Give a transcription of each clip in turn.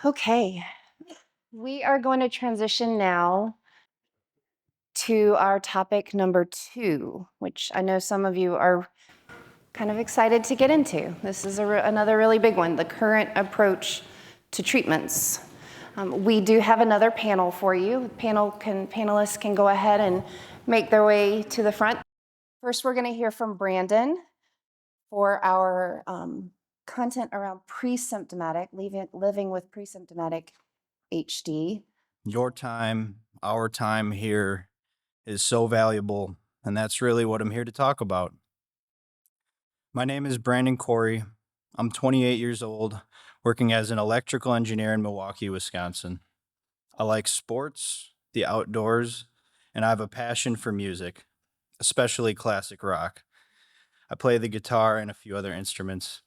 Okay, we are going to transition now to our topic number 2, which I know some of you are kind of excited to get into. This is another really big one, the current approach to treatments. We do have another panel for you. Panelists can go ahead and make their way to the front. First, we're going to hear from Brandon for our content around pre-symptomatic, living with pre-symptomatic HD. Your time, our time here is so valuable, and that's really what I'm here to talk about. My name is Brandon Corey. I'm 28 years old, working as an electrical engineer in Milwaukee, Wisconsin. I like sports, the outdoors, and I have a passion for music, especially classic rock. I play the guitar and a few other instruments.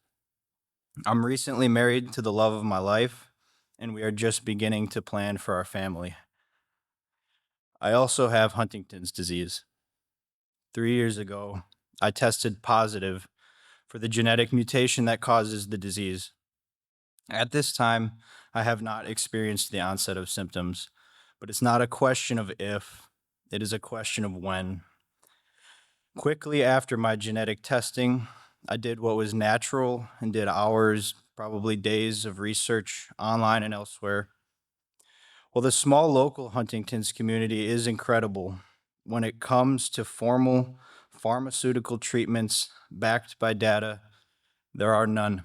I'm recently married to the love of my life, and we are just beginning to plan for our family. I also have Huntington's disease. 3 years ago, I tested positive for the genetic mutation that causes the disease. At this time, I have not experienced the onset of symptoms, but it's not a question of if, it is a question of when. Quickly after my genetic testing, I did what was natural and did hours, probably days of research online and elsewhere. Well, the small local Huntington's community is incredible when it comes to formal pharmaceutical treatments backed by data. There are none.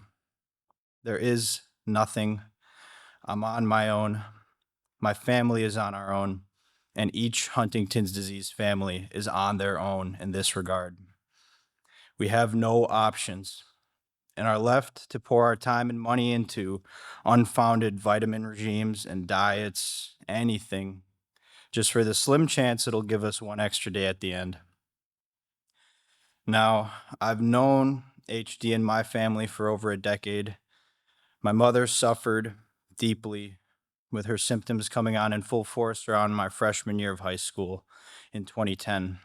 There is nothing. I'm on my own. My family is on our own. And each Huntington's disease family is on their own in this regard. We have no options and are left to pour our time and money into unfounded vitamin regimes and diets, anything, just for the slim chance it'll give us one extra day at the end. Now, I've known HD in my family for over a decade. My mother suffered deeply with her symptoms coming on in full force around my freshman year of high school in 2010.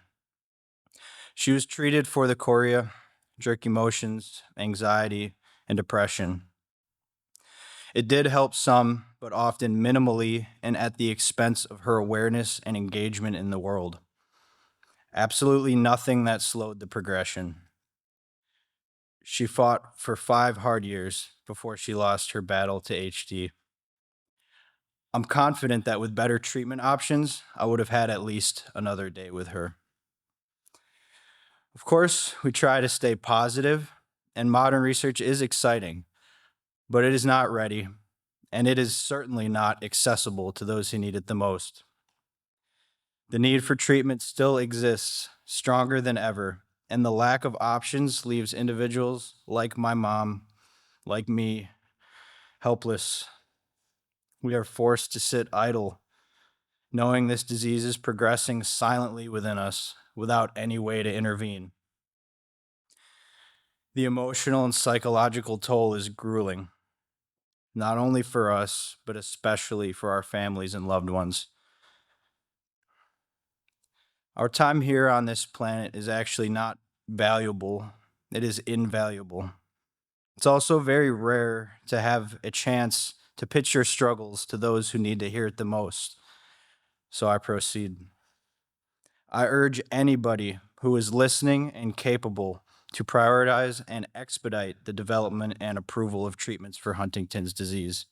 She was treated for the chorea, jerky motions, anxiety, and depression. It did help some, but often minimally and at the expense of her awareness and engagement in the world. Absolutely nothing that slowed the progression. She fought for 5 hard years before she lost her battle to HD. I'm confident that with better treatment options, I would have had at least another day with her. Of course, we try to stay positive, and modern research is exciting, but it is not ready, and it is certainly not accessible to those who need it the most. The need for treatment still exists, stronger than ever, and the lack of options leaves individuals like my mom, like me, helpless. We are forced to sit idle, knowing this disease is progressing silently within us without any way to intervene. The emotional and psychological toll is grueling, not only for us, but especially for our families and loved ones. Our time here on this planet is actually not valuable, it is invaluable. It's also very rare to have a chance to pitch your struggles to those who need to hear it the most. So I proceed. I urge anybody who is listening and capable to prioritize and expedite the development and approval of treatments for Huntington's disease.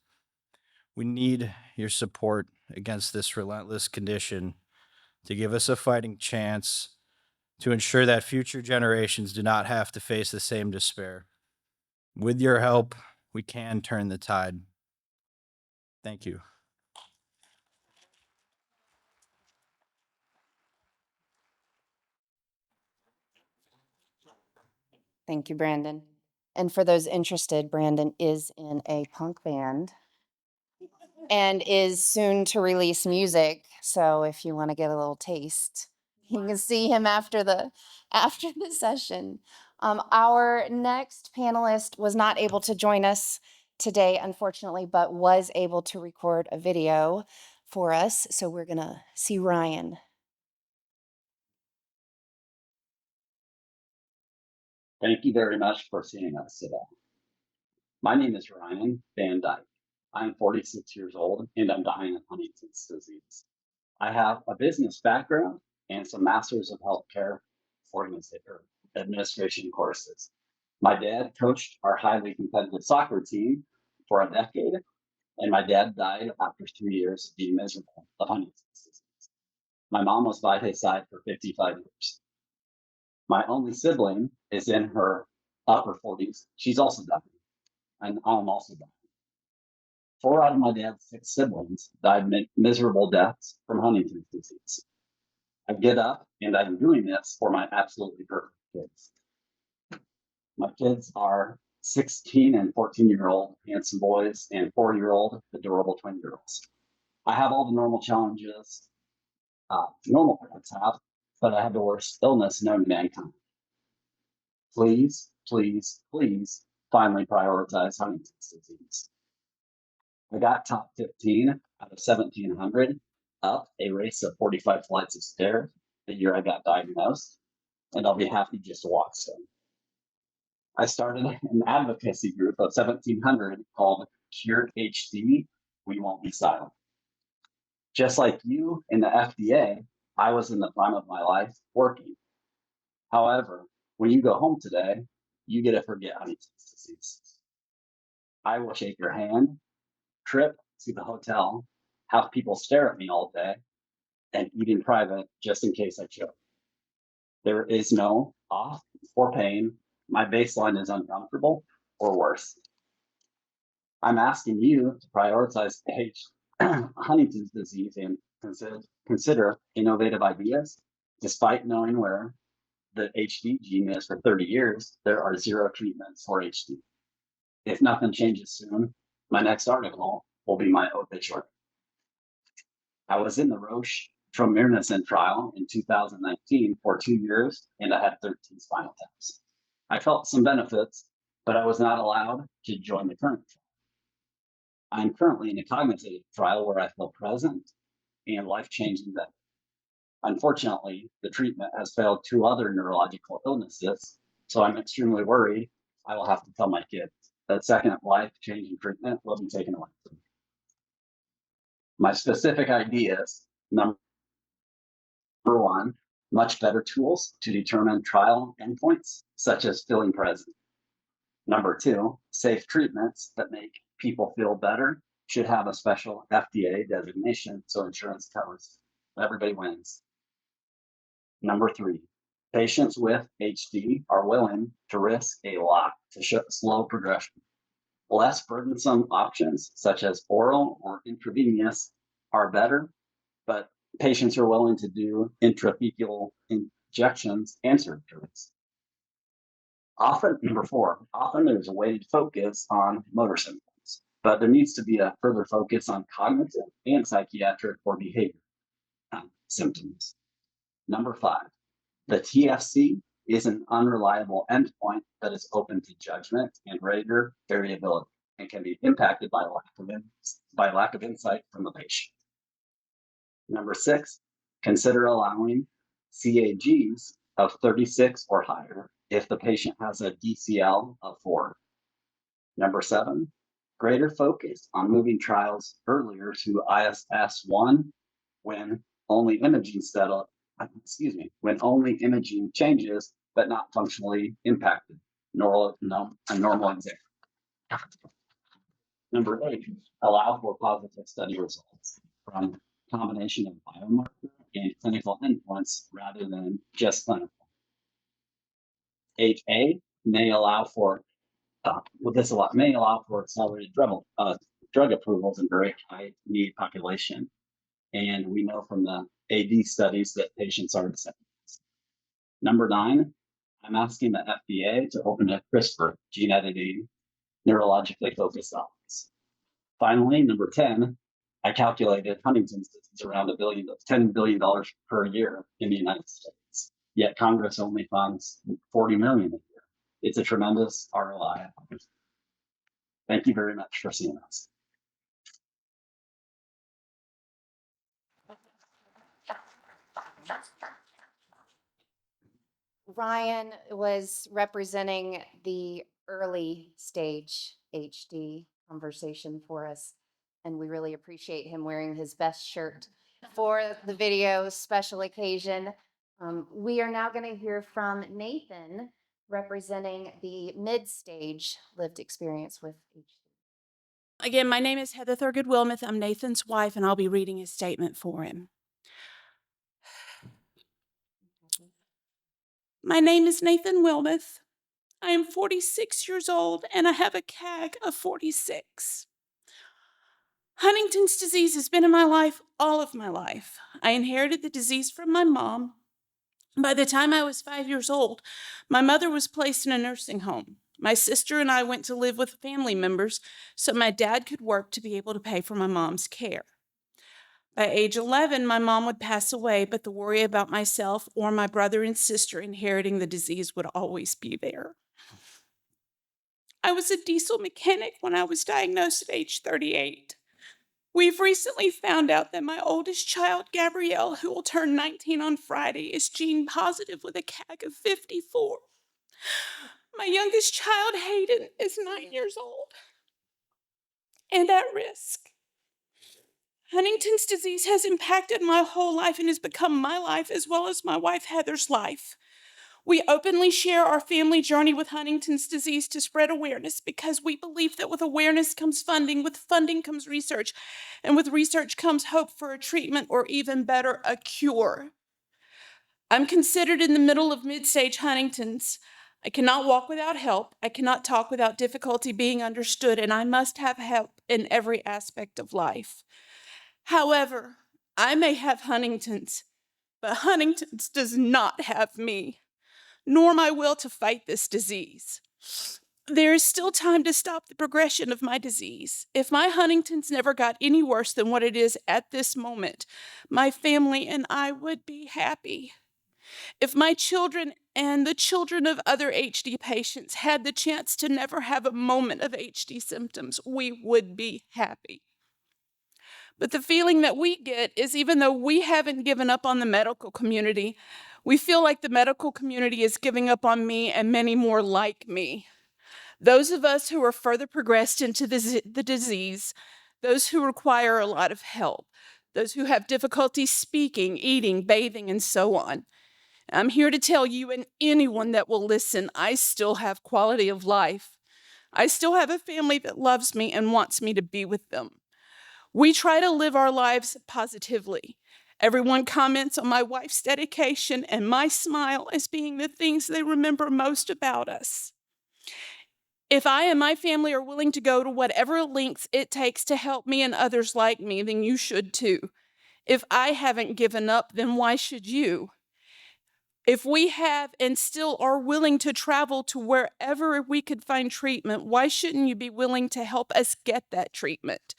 We need your support against this relentless condition to give us a fighting chance to ensure that future generations do not have to face the same despair. With your help, we can turn the tide. Thank you. Thank you, Brandon. And for those interested, Brandon is in a punk band and is soon to release music. So if you want to get a little taste, you can see him after the session. Our next panelist was not able to join us today, unfortunately, but was able to record a video for us. So we're gonna see Ryan. Thank you very much for seeing us today. My name is Ryan Van Dyke. I'm 46 years old and I'm dying of Huntington's disease. I have a business background and some Masters of Healthcare Administration courses. My dad coached our highly competitive soccer team for a decade, and my dad died after 3 years of being miserable of Huntington's disease. My mom was by his side for 55 years. My only sibling is in her upper 40s. She's also dying, and I'm also dying. 4 out of my dad's 6 siblings died miserable deaths from Huntington's disease. I get up and I'm doing this for my absolutely perfect kids. My kids are 16 and 14-year-old handsome boys and 4-year-old adorable twin girls. I have all the normal challenges normal parents have, but I have the worst illness known to mankind. Please, please, please finally prioritize Huntington's disease. I got top 15 out of 1,700 up a race of 45 flights of stairs the year I got diagnosed, and I'll be happy just to walk soon. I started an advocacy group of 1,700 called Cured HD, We Won't Be Silent. Just like you in the FDA, I was in the prime of my life working. However, when you go home today, you get to forget Huntington's disease. I will shake your hand, trip to the hotel, have people stare at me all day, and eat in private just in case I choke. There is no off or pain. My baseline is uncomfortable or worse. I'm asking you to prioritize Huntington's disease and consider innovative ideas. Despite knowing where the HD gene is for 30 years, there are 0 treatments for HD. If nothing changes soon, my next article will be my obituary. I was in the Roche Tromirnison trial in 2019 for 2 years, and I had 13 spinal taps. I felt some benefits, but I was not allowed to join the current trial. I'm currently in a cognitive trial where I feel present and life-changing benefit. Unfortunately, the treatment has failed 2 other neurological illnesses, so I'm extremely worried I will have to tell my kids that second life-changing treatment will be taken away from me. My specific ideas: number 1, much better tools to determine trial endpoints, such as feeling present. Number 2, safe treatments that make people feel better should have a special FDA designation so insurance covers. Everybody wins. Number 3, patients with HD are willing to risk a lot to slow progression. Less burdensome options, such as oral or intravenous, are better, but patients are willing to do intrathecal injections and surgeries. Number 4, often there's a weighted focus on motor symptoms, but there needs to be a further focus on cognitive and psychiatric or behavior symptoms. Number 5, the TFC is an unreliable endpoint that is open to judgment and greater variability and can be impacted by lack of insight from the patient. Number 6, consider allowing CAGs of 36 or higher if the patient has a DCL of 4. Number 7, greater focus on moving trials earlier to ISS1 when only imaging changes but not functionally impacted. A normal exam. Number 8, allow for positive study results from combination of biomarker and clinical endpoints rather than just clinical. 8A may allow for accelerated drug approvals in very high need population, and we know from the AD studies that patients are accepted. Number 9, I'm asking the FDA to open a CRISPR gene editing neurologically focused office. Finally, number 10, I calculated Huntington's disease around $10 billion per year in the United States. Yet Congress only funds $40 million a year. It's a tremendous ROI. Thank you very much for seeing us. Ryan was representing the early stage HD conversation for us, and we really appreciate him wearing his best shirt for the video special occasion. We are now going to hear from Nathan representing the mid-stage lived experience with HD. Again, my name is Heather Thurgood Wilmoth. I'm Nathan's wife, and I'll be reading his statement for him. My name is Nathan Wilmoth. I am 46 years old, and I have a CAG of 46. Huntington's disease has been in my life all of my life. I inherited the disease from my mom. By the time I was 5 years old, my mother was placed in a nursing home. My sister and I went to live with family members so my dad could work to be able to pay for my mom's care. By age 11, my mom would pass away, but the worry about myself or my brother and sister inheriting the disease would always be there. I was a diesel mechanic when I was diagnosed at age 38. We've recently found out that my oldest child, Gabrielle, who will turn 19 on Friday, is gene positive with a CAG of 54. My youngest child, Hayden, is 9 years old and at risk. Huntington's disease has impacted my whole life and has become my life as well as my wife Heather's life. We openly share our family journey with Huntington's disease to spread awareness because we believe that with awareness comes funding, with funding comes research, and with research comes hope for a treatment or even better, a cure. I'm considered in the middle of mid-stage Huntington's. I cannot walk without help. I cannot talk without difficulty being understood, and I must have help in every aspect of life. However, I may have Huntington's, but Huntington's does not have me, nor my will to fight this disease. There is still time to stop the progression of my disease. If my Huntington's never got any worse than what it is at this moment, my family and I would be happy. If my children and the children of other HD patients had the chance to never have a moment of HD symptoms, we would be happy. But the feeling that we get is even though we haven't given up on the medical community, we feel like the medical community is giving up on me and many more like me. Those of us who are further progressed into the disease, those who require a lot of help, those who have difficulty speaking, eating, bathing, and so on. I'm here to tell you and anyone that will listen, I still have quality of life. I still have a family that loves me and wants me to be with them. We try to live our lives positively. Everyone comments on my wife's dedication and my smile as being the things they remember most about us. If I and my family are willing to go to whatever lengths it takes to help me and others like me, then you should too. If I haven't given up, then why should you? If we have and still are willing to travel to wherever we could find treatment, why shouldn't you be willing to help us get that treatment?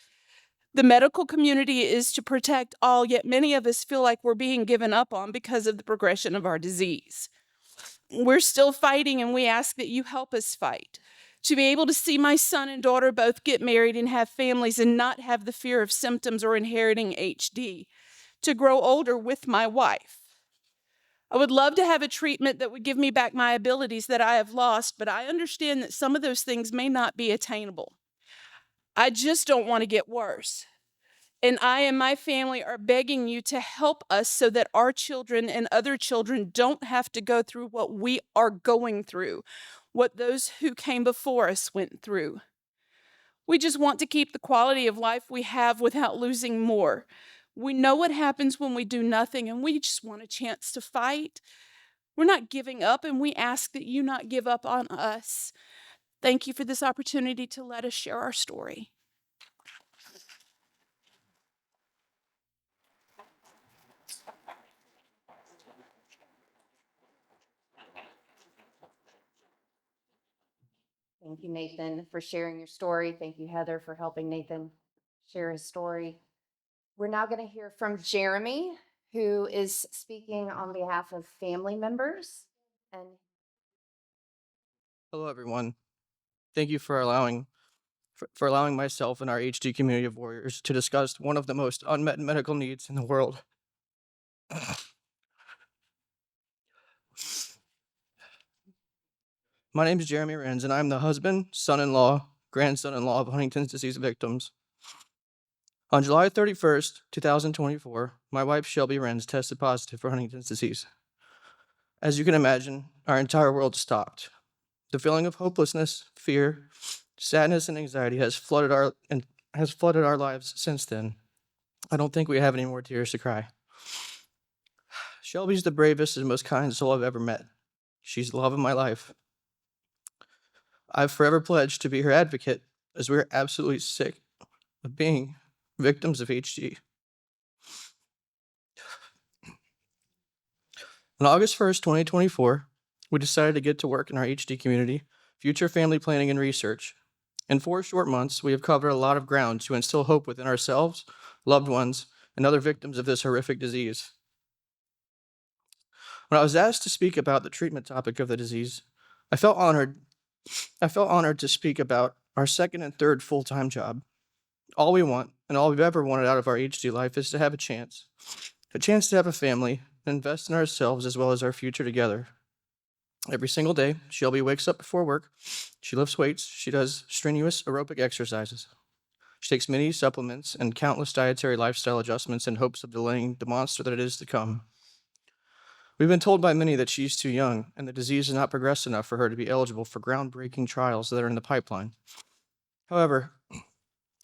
The medical community is to protect all, yet many of us feel like we're being given up on because of the progression of our disease. We're still fighting, and we ask that you help us fight. To be able to see my son and daughter both get married and have families and not have the fear of symptoms or inheriting HD. To grow older with my wife. I would love to have a treatment that would give me back my abilities that I have lost, but I understand that some of those things may not be attainable. I just don't want to get worse. And I and my family are begging you to help us so that our children and other children don't have to go through what we are going through, what those who came before us went through. We just want to keep the quality of life we have without losing more. We know what happens when we do nothing, and we just want a chance to fight. We're not giving up, and we ask that you not give up on us. Thank you for this opportunity to let us share our story. Thank you, Nathan, for sharing your story. Thank you, Heather, for helping Nathan share his story. We're now going to hear from Jeremy, who is speaking on behalf of family members. And Hello, everyone. Thank you for allowing myself and our HD community of warriors to discuss one of the most unmet medical needs in the world. My name is Jeremy Renz, and I'm the husband, son-in-law, grandson-in-law of Huntington's disease victims. On July 31st, 2024, my wife Shelby Renz tested positive for Huntington's disease. As you can imagine, our entire world stopped. The feeling of hopelessness, fear, sadness, and anxiety has flooded our lives since then. I don't think we have any more tears to cry. Shelby's the bravest and most kind soul I've ever met. She's the love of my life. I've forever pledged to be her advocate, as we are absolutely sick of being victims of HD. On August 1st, 2024, we decided to get to work in our HD community, future family planning and research. In 4 short months, we have covered a lot of ground to instill hope within ourselves, loved ones, and other victims of this horrific disease. When I was asked to speak about the treatment topic of the disease, I felt honored to speak about our second and third full-time job. All we want, and all we've ever wanted out of our HD life, is to have a chance to have a family, and invest in ourselves as well as our future together. Every single day, Shelby wakes up before work, she lifts weights, she does strenuous aerobic exercises. She takes many supplements and countless dietary lifestyle adjustments in hopes of delaying the monster that it is to come. We've been told by many that she's too young, and the disease has not progressed enough for her to be eligible for groundbreaking trials that are in the pipeline. However,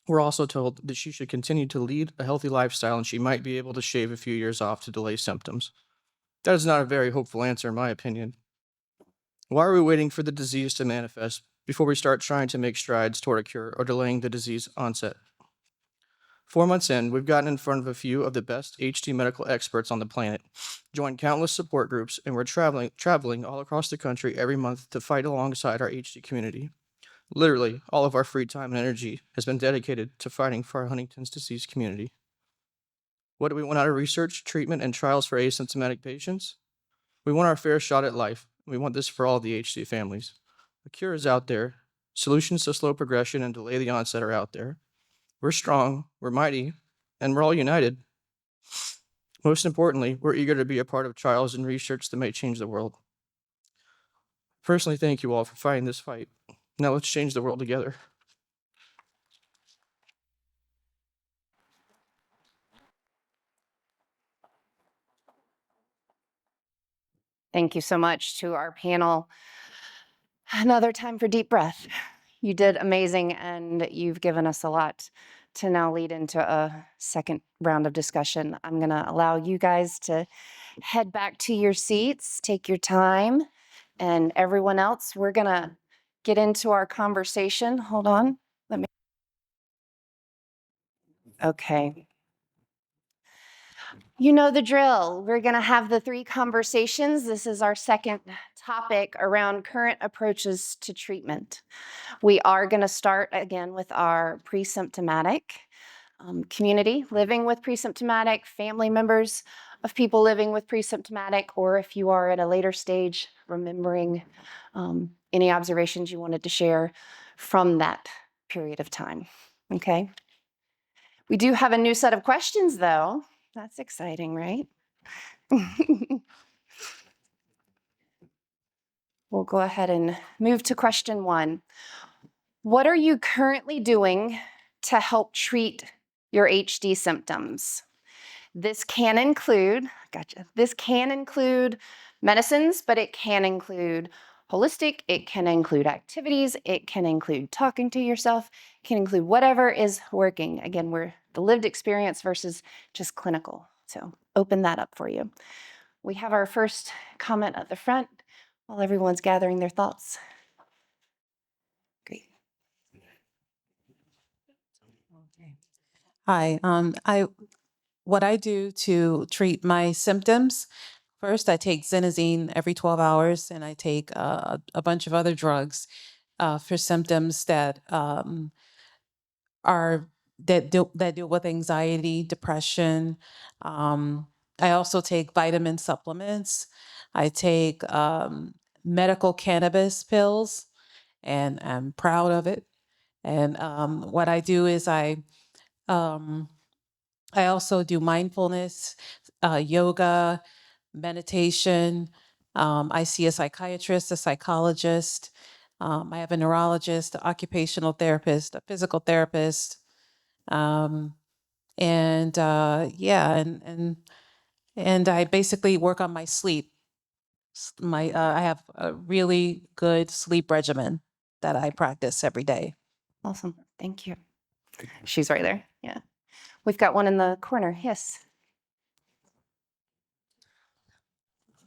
we're also told that she should continue to lead a healthy lifestyle and she might be able to shave a few years off to delay symptoms. That is not a very hopeful answer in my opinion. Why are we waiting for the disease to manifest before we start trying to make strides toward a cure or delaying the disease onset? 4 months in, we've gotten in front of a few of the best HD medical experts on the planet, joined countless support groups, and we're traveling all across the country every month to fight alongside our HD community. Literally, all of our free time and energy has been dedicated to fighting for our Huntington's disease community. What do we want out of research, treatment, and trials for asymptomatic patients? We want our fair shot at life. We want this for all the HD families. A cure is out there. Solutions to slow progression and delay the onset are out there. We're strong, we're mighty, and we're all united. Most importantly, we're eager to be a part of trials and research that may change the world. Personally, thank you all for fighting this fight. Now let's change the world together. Thank you so much to our panel. Another time for deep breath. You did amazing, and you've given us a lot to now lead into a second round of discussion. I'm going to allow you guys to head back to your seats, take your time, and everyone else, we're going to get into our conversation. Hold on. Okay. You know the drill. We're going to have the 3 conversations. This is our second topic around current approaches to treatment. We are going to start again with our pre-symptomatic community, living with pre-symptomatic, family members of people living with pre-symptomatic, or if you are at a later stage, remembering any observations you wanted to share from that period of time. Okay. We do have a new set of questions, though. That's exciting, right? We'll go ahead and move to question 1. What are you currently doing to help treat your HD symptoms? This can include, this can include medicines, but it can include holistic, it can include activities, it can include talking to yourself, it can include whatever is working. Again, we're the lived experience versus just clinical. So open that up for you. We have our first comment at the front while everyone's gathering their thoughts. Great. Hi, what I do to treat my symptoms, first I take Xenazine every 12 hours, and I take a bunch of other drugs for symptoms that deal with anxiety, depression. I also take vitamin supplements. I take medical cannabis pills, and I'm proud of it. And what I do is I also do mindfulness, yoga, meditation. I see a psychiatrist, a psychologist. I have a neurologist, an occupational therapist, a physical therapist, yeah, and I basically work on my sleep. I have a really good sleep regimen that I practice every day. Awesome. Thank you. She's right there. Yeah. We've got one in the corner. Yes.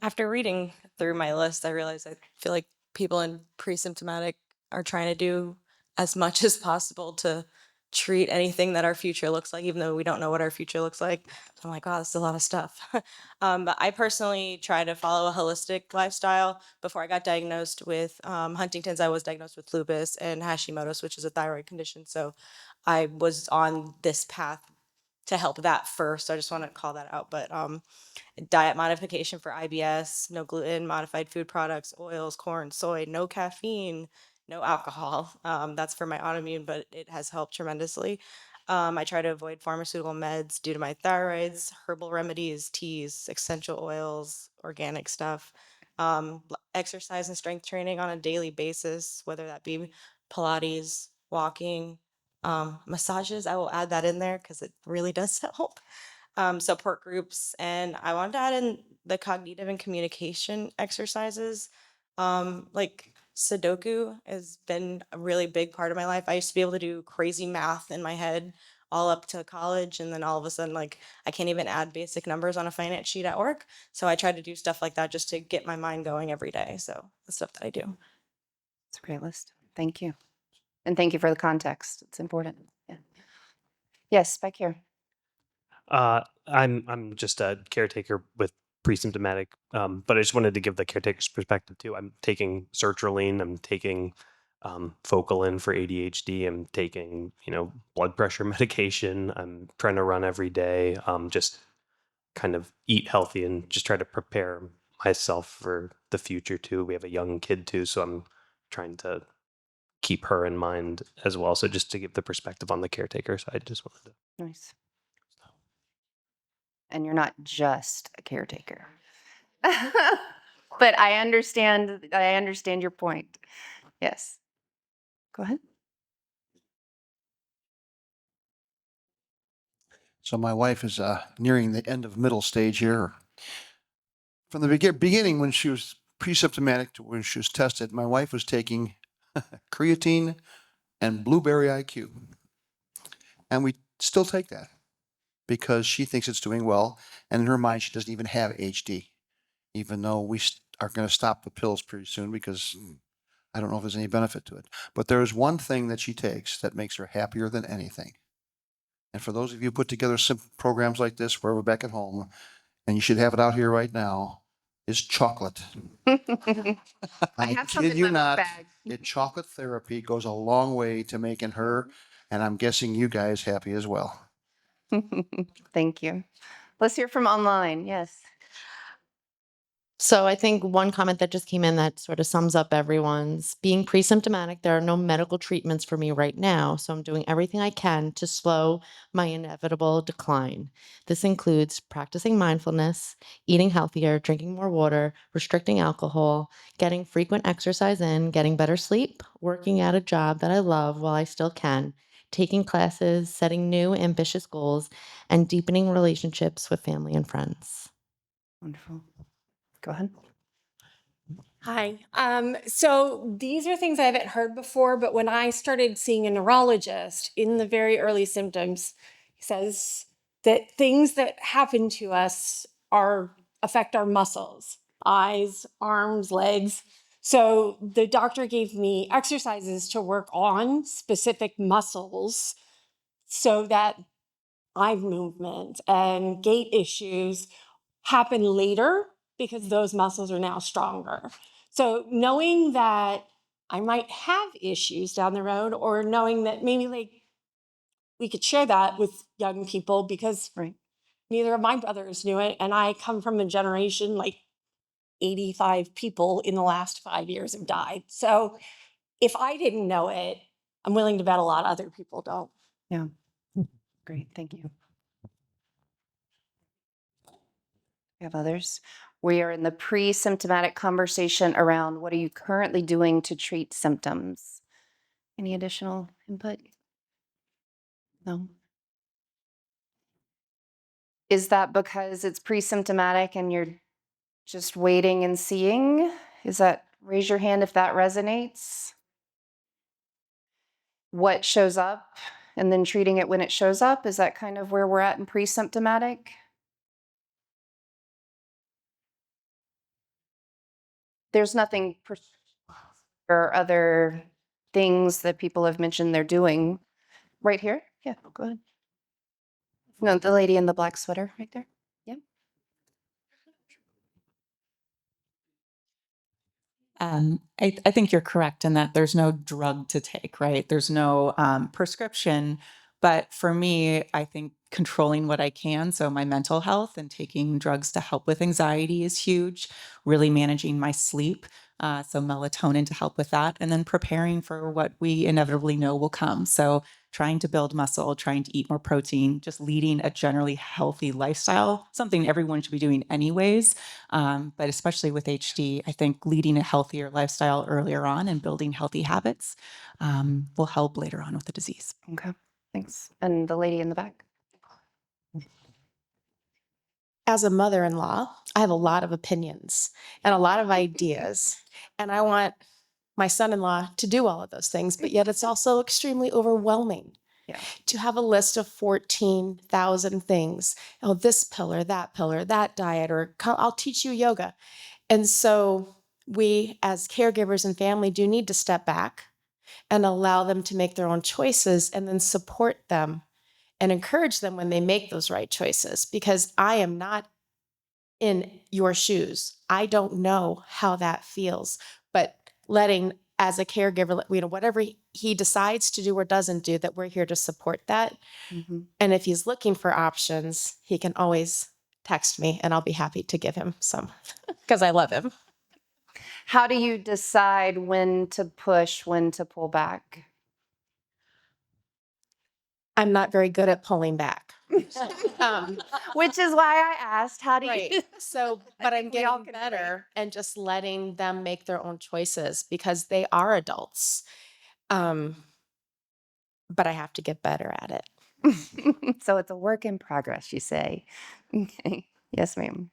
After reading through my list, I realized I feel like people in pre-symptomatic are trying to do as much as possible to treat anything that our future looks like, even though we don't know what our future looks like. So I'm like, wow, this is a lot of stuff. But I personally try to follow a holistic lifestyle. Before I got diagnosed with Huntington's, I was diagnosed with lupus and Hashimoto's, which is a thyroid condition. So I was on this path to help that first. So I just want to call that out. But diet modification for IBS, no gluten, modified food products, oils, corn, soy, no caffeine, no alcohol. That's for my autoimmune, but it has helped tremendously. I try to avoid pharmaceutical meds due to my thyroids, herbal remedies, teas, essential oils, organic stuff. Exercise and strength training on a daily basis, whether that be Pilates, walking, massages. I will add that in there because it really does help. Support groups, and I wanted to add in the cognitive and communication exercises. Like Sudoku has been a really big part of my life. I used to be able to do crazy math in my head all up to college, and then all of a sudden, like, I can't even add basic numbers on a finance sheet at work. So I try to do stuff like that just to get my mind going every day. So the stuff that I do. It's a great list. Thank you. And thank you for the context. It's important. Yeah. Yes, back here. I'm just a caretaker with pre-symptomatic, but I just wanted to give the caretaker's perspective too. I'm taking sertraline, I'm taking Focalin for ADHD, I'm taking blood pressure medication. I'm trying to run every day. Just kind of eat healthy and just try to prepare myself for the future too. We have a young kid too, so I'm trying to keep her in mind as well. So just to give the perspective on the caretaker side, just wanted to. Nice. And you're not just a caretaker. But I understand your point. Yes. Go ahead. So my wife is nearing the end of middle stage here. From the beginning, when she was pre-symptomatic to when she was tested, my wife was taking creatine and blueberry IQ. And we still take that because she thinks it's doing well. And in her mind, she doesn't even have HD, even though we are going to stop the pills pretty soon because I don't know if there's any benefit to it. But there is one thing that she takes that makes her happier than anything. And for those of you who put together programs like this where we're back at home, and you should have it out here right now, is chocolate. I kid you not, chocolate therapy goes a long way to making her, and I'm guessing you guys, happy as well. Thank you. Let's hear from online. Yes. So I think one comment that just came in that sort of sums up everyone's: being pre-symptomatic, there are no medical treatments for me right now, so I'm doing everything I can to slow my inevitable decline. This includes practicing mindfulness, eating healthier, drinking more water, restricting alcohol, getting frequent exercise in, getting better sleep, working at a job that I love while I still can, taking classes, setting new ambitious goals, and deepening relationships with family and friends. Wonderful. Go ahead. Hi. So these are things I haven't heard before, but when I started seeing a neurologist in the very early symptoms, he says that things that happen to us affect our muscles, eyes, arms, legs. So the doctor gave me exercises to work on specific muscles so that eye movement and gait issues happen later because those muscles are now stronger. So knowing that I might have issues down the road, or knowing that maybe like we could share that with young people, because neither of my brothers knew it. And I come from a generation, like 85 people in the last 5 years have died. So if I didn't know it, I'm willing to bet a lot of other people don't. Yeah. Great. Thank you. We have others. We are in the pre-symptomatic conversation around what are you currently doing to treat symptoms? Any additional input? No. Is that because it's pre-symptomatic and you're just waiting and seeing? Raise your hand if that resonates. What shows up and then treating it when it shows up? Is that kind of where we're at in pre-symptomatic? There's nothing or other things that people have mentioned they're doing. Right here? Yeah, go ahead. No, the lady in the black sweater right there. Yeah. I think you're correct in that there's no drug to take, right? There's no prescription. But for me, I think controlling what I can, so my mental health and taking drugs to help with anxiety is huge, really managing my sleep, so melatonin to help with that, and then preparing for what we inevitably know will come. So trying to build muscle, trying to eat more protein, just leading a generally healthy lifestyle, something everyone should be doing anyways. But especially with HD, I think leading a healthier lifestyle earlier on and building healthy habits will help later on with the disease. Okay, thanks. And the lady in the back. As a mother-in-law, I have a lot of opinions and a lot of ideas, and I want my son-in-law to do all of those things, but yet it's also extremely overwhelming. Yeah. To have a list of 14,000 things. Oh, this pillar, that diet, or I'll teach you yoga. And so we, as caregivers and family, do need to step back and allow them to make their own choices and then support them and encourage them when they make those right choices, because I am not in your shoes. I don't know how that feels, but letting, as a caregiver, whatever he decides to do or doesn't do, that we're here to support that. Mm-hmm. And if he's looking for options, he can always text me and I'll be happy to give him some because I love him. How do you decide when to push, when to pull back? I'm not very good at pulling back. Which is why I asked, how do you? Right. So, but I'm we all getting can better and just letting them make their own choices because they are adults. But I have to get better at it. So it's a work in progress, you say. Okay. Yes, ma'am.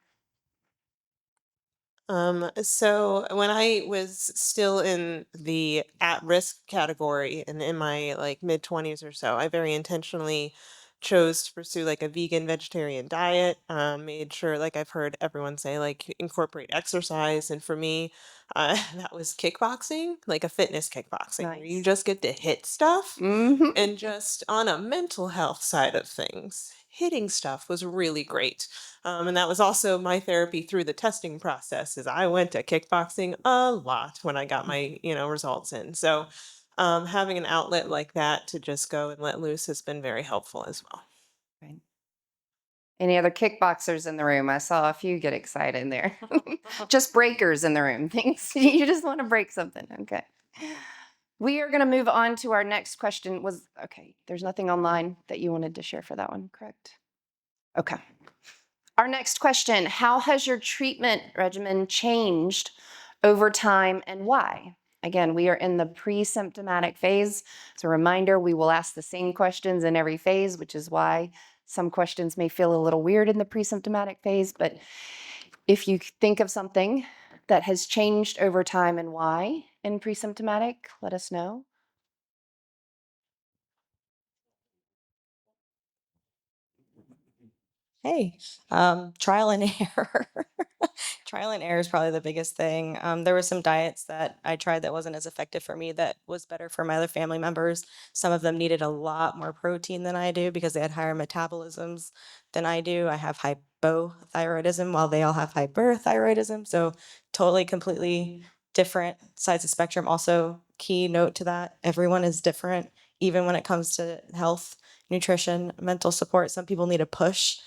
So when I was still in the at-risk category and in my like mid-20s or so, I very intentionally chose to pursue like a vegan vegetarian diet. Made sure, like I've heard everyone say, like incorporate exercise, and for me, that was kickboxing, like a fitness kickboxing, where you Nice. just get to hit stuff. Mm-hmm. And just on a mental health side of things, hitting stuff was really great. And that was also my therapy through the testing process. Is I went to kickboxing a lot when I got my results in. So having an outlet like that to just go and let loose has been very helpful as well. Right. Any other kickboxers in the room? I saw a few get excited there. Just breakers in the room. Things you just want to break something. Okay. We are going to move on to our next question. There's nothing online that you wanted to share for that one, correct? Okay. Our next question, how has your treatment regimen changed over time and why? Again, we are in the pre-symptomatic phase. As a reminder, we will ask the same questions in every phase, which is why some questions may feel a little weird in the pre-symptomatic phase. But if you think of something that has changed over time and why in pre-symptomatic, let us know. Hey, trial and error. Trial and error is probably the biggest thing. There were some diets that I tried that wasn't as effective for me that was better for my other family members. Some of them needed a lot more protein than I do because they had higher metabolisms than I do. I have hypothyroidism while they all have hyperthyroidism. So totally, completely different sides of spectrum. Also, key note to that, everyone is different, even when it comes to health, nutrition, mental support. Some people need a push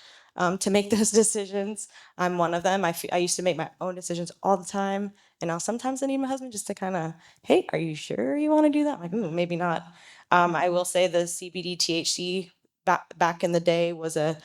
to make those decisions. I'm one of them. I used to make my own decisions all the time. And now sometimes I need my husband just to kind of, hey, are you sure you want to do that? I'm like, maybe not. I will say the CBD THC back in the day was a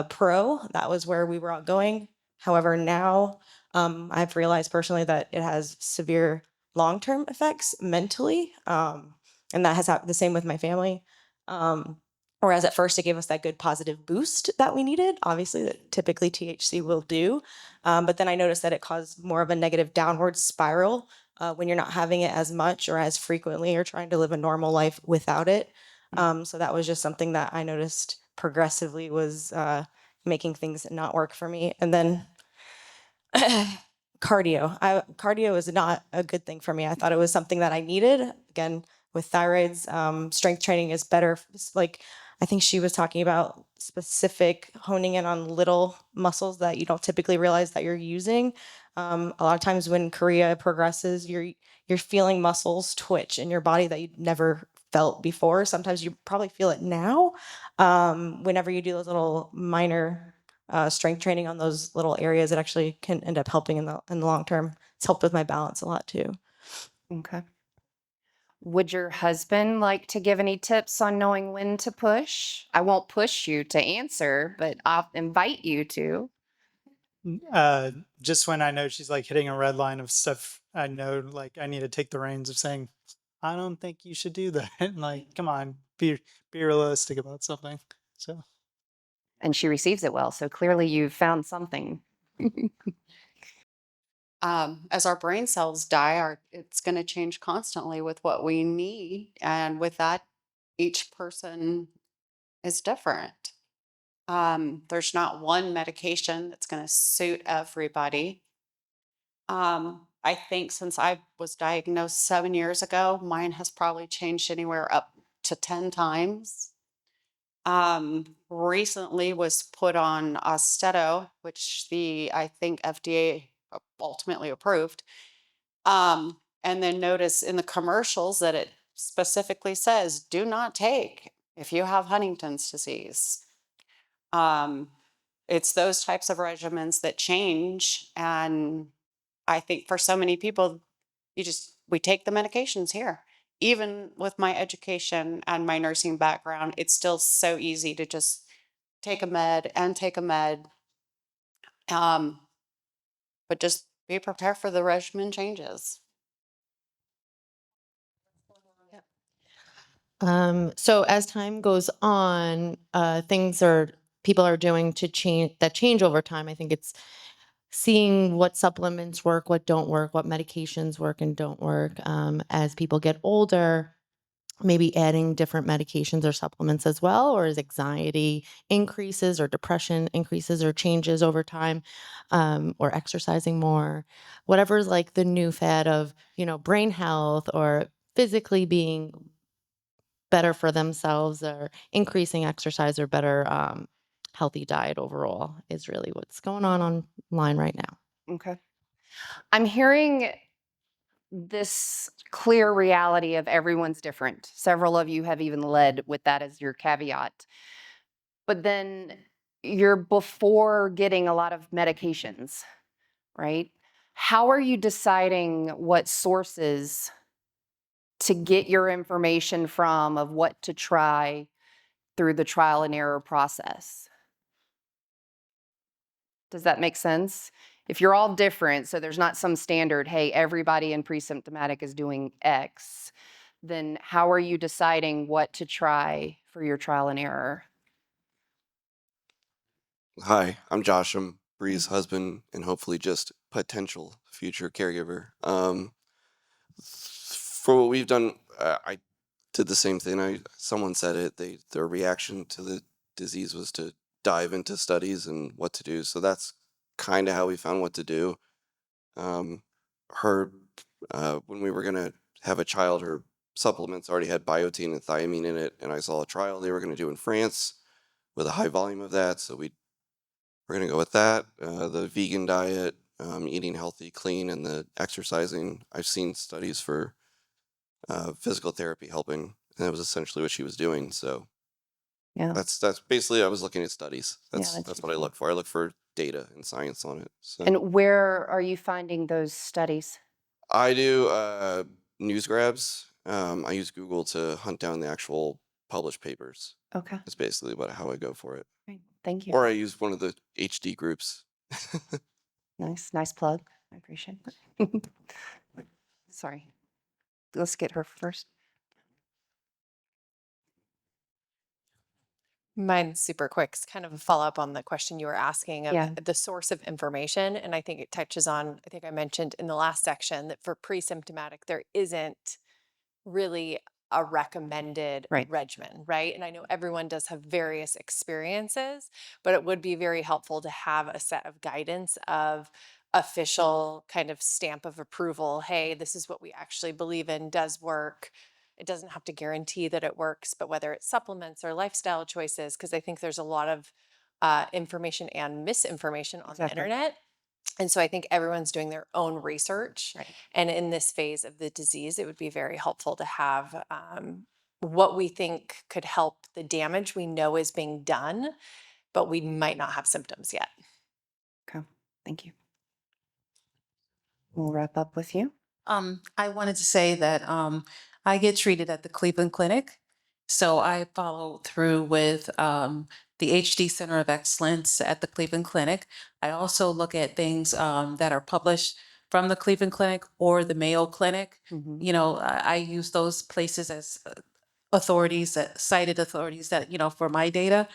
pro. That was where we were all going. However, now I've realized personally that it has severe long-term effects mentally, and that has happened the same with my family. Whereas at first it gave us that good positive boost that we needed, obviously that typically THC will do. But then I noticed that it caused more of a negative downward spiral when you're not having it as much or as frequently or trying to live a normal life without it. So that was just something that I noticed progressively was making things not work for me. And then cardio is not a good thing for me. I thought it was something that I needed. Again, with thyroids, strength training is better. Like I think she was talking about specific honing in on little muscles that you don't typically realize that you're using. A lot of times when chorea progresses, you're feeling muscles twitch in your body that you never felt before. Sometimes you probably feel it now. Whenever you do those little minor strength training on those little areas, it actually can end up helping in the long term. It's helped with my balance a lot too. Okay. Would your husband like to give any tips on knowing when to push? I won't push you to answer, but I'll invite you to. Just when I know she's like hitting a red line of stuff, I know like I need to take the reins of saying, I don't think you should do that. Like, come on, be realistic about something. So And she receives it well. So clearly you've found something. As our brain cells die, it's going to change constantly with what we need. And with that, each person is different. There's not one medication that's going to suit everybody. I think since I was diagnosed 7 years ago, mine has probably changed anywhere up to 10 times. Recently was put on Austedo, which I think FDA ultimately approved. And then notice in the commercials that it specifically says, do not take if you have Huntington's disease. It's those types of regimens that change. And I think for so many people, we take the medications here. Even with my education and my nursing background, it's still so easy to just take a med and take a med. But just be prepared for the regimen changes. So as time goes on, people are doing to change over time. I think it's seeing what supplements work, what don't work, what medications work and don't work. As people get older, maybe adding different medications or supplements as well, or as anxiety increases or depression increases or changes over time, or exercising more, whatever's like the new fad of, brain health or physically being better for themselves or increasing exercise or better healthy diet overall is really what's going on online right now. Okay. I'm hearing this clear reality of everyone's different. Several of you have even led with that as your caveat. But then you're before getting a lot of medications, right? How are you deciding what sources to get your information from of what to try through the trial and error process? Does that make sense? If you're all different, so there's not some standard, hey, everybody in pre-symptomatic is doing X, then how are you deciding what to try for your trial and error? Hi, I'm Josh. I'm Bree's husband and hopefully just potential future caregiver. For what we've done, I did the same thing. Someone said it. Their reaction to the disease was to dive into studies and what to do. So that's kind of how we found what to do. When we were gonna have a child, her supplements already had biotin and thiamine in it, and I saw a trial they were gonna do in France with a high volume of that. So we're going to go with that. The vegan diet, eating healthy, clean, and the exercising. I've seen studies for physical therapy helping, and that was essentially what she was doing. So yeah, that's basically I was looking at studies. That's that's what I look for. I look for data and science on it. So. And where are you finding those studies? I do news grabs. I use Google to hunt down the actual published papers. Okay. That's basically how I go for it. Great. Thank you. Or I use one of the HD groups. Nice plug. I appreciate it. Sorry. Let's get her first. Mine's super quick. It's kind of a follow up on the question you were asking of Yeah. the source of information. And I think it touches on, I think I mentioned in the last section that for pre-symptomatic, there isn't really a recommended Right. regimen, right? And I know everyone does have various experiences, but it would be very helpful to have a set of guidance of official kind of stamp of approval. Hey, this is what we actually believe in, does work. It doesn't have to guarantee that it works, but whether it's supplements or lifestyle choices, because I think there's a lot of information and misinformation on the Exactly. internet. And so I think everyone's doing their own research. Right. And in this phase of the disease, it would be very helpful to have what we think could help the damage we know is being done, but we might not have symptoms yet. Okay. Thank you. We'll wrap up with you. I wanted to say that I get treated at the Cleveland Clinic. So I follow through with the HD Center of Excellence at the Cleveland Clinic. I also look at things that are published from the Cleveland Clinic or the Mayo Clinic. Mhm. You know, I use those places as authorities, cited authorities that, you know, for my data.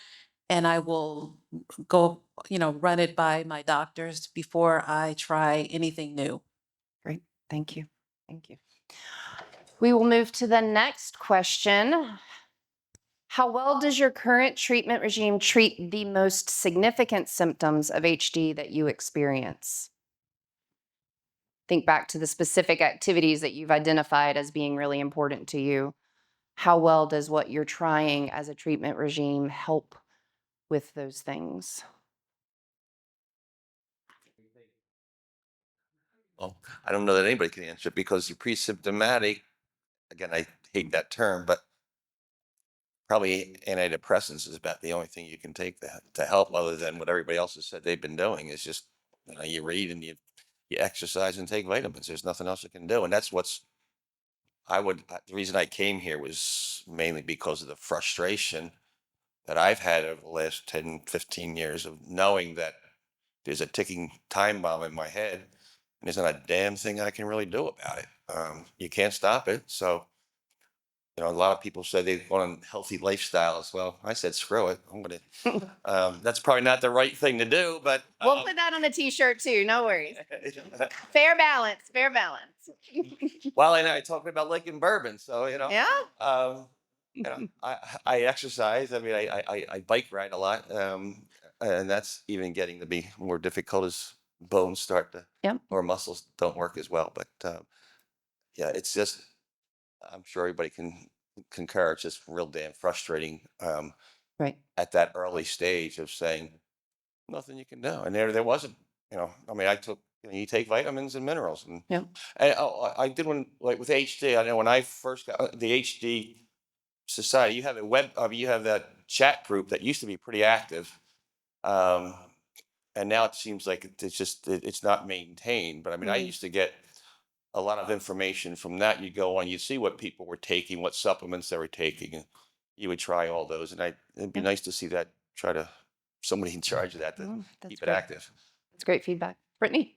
And I will go, you know, run it by my doctors before I try anything new. Great. Thank you. Thank you. We will move to the next question. How well does your current treatment regime treat the most significant symptoms of HD that you experience? Think back to the specific activities that you've identified as being really important to you. How well does what you're trying as a treatment regime help with those things? Well, I don't know that anybody can answer it because you're pre-symptomatic. Again, I hate that term, but probably antidepressants is about the only thing you can take to help, other than what everybody else has said they've been doing. Is just, you know, you read and you exercise and take vitamins. There's nothing else you can do, and that's what's the reason I came here was mainly because of the frustration that I've had over the last 10, 15 years of knowing that there's a ticking time bomb in my head and there's not a damn thing I can really do about it. You can't stop it. So, you know, a lot of people say they want a healthy lifestyles. Well, I said, screw it. I'm going to, that's probably not the right thing to do, but. We'll put that on a t-shirt too, no worries. Fair balance, fair balance. Well, and I talked about licking bourbon. So, you know, Yeah. you know, I exercise. I mean, I bike ride a lot. And that's even getting to be more difficult as bones start to, or muscles don't work as well. But yeah, it's just, I'm sure everybody can concur. It's just real damn frustrating Right. at that early stage of saying nothing you can do. And there wasn't, you know, I mean, I took, you know, you take vitamins and minerals and, I did one like with HD. I know when I first got the HD Society, you have you have that chat group that used to be pretty active. And now it seems like it's not maintained. But I mean, I used to get a lot of information from that. You go on, you see what people were taking, what supplements they were taking, and you would try all those. And it'd be nice to see that, somebody in charge of that to keep it active. That's great feedback. Brittany?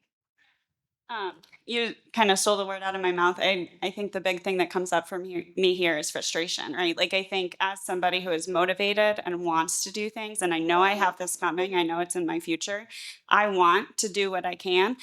You kind of stole the word out of my mouth. I think the big thing that comes up for me here is frustration, right? Like, I think as somebody who is motivated and wants to do things, and I know I have this coming, I know it's in my future, I want to do what I can,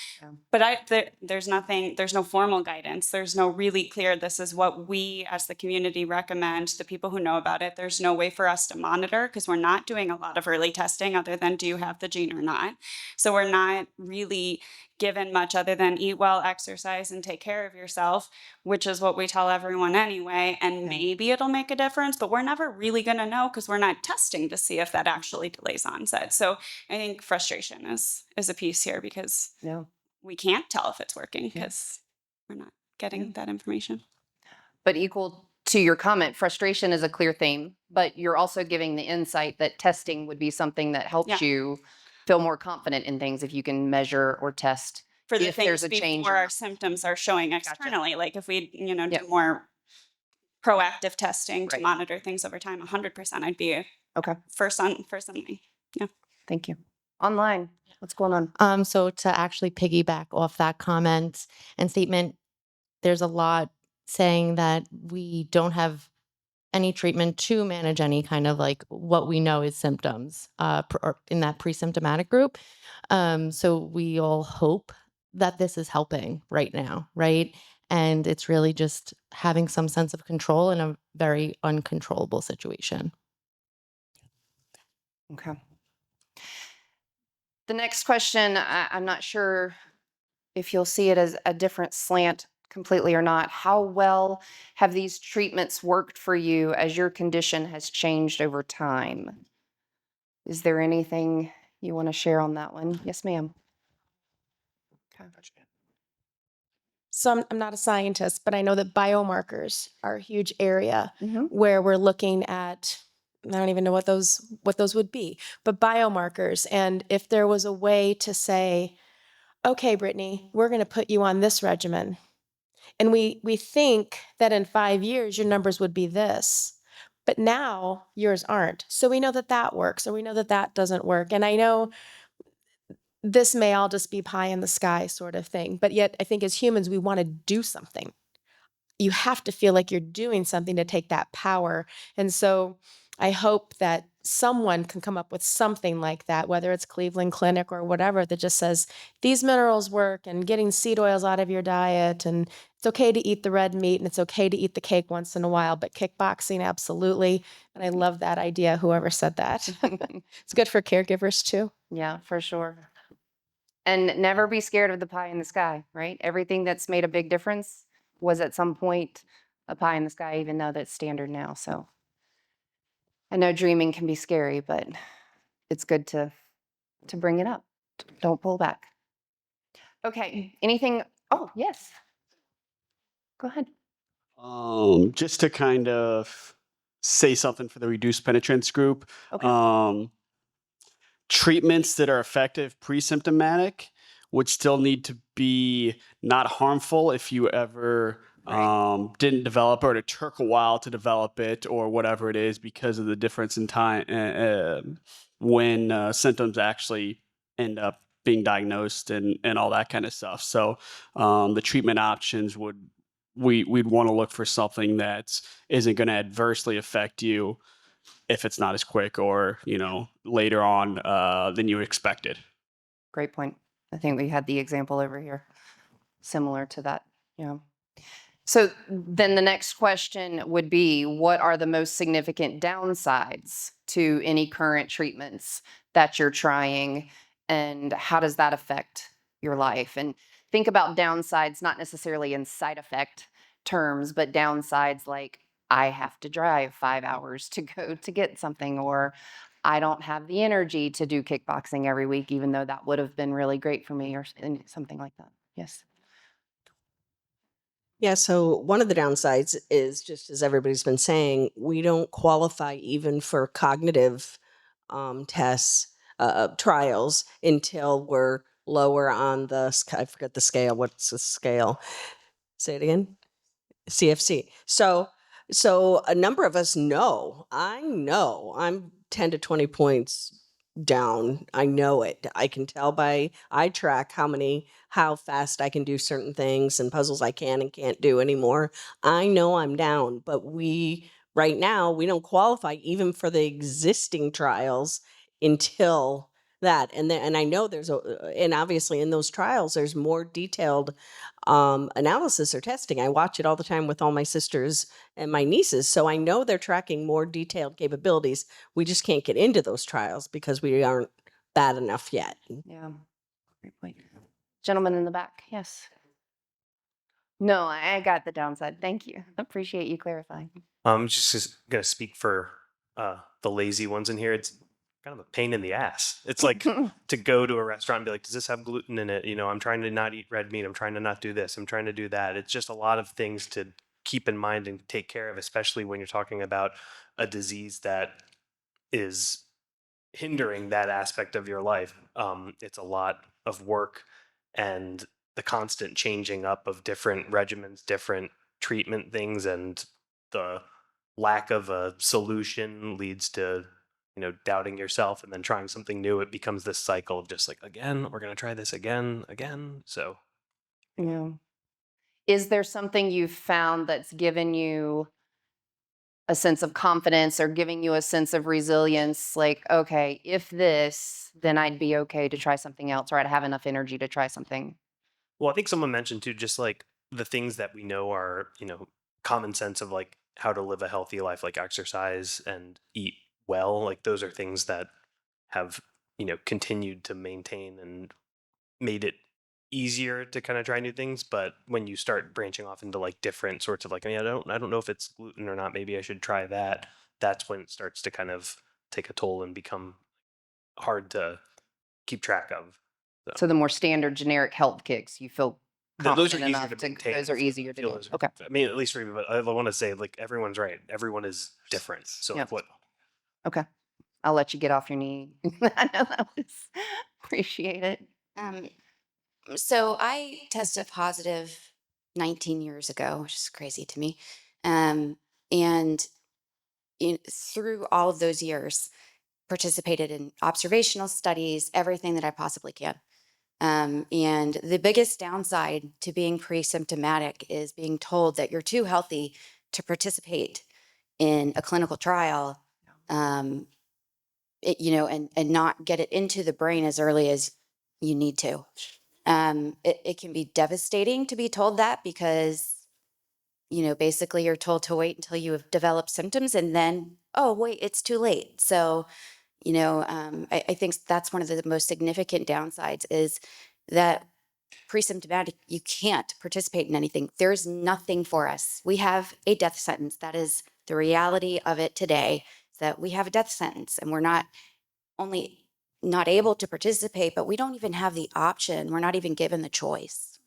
but there's no formal guidance. There's no really clear, this is what we as the community recommend, the people who know about it. There's no way for us to monitor because we're not doing a lot of early testing other than do you have the gene or not. So we're not really given much other than eat well, exercise, and take care of yourself, which is what we tell everyone anyway. And maybe it'll make a difference, but we're never really going to know because we're not testing to see if that actually delays onset. So I think frustration is a piece here because we can't tell if it's working because we're not getting that information. But equal to your comment, frustration is a clear theme, but you're also giving the insight that testing would be something that helps you feel more confident in things if you can measure or test for the if things there's a change. Before our symptoms are showing externally. Like if we, do more proactive testing to monitor things over time, 100%, I'd be first on line. Yeah. Thank you. Online. What's going on? So to actually piggyback off that comment and statement, there's a lot saying that we don't have any treatment to manage any kind of like what we know is symptoms or in that pre-symptomatic group. So we all hope that this is helping right now, right? And it's really just having some sense of control in a very uncontrollable situation. Okay. The next question, I'm not sure if you'll see it as a different slant completely or not. How well have these treatments worked for you as your condition has changed over time? Is there anything you want to share on that one? Yes, ma'am. Okay. So I'm not a scientist, but I know that biomarkers are a huge area where we're looking at, I don't even know what those would be, but biomarkers. And if there was a way to say, okay, Brittany, we're going to put you on this regimen. And we think that in 5 years, your numbers would be this. But now yours aren't. So we know that that works, or we know that that doesn't work. And I know this may all just be pie in the sky sort of thing. But yet I think as humans, we want to do something. You have to feel like you're doing something to take that power. And so I hope that someone can come up with something like that, whether it's Cleveland Clinic or whatever, that just says these minerals work and getting seed oils out of your diet. And it's okay to eat the red meat and it's okay to eat the cake once in a while, but kickboxing, absolutely. And I love that idea, whoever said that. It's good for caregivers too. Yeah, for sure. And never be scared of the pie in the sky, right? Everything that's made a big difference was at some point a pie in the sky, even though that's standard now. So I know dreaming can be scary, but it's good to bring it up. Don't pull back. Okay, anything? Oh, yes. Go ahead. Just to kind of say something for the reduced penetrance group. Okay. Treatments that are effective pre-symptomatic would still need to be not harmful if you ever didn't develop or it took a while to develop it or whatever it is because of the difference in time when symptoms actually end up being diagnosed and all that kind of stuff. So the treatment options we'd want to look for something that isn't going to adversely affect you if it's not as quick or, later on than you expected. Great point. I think we had the example over here, similar to that. Yeah. So then the next question would be, what are the most significant downsides to any current treatments that you're trying, and how does that affect your life? And think about downsides, not necessarily in side effect terms, but downsides like I have to drive 5 hours to go to get something, or I don't have the energy to do kickboxing every week, even though that would have been really great for me, or something like that. Yes. Yeah, so one of the downsides is, just as everybody's been saying, we don't qualify even for cognitive tests, trials until we're lower on I forget the scale. What's the scale? Say it again. CFC. So a number of us know. I know I'm 10 to 20 points down. I know it. I can tell I track how fast I can do certain things and puzzles I can and can't do anymore. I know I'm down, but right now we don't qualify even for the existing trials until that. And I know and obviously in those trials there's more detailed analysis or testing. I watch it all the time with all my sisters and my nieces. So I know they're tracking more detailed capabilities. We just can't get into those trials because we aren't bad enough yet. Yeah, great point. Gentleman in the back, yes. No, I got the downside. Thank you. Appreciate you clarifying. I'm just going to speak for the lazy ones in here. It's kind of a pain in the ass. It's like to go to a restaurant and be like, does this have gluten in it? I'm trying to not eat red meat. I'm trying to not do this. I'm trying to do that. It's just a lot of things to keep in mind and take care of, especially when you're talking about a disease that is hindering that aspect of your life. It's a lot of work, and the constant changing up of different regimens, different treatment things, and the lack of a solution leads to doubting yourself and then trying something new, it becomes this cycle of just like, again, we're going to try this again. So Yeah. Is there something you've found that's given you a sense of confidence or giving you a sense of resilience? Like, okay, if this, then I'd be okay to try something else, or I'd have enough energy to try something. well, I think someone mentioned too, just like the things that we know are, common sense of like how to live a healthy life, like exercise and eat well. Like those are things that have, continued to maintain and made it easier to kind of try new things. But when you start branching off into like different sorts of like, I don't know if it's gluten or not, maybe I should try that. That's when it starts to kind of take a toll and become hard to keep track of. So the more standard generic health kicks, you feel Those are confident easier enough to to, maintain. those are easier to feel do. those are- Okay. I mean, at least for me, but I want to say like everyone's right. Everyone is different. So Yep. like, what Okay. I'll let you get off your knee. I know that was, appreciate it. So I tested positive 19 years ago, which is crazy to me. And through all of those years, participated in observational studies, everything that I possibly can. And the biggest downside to being pre-symptomatic is being told that you're too healthy to participate in a clinical trial, and not get it into the brain as early as you need to. It can be devastating to be told that because, basically you're told to wait until you have developed symptoms and then, oh, wait, it's too late. So, I think that's one of the most significant downsides is that pre-symptomatic, you can't participate in anything. There's nothing for us. We have a death sentence. That is the reality of it today, is that we have a death sentence and we're not only not able to participate, but we don't even have the option. We're not even given the choice.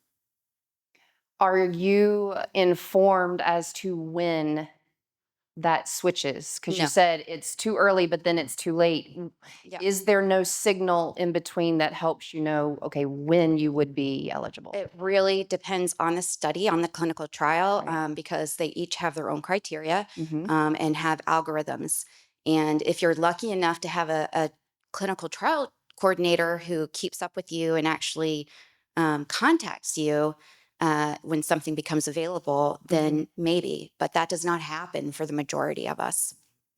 Are you informed as to when that switches? Because you No. said it's too early, but then it's too late. Yeah. Is there no signal in between that helps you know, okay, when you would be eligible? It really depends on the study, on the clinical trial, because they each have their own criteria and have algorithms. And if you're lucky enough to have a clinical trial coordinator who keeps up with you and actually contacts you when something becomes available, then maybe, but that does not happen for the majority of us.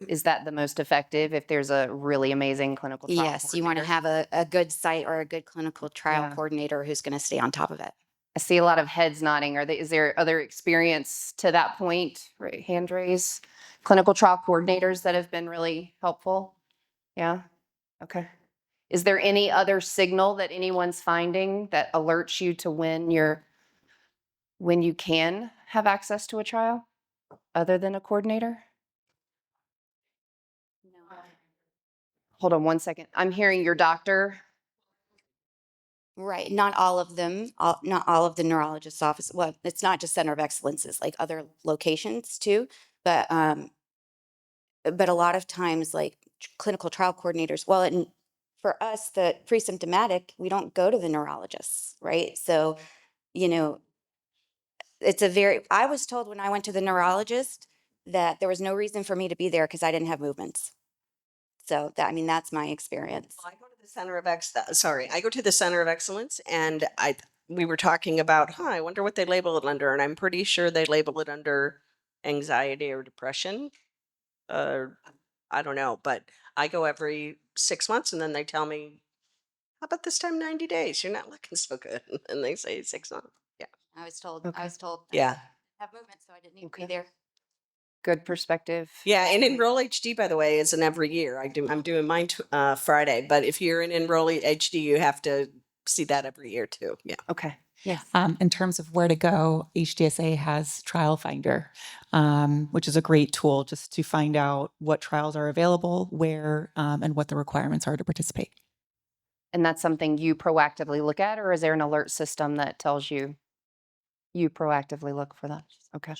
Is that the most effective if there's a really amazing clinical trial? Yes, you want to have a good site or a good clinical trial Yeah. coordinator who's going to stay on top of it. I see a lot of heads nodding. Is there other experience to that point, right? Hand raise, clinical trial coordinators that have been really helpful? Yeah, okay. Is there any other signal that anyone's finding that alerts you to when you can have access to a trial other than a coordinator? Hold on one second. I'm hearing your doctor. Right, not all of them, not all of the neurologist's office. Well, it's not just Center of Excellence, it's like other locations too. But a lot of times, like clinical trial coordinators. Well, and for us, the pre-symptomatic, we don't go to the neurologists, right? So, it's a very. I was told when I went to the neurologist that there was no reason for me to be there because I didn't have movements. So that's my experience. I go to the Center of I go to the Center of Excellence, and we were talking about, I wonder what they label it under, and I'm pretty sure they label it under anxiety or depression. I don't know, but I go every 6 months, and then they tell me, how about this time 90 days? You're not looking so good. And they say 6 months. Yeah. I was told. Okay. I was told. Yeah. Have movement, so I didn't need to be there. Good perspective. Yeah, and Enroll HD, by the way, is an every year. I'm doing mine Friday, but if you're in Enroll HD, you have to see that every year too. Yeah. Okay. Yes. In terms of where to go, HDSA has Trial Finder, which is a great tool just to find out what trials are available, where, and what the requirements are to participate. And that's something you proactively look at, or is there an alert system that tells you proactively look for that? Okay.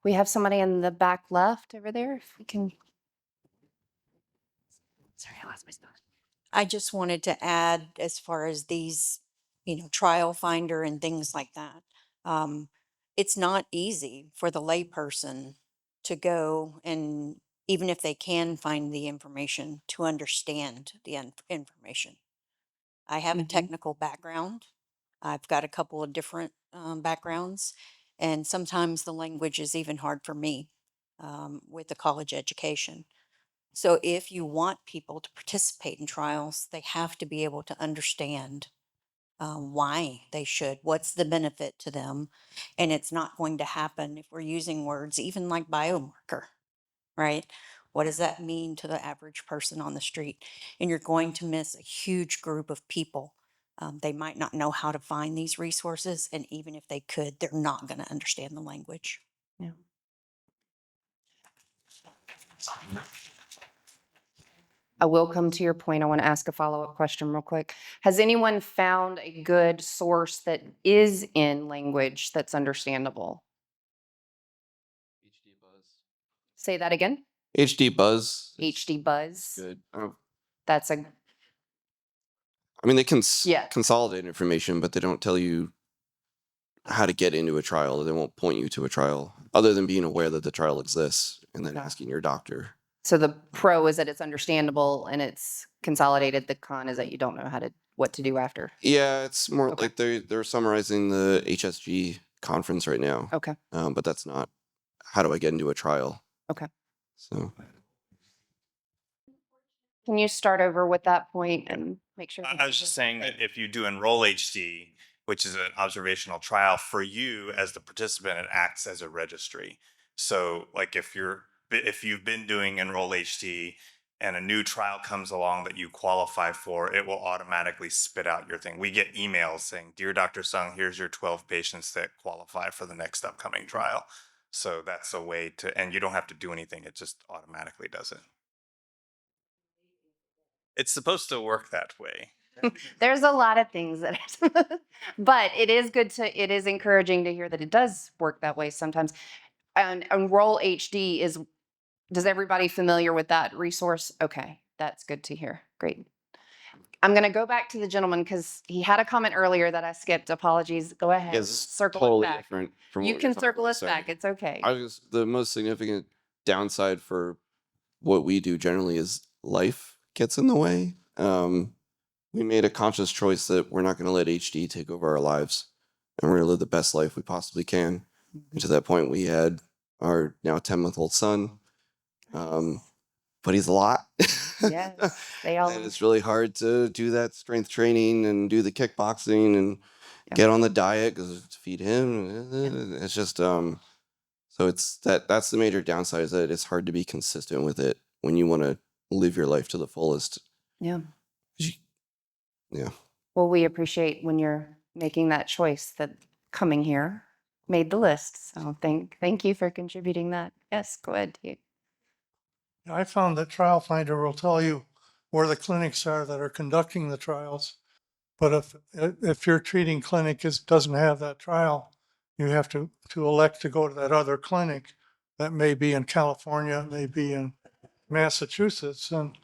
We have somebody in the back left over there, if we can. Sorry, I lost my spot. I just wanted to add, as far as these, trial finder and things like that. It's not easy for the layperson to go and even if they can find the information, to understand the information. I have a technical background. I've got a couple of different backgrounds, and sometimes the language is even hard for me with the college education. So if you want people to participate in trials, they have to be able to understand why they should, what's the benefit to them. And it's not going to happen if we're using words even like biomarker, right? What does that mean to the average person on the street? And you're going to miss a huge group of people. They might not know how to find these resources, and even if they could, they're not going to understand the language. Yeah. I will come to your point. I want to ask a follow-up question real quick. Has anyone found a good source that is in language that's understandable? Say that again. HD Buzz. HD Buzz. Good. That's a I mean, they can Yeah. consolidate information, but they don't tell you how to get into a trial. They won't point you to a trial other than being aware that the trial exists and then asking your doctor. So the pro is that it's understandable and it's consolidated. The con is that you don't know what to do after. Yeah, it's more like they're summarizing the HSG conference right now. Okay. But that's not how do I get into a trial. Okay. So Can you start over with that point and make sure? I was just saying that if you do enroll HD, which is an observational trial, for you as the participant, it acts as a registry. So like if you've been doing enroll HD and a new trial comes along that you qualify for, it will automatically spit out your thing. We get emails saying, "Dear Dr. Sung, here's your 12 patients that qualify for the next upcoming trial." So that's a way to, and you don't have to do anything. It just automatically does it. It's supposed to work that way. There's a lot of things that, but it is encouraging to hear that it does work that way sometimes. And Enroll HD does everybody familiar with that resource? Okay, that's good to hear. Great. I'm going to go back to the gentleman because he had a comment earlier that I skipped. Apologies. Go ahead. it's Circle totally it back. different from You what can you're talking circle about. us back. It's okay. The most significant downside for what we do generally is life gets in the way. We made a conscious choice that we're not going to let HD take over our lives, and we're going to live the best life we possibly can. And to that point, we had our now 10-month-old son, but he's a lot. Yes, they all. And it's really hard to do that strength training and do the kickboxing and get on the diet because to feed him, it's just so it's that's the major downside, is that it's hard to be consistent with it when you want to live your life to the fullest. Yeah. Yeah. Well, we appreciate when you're making that choice that coming here made the list. So thank you for contributing that. Yes, go ahead. You. I found that Trial Finder will tell you where the clinics are that are conducting the trials. But if your treating clinic doesn't have that trial, you have to elect to go to that other clinic that may be in California, may be in Massachusetts. And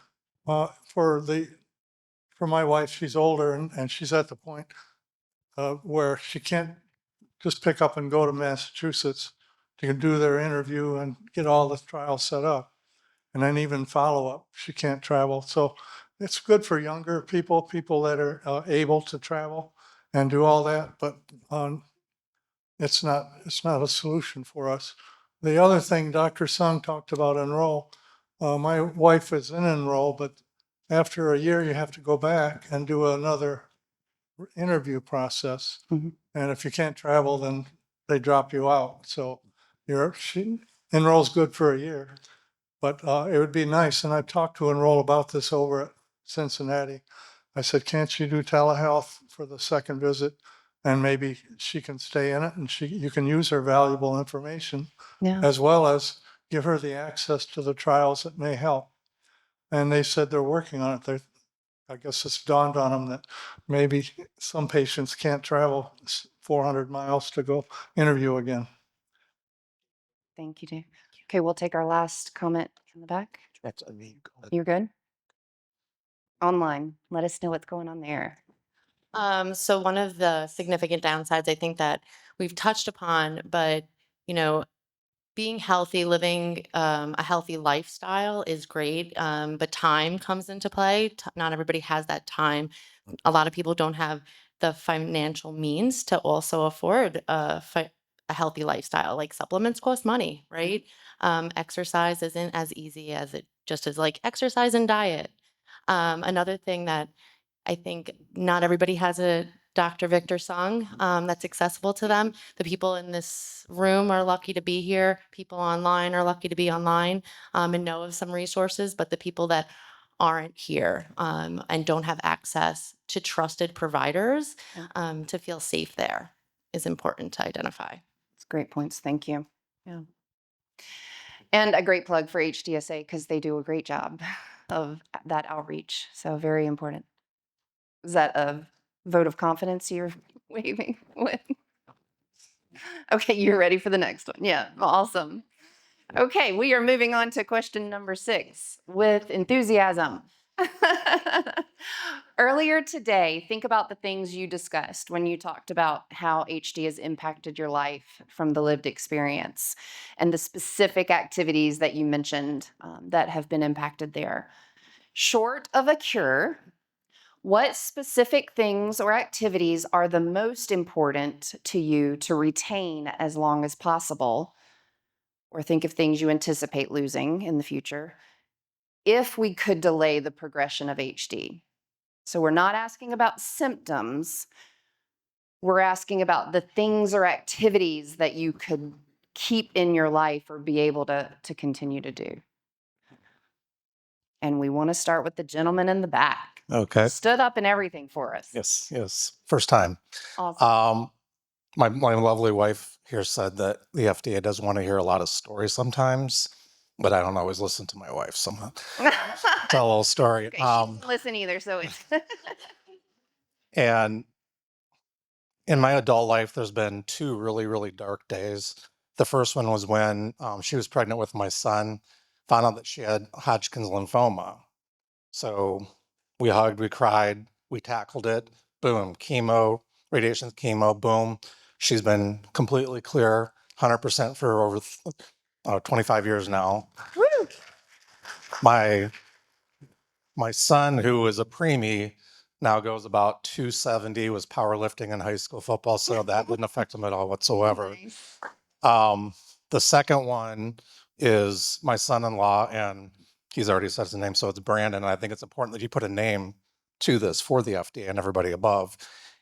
for my wife, she's older and she's at the point where she can't just pick up and go to Massachusetts to do their interview and get all the trials set up. And then even follow up, she can't travel. So it's good for younger people that are able to travel and do all that, but it's not a solution for us. The other thing Dr. Sung talked about enroll. My wife is in enroll, but after a year you have to go back and do another interview process. Mm-hmm. And if you can't travel, then they drop you out. So she enrolls good for a year. But it would be nice, and I talked to Enroll about this over at Cincinnati. I said, can't you do telehealth for the second visit? And maybe she can stay in it and you can use her valuable information, as well as give her the access to the trials that may help. And they said they're working on it. I guess it's dawned on them that maybe some patients can't travel 400 miles to go interview again. Thank you, Dave. Okay, we'll take our last comment in the back. You're good? Online. Let us know what's going on there. So one of the significant downsides I think that we've touched upon, but being healthy, living a healthy lifestyle is great, but time comes into play. Not everybody has that time. A lot of people don't have the financial means to also afford a healthy lifestyle. Like supplements cost money, right? Exercise isn't as easy as it just is like exercise and diet. Another thing that I think not everybody has a Dr. Victor song that's accessible to them. The people in this room are lucky to be here. People online are lucky to be online and know of some resources, but the people that aren't here and don't have access to trusted providers to feel safe there is important to identify. That's great points. Thank you. Yeah. And a great plug for HDSA because they do a great job of that outreach. So very important. Is that a vote of confidence you're waving with? Okay, you're ready for the next one. Yeah, awesome. Okay, we are moving on to question number 6 with enthusiasm. Earlier today, think about the things you discussed when you talked about how HD has impacted your life from the lived experience and the specific activities that you mentioned that have been impacted there. Short of a cure, what specific things or activities are the most important to you to retain as long as possible? Or think of things you anticipate losing in the future if we could delay the progression of HD. So we're not asking about symptoms. We're asking about the things or activities that you could keep in your life or be able to continue to do. And we want to start with the gentleman in the back. Okay. Stood up and everything for us. Yes. First time. Awesome. My lovely wife here said that the FDA doesn't want to hear a lot of stories sometimes, but I don't always listen to my wife. So I'm gonna tell a little story. Okay, she doesn't listen either, so it's And in my adult life, there's been 2 really, really dark days. The first one was when she was pregnant with my son, found out that she had Hodgkin's lymphoma. So we hugged, we cried, we tackled it. Boom, chemo, radiation, chemo, boom. She's been completely clear, 100% for over 25 years now. Woo! My son, who is a preemie, now goes about 270, was powerlifting in high school football, so that didn't affect him at all whatsoever. Nice. The second one is my son-in-law, and he's already said his name, so it's Brandon. And I think it's important that you put a name to this for the FDA and everybody above.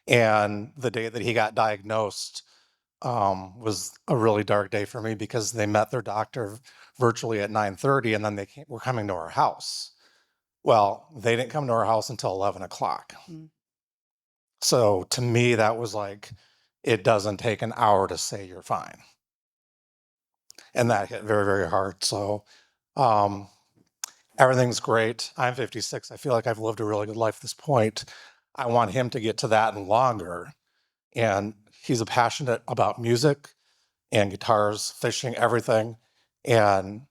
And the day that he got diagnosed was a really dark day for me because they met their doctor virtually at 9:30, and then they were coming to our house. Well, they didn't come to our house until 11 o'clock. So to me, that was like, it doesn't take an hour to say you're fine. And that hit very, very hard. So everything's great. I'm 56. I feel like I've lived a really good life at this point. I want him to get to that and longer. And he's passionate about music and guitars, fishing, everything. And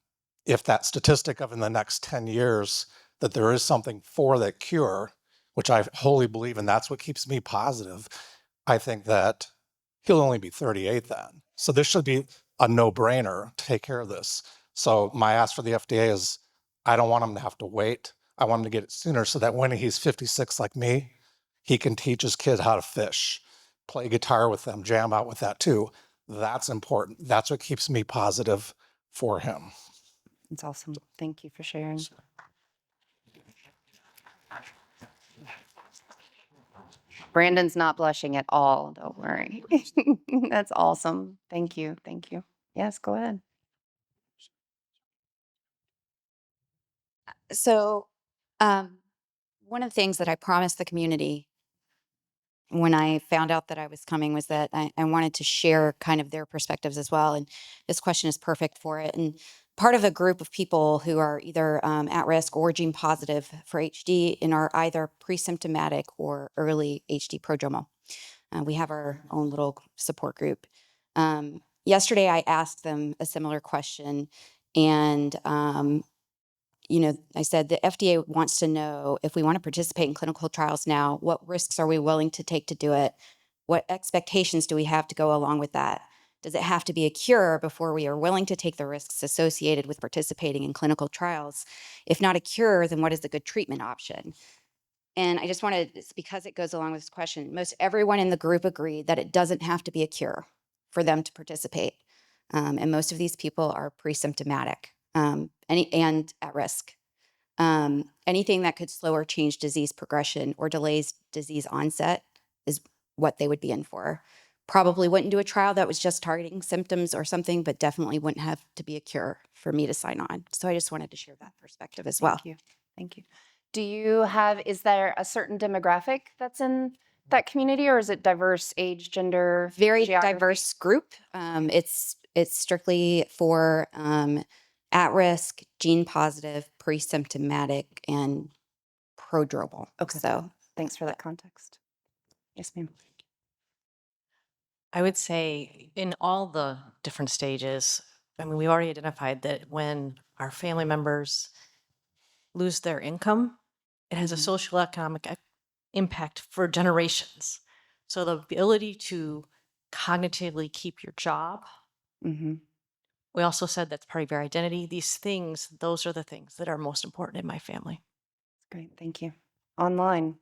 if that statistic of in the next 10 years that there is something for that cure, which I wholly believe, and that's what keeps me positive, I think that he'll only be 38 then. So this should be a no-brainer to take care of this. So my ask for the FDA is, I don't want him to have to wait. I want him to get it sooner so that when he's 56 like me, he can teach his kid how to fish, play guitar with them, jam out with that too. That's important. That's what keeps me positive for him. It's awesome. Thank you for sharing. Brandon's not blushing at all. Don't worry. That's awesome. Thank you. Thank you. Yes, go ahead. So, one of the things that I promised the community when I found out that I was coming was that I wanted to share kind of their perspectives as well. And this question is perfect for it. And part of a group of people who are either at risk or gene positive for HD and are either pre-symptomatic or early HD prodromal. We have our own little support group. Yesterday, I asked them a similar question, and I said the FDA wants to know if we want to participate in clinical trials now, what risks are we willing to take to do it? What expectations do we have to go along with that? Does it have to be a cure before we are willing to take the risks associated with participating in clinical trials? If not a cure, then what is the good treatment option? And I just wanted, it's because it goes along with this question, most everyone in the group agreed that it doesn't have to be a cure for them to participate. And most of these people are pre-symptomatic and at risk. Anything that could slow or change disease progression or delays disease onset is what they would be in for. Probably wouldn't do a trial that was just targeting symptoms or something, but definitely wouldn't have to be a cure for me to sign on. So I just wanted to share that perspective as well. Thank you. Thank you. Do you have, is there a certain demographic that's in that community, or is it diverse age, gender? Very geography? diverse group. It's strictly for at-risk, gene positive, pre-symptomatic, and prodromal. Okay. So Thanks for that context. Yes, ma'am. I would say in all the different stages, I mean, we've already identified that when our family members lose their income, it has a social economic impact for generations. So the ability to cognitively keep your job, we also said that's part of your identity. These things, those are the things that are most important in my family. Great, thank you. Online.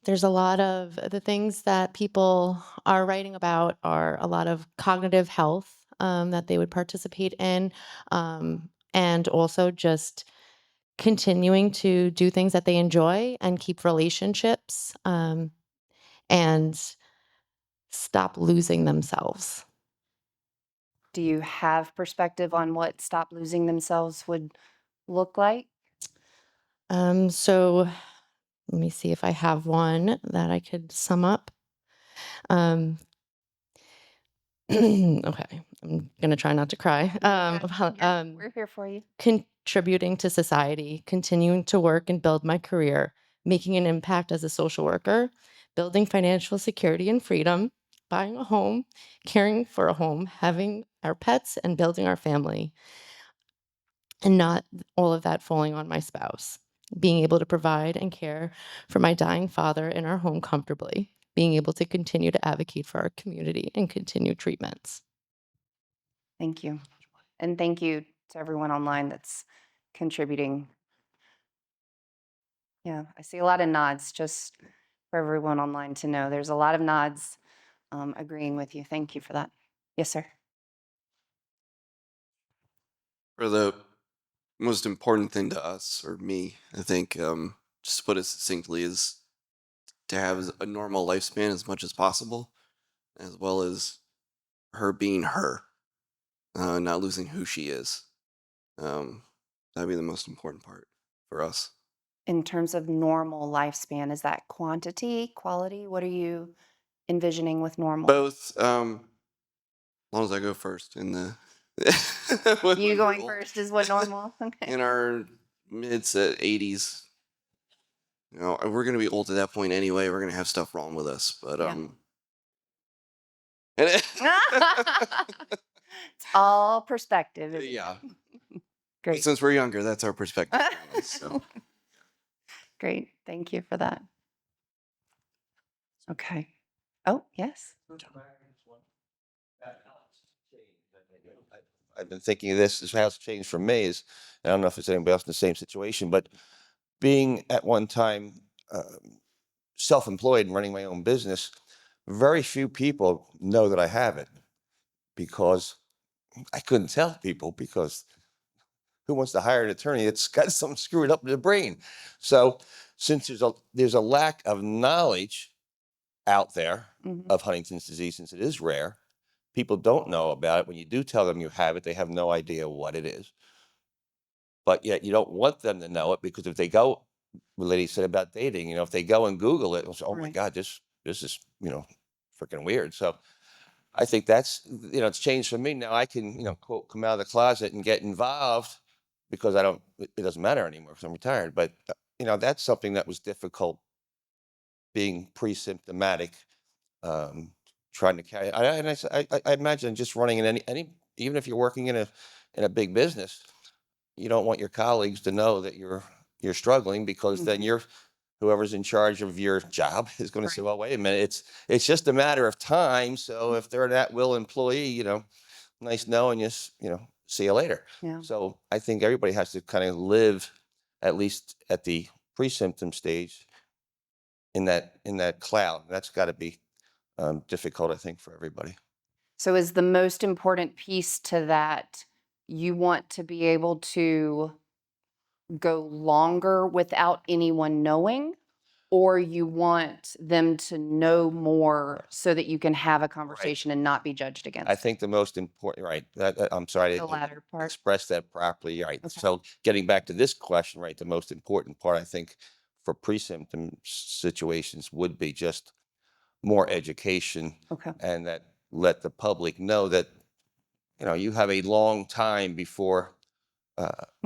There's a lot of the things that people are writing about are a lot of cognitive health that they would participate in, and also just continuing to do things that they enjoy and keep relationships, and stop losing themselves. Do you have perspective on what stop losing themselves would look like? So let me see if I have one that I could sum up. Okay, I'm gonna try not to cry. We're here for you. Contributing to society, continuing to work and build my career, making an impact as a social worker, building financial security and freedom, buying a home, caring for a home, having our pets, and building our family. And not all of that falling on my spouse. Being able to provide and care for my dying father in our home comfortably. Being able to continue to advocate for our community and continue treatments. Thank you. And thank you to everyone online that's contributing. Yeah, I see a lot of nods, just for everyone online to know. There's a lot of nods agreeing with you. Thank you for that. Yes, sir. For the most important thing to us, or me, I think, just to put it succinctly, is to have a normal lifespan as much as possible, as well as her being her, not losing who she is. That'd be the most important part for us. In terms of normal lifespan, is that quantity, quality? What are you envisioning with normal? Both, as long as I go first in the. when You we're going old. first is what normal? Okay. In our mids to 80s, you know, and we're gonna be old at that point anyway. We're gonna have stuff wrong with us, but Yeah. and It's all perspective. Isn't yeah. it? Great. Since we're younger, that's our perspective on it, so. Great. Thank you for that. Okay. Oh, yes. I've been thinking of this is how it's changed for me is, I don't know if it's anybody else in the same situation, but being at one time self-employed and running my own business, very few people know that I have it because I couldn't tell people because who wants to hire an attorney that's got something screwed up in the brain? So since there's a lack of knowledge out there of Huntington's disease, since it is rare, people don't know about it. When you do tell them you have it, they have no idea what it is. But yet you don't want them to know it because if they go, the lady said about dating, you know, if they go and Google it, they'll say, oh my Right. God, this is, you know, freaking weird. So I think that's, you know, it's changed for me. Now I can, you know, quote, come out of the closet and get involved because it doesn't matter anymore because I'm retired. But, you know, that's something that was difficult being pre-symptomatic, trying to carry. I imagine just running in any, even if you're working in a big business, you don't want your colleagues to know that you're struggling because then you're whoever's in charge of your job is going to say, well, wait a minute, it's just a matter of time. So if they're an at-will employee, nice knowing you, see you later. Yeah. So I think everybody has to kind of live, at least at the pre-symptom stage, in that cloud. That's got to be difficult, I think, for everybody. So is the most important piece to that, you want to be able to go longer without anyone knowing, or you want them to know more so that you can have a conversation and not be judged against I it? think the most important, right? I'm sorry, I The didn't latter part. express that properly, right? Okay. So getting back to this question, right? The most important part, I think, for pre-symptom situations would be just more education, Okay. and that let the public know that you have a long time before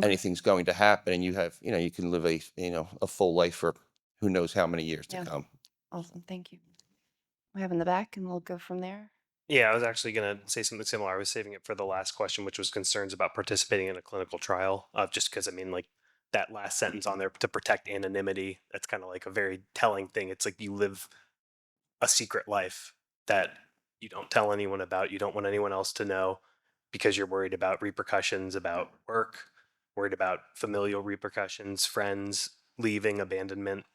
anything's going to happen, and you can live a full life for who knows how many years to Yeah. come. Awesome. Thank you. We have in the back, and we'll go from there. Yeah, I was actually going to say something similar. I was saving it for the last question, which was concerns about participating in a clinical trial. Just because, I mean, like that last sentence on there, to protect anonymity, that's kind of like a very telling thing. It's like you live a secret life that you don't tell anyone about. You don't want anyone else to know because you're worried about repercussions about work, worried about familial repercussions, friends leaving, abandonment.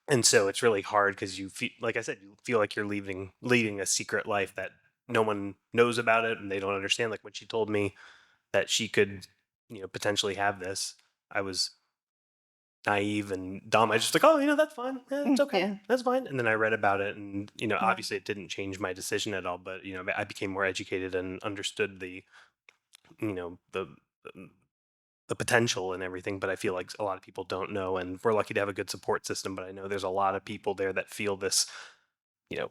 And so it's really hard because you feel, like I said, you feel like you're leading a secret life that no one knows about it and they don't understand. Like when she told me that she could, potentially have this, I was naive and dumb. I just like, oh, that's fine. Yeah, it's okay. Yeah. That's fine. And then I read about it, and obviously it didn't change my decision at all. But I became more educated and understood the, the the potential and everything. But I feel like a lot of people don't know, and we're lucky to have a good support system. But I know there's a lot of people there that feel this,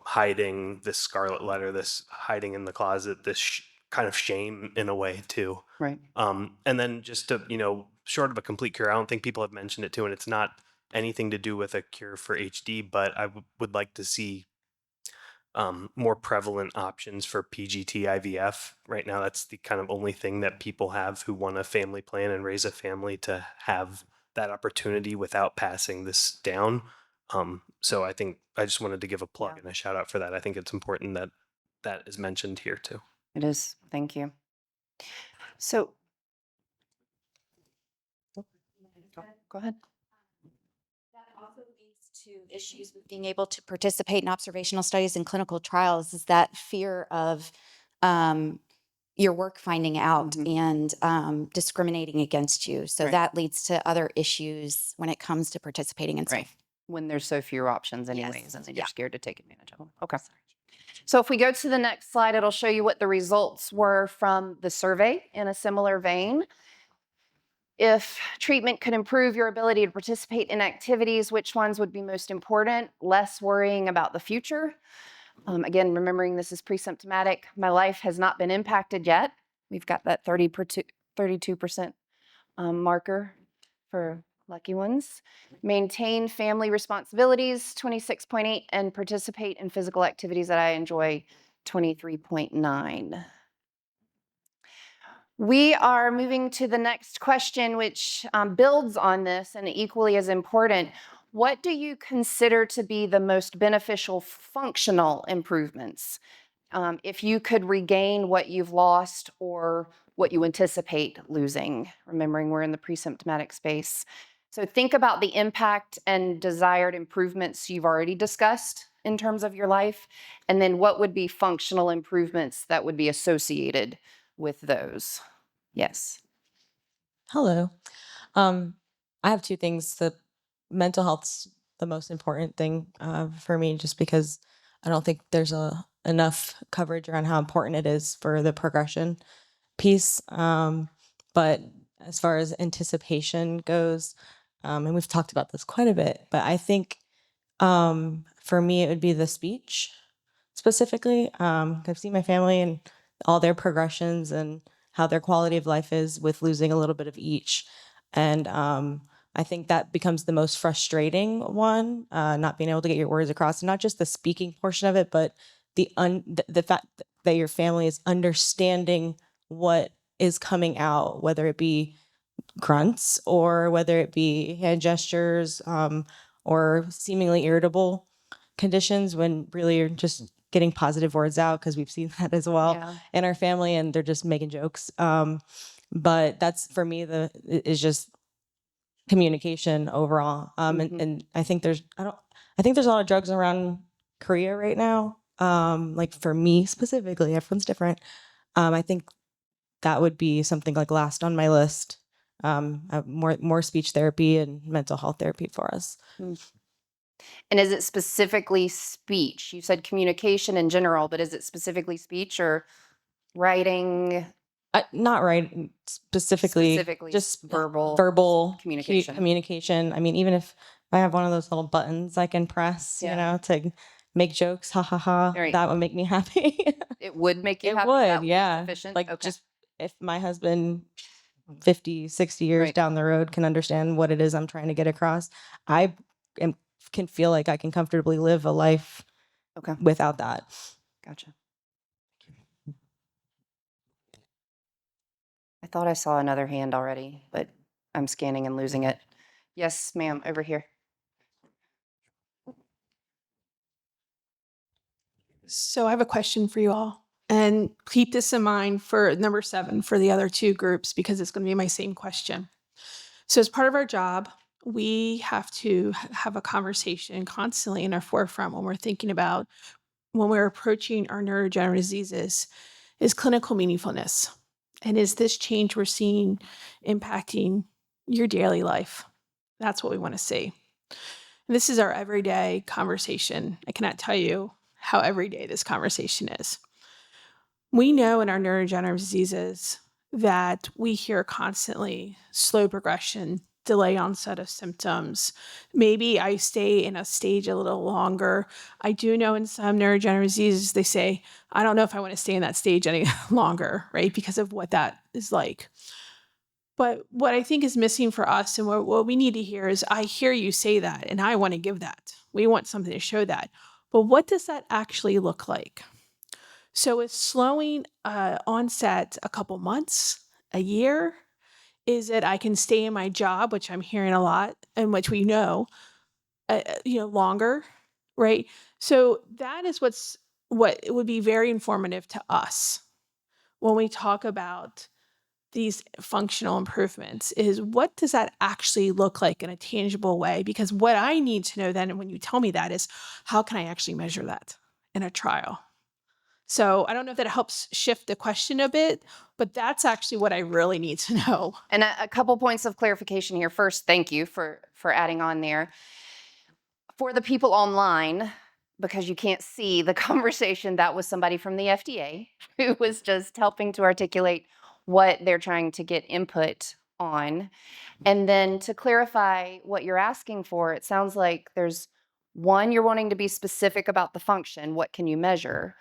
hiding, this scarlet letter, this hiding in the closet, this kind of shame in a way too. Right. And then just to, short of a complete cure, I don't think people have mentioned it too, and it's not anything to do with a cure for HD, but I would like to see more prevalent options for PGT IVF. Right now, that's the kind of only thing that people have who want a family plan and raise a family, to have that opportunity without passing this down. So I think I just wanted to give a plug and a shout out for that. I think it's important that that is mentioned here too. It is. Thank you. So, go ahead. That also leads to issues with being able to participate in observational studies and clinical trials, is that fear of your work finding out and discriminating against you. So that leads to other issues when it comes to participating in stuff. When there's so few options anyways, Yes. and then you're scared to take advantage of them. Okay. So if we go to the next slide, it'll show you what the results were from the survey in a similar vein. If treatment could improve your ability to participate in activities, which ones would be most important? Less worrying about the future. Again, remembering this is pre-symptomatic. My life has not been impacted yet. We've got that 32% marker for lucky ones. Maintain family responsibilities, 26.8, and participate in physical activities that I enjoy, 23.9. We are moving to the next question, which builds on this and equally as important. What do you consider to be the most beneficial functional improvements? If you could regain what you've lost or what you anticipate losing, remembering we're in the pre-symptomatic space. So think about the impact and desired improvements you've already discussed in terms of your life, and then what would be functional improvements that would be associated with those. Yes. Hello. I have two things. The mental health's the most important thing for me, just because I don't think there's enough coverage around how important it is for the progression piece. But as far as anticipation goes, and we've talked about this quite a bit, but I think for me, it would be the speech specifically. I've seen my family and all their progressions and how their quality of life is with losing a little bit of each. And I think that becomes the most frustrating one, not being able to get your words across, and not just the speaking portion of it, but the fact that your family is understanding what is coming out, whether it be grunts or whether it be hand gestures, or seemingly irritable conditions when really you're just getting positive words out, because we've seen that as well Yeah. in our family, and they're just making jokes. But that's for me is just communication overall. And I think there's I think there's a lot of drugs around Korea right now. Like for me specifically, everyone's different. I think that would be something like last on my list. More speech therapy and mental health therapy for us. And is it specifically speech? You said communication in general, but is it specifically speech or writing? Not writing specifically, Specifically just verbal communication. communication. I mean, even if I have one of those little buttons I can press, Yeah. you know, to make jokes, ha ha ha, Right. that would make me happy. It would make you It happy? would, That would be yeah. sufficient? Like Okay. just if my husband 50, 60 years Right. down the road can understand what it is I'm trying to get across, can feel like I can comfortably live a life Okay. without that. Gotcha. I thought I saw another hand already, but I'm scanning and losing it. Yes, ma'am, over here. So I have a question for you all. And keep this in mind for number 7 for the other 2 groups, because it's going to be my same question. So as part of our job, we have to have a conversation constantly in our forefront when we're thinking about when we're approaching our neurodegenerative diseases is clinical meaningfulness. And is this change we're seeing impacting your daily life? That's what we want to see. And this is our everyday conversation. I cannot tell you how everyday this conversation is. We know in our neurodegenerative diseases that we hear constantly slow progression, delay onset of symptoms. Maybe I stay in a stage a little longer. I do know in some neurodegenerative diseases, they say, I don't know if I want to stay in that stage any longer, right? Because of what that is like. But what I think is missing for us and what we need to hear is, I hear you say that and I want to give that. We want something to show that. But what does that actually look like? So is slowing onset a couple months, a year? Is it I can stay in my job, which I'm hearing a lot, and which we know, longer, right? So that is what it would be very informative to us when we talk about these functional improvements, is what does that actually look like in a tangible way? Because what I need to know then, when you tell me that, is how can I actually measure that in a trial? So I don't know if that helps shift the question a bit, but that's actually what I really need to know. And a couple points of clarification here. First, thank you for adding on there. For the people online, because you can't see the conversation, that was somebody from the FDA who was just helping to articulate what they're trying to get input on. And then to clarify what you're asking for, it sounds like there's one, you're wanting to be specific about the function, what can you measure?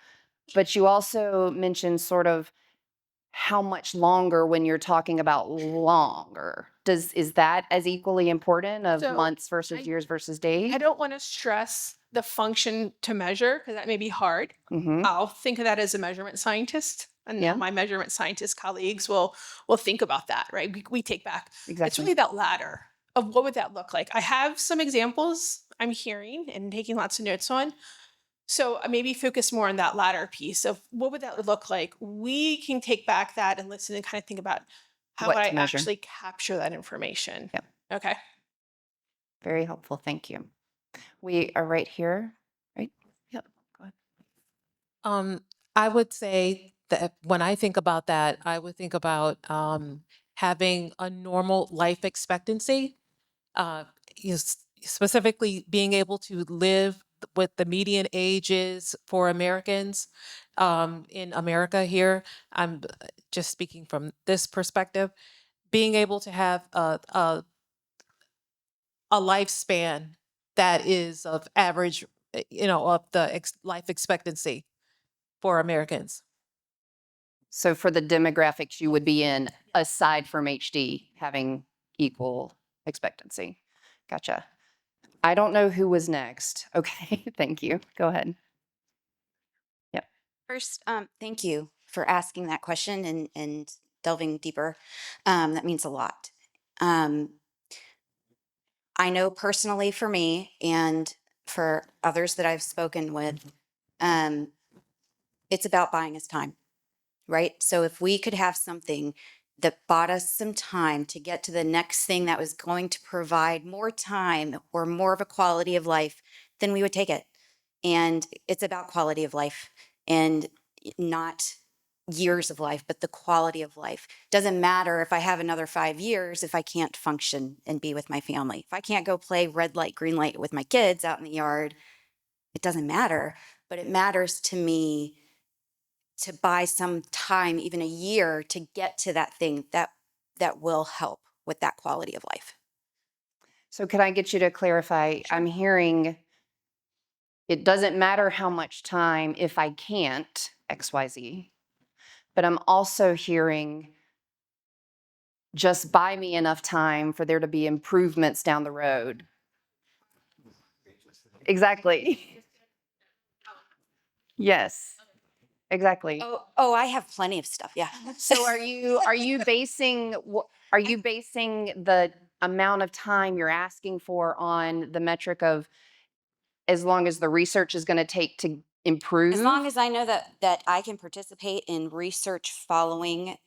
But you also mentioned sort of how much longer when you're talking about longer. Is that as equally important of So, months versus years versus days? I don't want to stress the function to measure because that may be hard. Mhm. I'll think of that as a measurement scientist, and Yeah. my measurement scientist colleagues will think about that, right? We take back. It's Exactly. really that ladder of what would that look like. I have some examples I'm hearing and taking lots of notes on. So maybe focus more on that latter piece of what would that look like. We can take back that and listen and kind of think about how What would to I measure. actually capture that information. Yep. Okay. Very helpful. Thank you. We are right here, right? Yep. Go ahead. I would say that when I think about that, I would think about having a normal life expectancy, specifically being able to live with the median ages for Americans in America here. I'm just speaking from this perspective, being able to have a lifespan that is of average, of the life expectancy for Americans. So for the demographics you would be in, aside from HD, having equal expectancy. Gotcha. I don't know who was next. Okay, thank you. Go ahead. Yep. First, thank you for asking that question and delving deeper. That means a lot. I know personally for me and for others that I've spoken with, um, it's about buying us time, right? So if we could have something that bought us some time to get to the next thing that was going to provide more time or more of a quality of life, then we would take it. And it's about quality of life and not years of life, but the quality of life. Doesn't matter if I have another 5 years if I can't function and be with my family. If I can't go play red light, green light with my kids out in the yard, it doesn't matter. But it matters to me to buy some time, even a year, to get to that thing that will help with that quality of life. So could I get you to clarify? I'm hearing it doesn't matter how much time if I can't XYZ, but I'm also hearing just buy me enough time for there to be improvements down the road. Exactly. Yes, exactly. Oh, I have plenty of stuff. Yeah. So are you basing the amount of time you're asking for on the metric of as long as the research is going to take to improve? As long as I know that I can participate in research following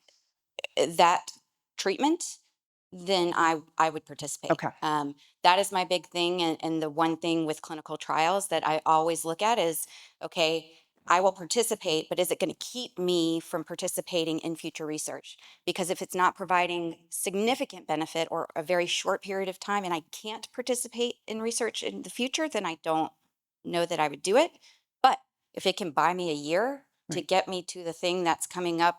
that treatment, then I would participate. Okay. That is my big thing. And the one thing with clinical trials that I always look at is, okay, I will participate, but is it going to keep me from participating in future research? Because if it's not providing significant benefit or a very short period of time and I can't participate in research in the future, then I don't know that I would do it. But if it can buy me a year to get me to the thing that's coming up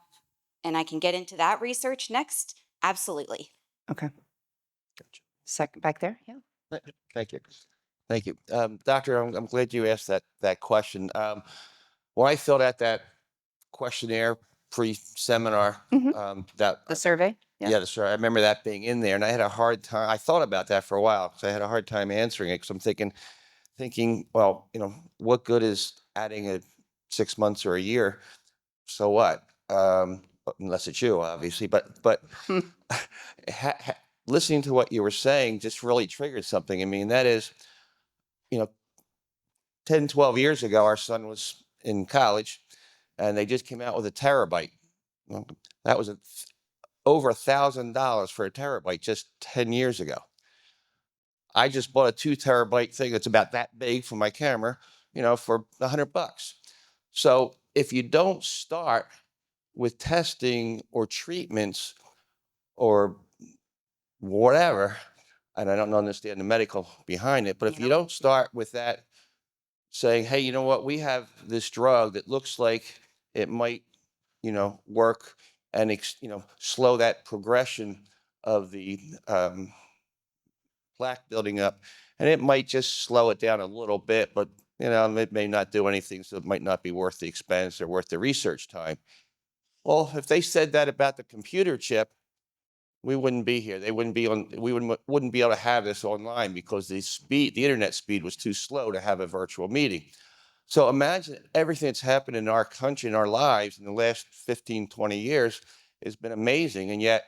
and I can get into that research next, absolutely. Okay. Second back there. Yeah. Thank you. Thank you. Doctor, I'm glad you asked that question. When I filled out that questionnaire pre-seminar, The survey. yeah, the survey, I remember that being in there, and I had a hard time. I thought about that for a while because I had a hard time answering it because I'm thinking, well, what good is adding a 6 months or a year? So what? Unless it's you, obviously. But listening to what you were saying just really triggered something. I mean, that is, you know, 10, 12 years ago, our son was in college, and they just came out with a terabyte. Well, that was over $1,000 for a terabyte just 10 years ago. I just bought a 2 terabyte thing that's about that big for my camera, for $100. So if you don't start with testing or treatments or whatever, and I don't understand the medical behind it, but if you don't start with that, saying, hey, you know what, we have this drug that looks like it might, work and, slow that progression of the plaque building up. And it might just slow it down a little bit, but, it may not do anything. So it might not be worth the expense or worth the research time. Well, if they said that about the computer chip, we wouldn't be here. They wouldn't be on. We wouldn't be able to have this online because the internet speed was too slow to have a virtual meeting. So imagine everything that's happened in our country, in our lives in the last 15, 20 years has been amazing. And yet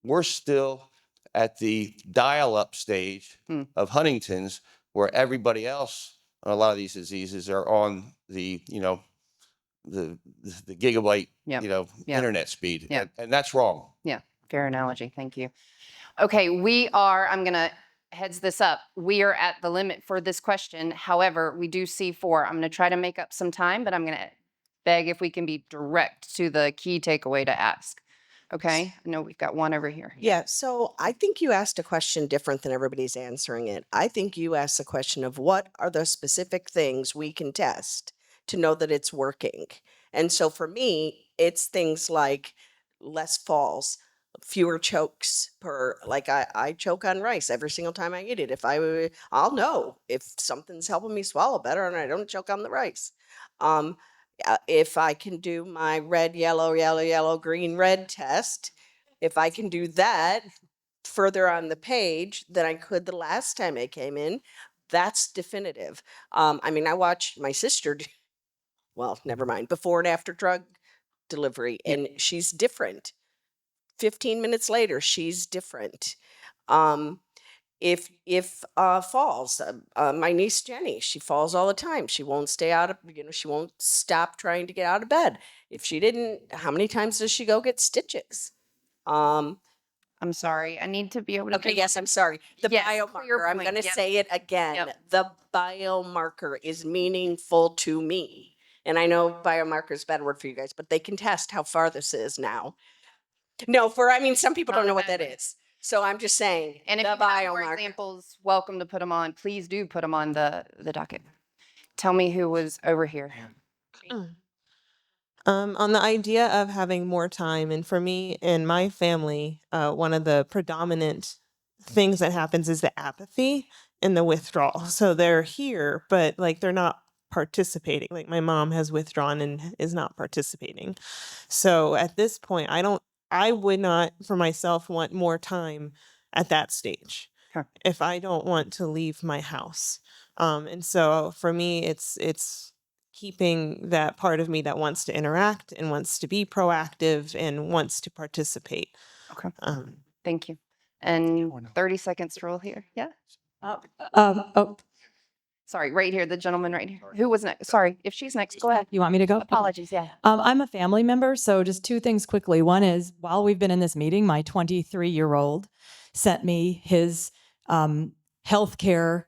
we're still at the dial-up stage of Huntington's, where everybody else on a lot of these diseases are on the, the gigabyte, internet speed. Yeah. And that's wrong. Yeah. Fair analogy. Thank you. Okay, I'm going to heads this up. We are at the limit for this question. However, we do see 4. I'm going to try to make up some time, but I'm going to beg if we can be direct to the key takeaway to ask. Okay? I know we've got one over here. Yeah, so I think you asked a question different than everybody's answering it. I think you asked the question of what are the specific things we can test to know that it's working. And so for me, it's things like less falls, fewer chokes per, like I choke on rice every single time I eat it. I'll know if something's helping me swallow better and I don't choke on the rice. If I can do my red, yellow, yellow, yellow, green, red test, if I can do that further on the page than I could the last time I came in, that's definitive. I mean, I watched my sister, well, never mind, before and after drug delivery, and she's different. 15 minutes later, she's different. if falls. My niece Jenny, she falls all the time. She won't stay out of, she won't stop trying to get out of bed. If she didn't, how many times does she go get stitches? I'm sorry. I need to be able to. Okay, yes, I'm sorry. The Yes, clear biomarker, I'm point. going to Yep. say it again. Yep. The biomarker is meaningful to me. And I know biomarker is a bad word for you guys, but they can test how far this is now. No, some people Not don't know a what bad that way. is. So I'm just saying, And if the you have more biomarker. examples, welcome to put them on. Please do put them on the docket. Tell me who was over here. On the idea of having more time, and for me and my family, one of the predominant things that happens is the apathy and the withdrawal. So they're here, but like they're not participating. Like my mom has withdrawn and is not participating. So at this point, I would not for myself want more time at that stage if I don't want to leave my house. And so for me, it's keeping that part of me that wants to interact and wants to be proactive and wants to participate. Okay. Thank you. And 30 seconds rule here. Yeah. Oh, Sorry, right here, the gentleman right here. Who was next? Sorry, if she's next, go ahead. you want me to go? Apologies, yeah. I'm a family member, so just two things quickly. One is while we've been in this meeting, my 23-year-old sent me his healthcare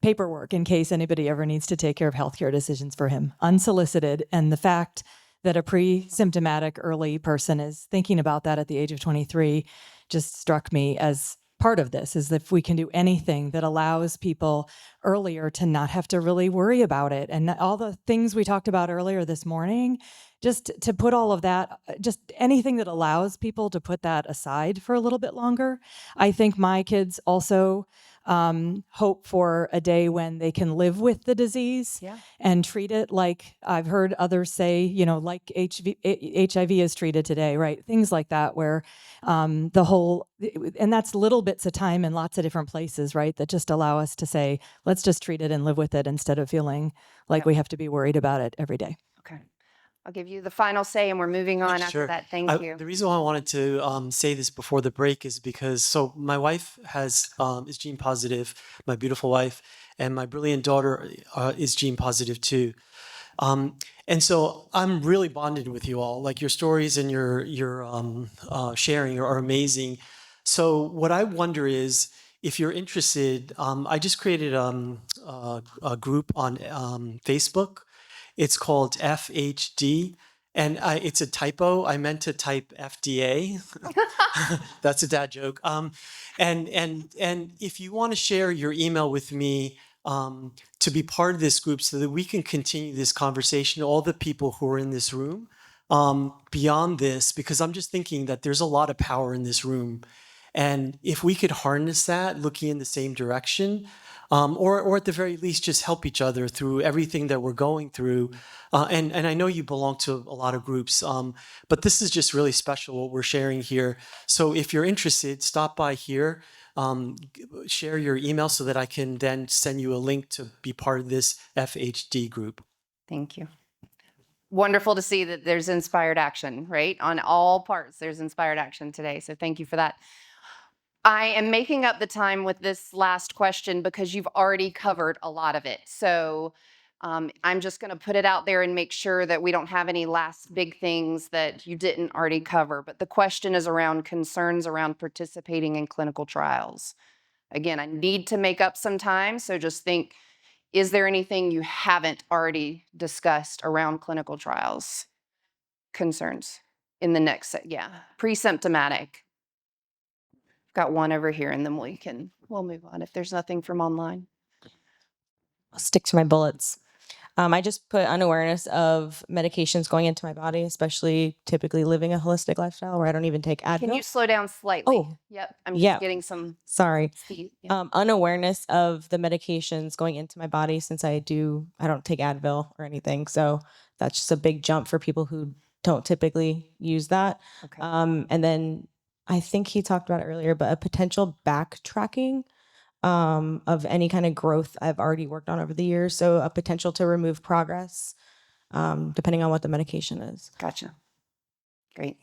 paperwork in case anybody ever needs to take care of healthcare decisions for him, unsolicited. And the fact that a pre-symptomatic early person is thinking about that at the age of 23 just struck me as part of this, is that if we can do anything that allows people earlier to not have to really worry about it. And all the things we talked about earlier this morning, just to put all of that, just anything that allows people to put that aside for a little bit longer. I think my kids also hope for a day when they can live with the disease and treat it like I've heard others say, like HIV is treated today, right? Things like that, where and that's little bits of time in lots of different places, right? That just allow us to say, let's just treat it and live with it instead of feeling like we have to be worried about it every day. Okay. I'll give you the final say and we're moving on after Sure. that. Thank you. The reason why I wanted to say this before the break is because my wife is gene positive, my beautiful wife, and my brilliant daughter is gene positive too. And so I'm really bonded with you all. Like your stories and your sharing are amazing. So what I wonder is, if you're interested, I just created a group on Facebook. It's called FHD, and it's a typo. I meant to type FDA. That's a dad joke. And if you want to share your email with me to be part of this group, so that we can continue this conversation, all the people who are in this room, beyond this, because I'm just thinking that there's a lot of power in this room. And if we could harness that, looking in the same direction, or at the very least, just help each other through everything that we're going through. And I know you belong to a lot of groups, but this is just really special what we're sharing here. So if you're interested, stop by here, share your email so that I can then send you a link to be part of this FHD group. Thank you. Wonderful to see that there's inspired action, right? On all parts, there's inspired action today. So thank you for that. I am making up the time with this last question because you've already covered a lot of it. So I'm just going to put it out there and make sure that we don't have any last big things that you didn't already cover. But the question is around concerns around participating in clinical trials. Again, I need to make up some time. So just think, is there anything you haven't already discussed around clinical trials concerns in the next set? Yeah, pre-symptomatic. Got one over here, and then we'll move on if there's nothing from online. I'll stick to my bullets. I just put unawareness of medications going into my body, especially typically living a holistic lifestyle where I don't even take Advil. Can you slow down slightly? Oh, yep. I'm just getting some. Sorry. Speed. Yeah. Unawareness of the medications going into my body since I don't take Advil or anything. So that's just a big jump for people who don't typically use that. Okay. And then I think he talked about it earlier, but a potential backtracking of any kind of growth I've already worked on over the years. So a potential to remove progress, depending on what the medication is. Gotcha. Great.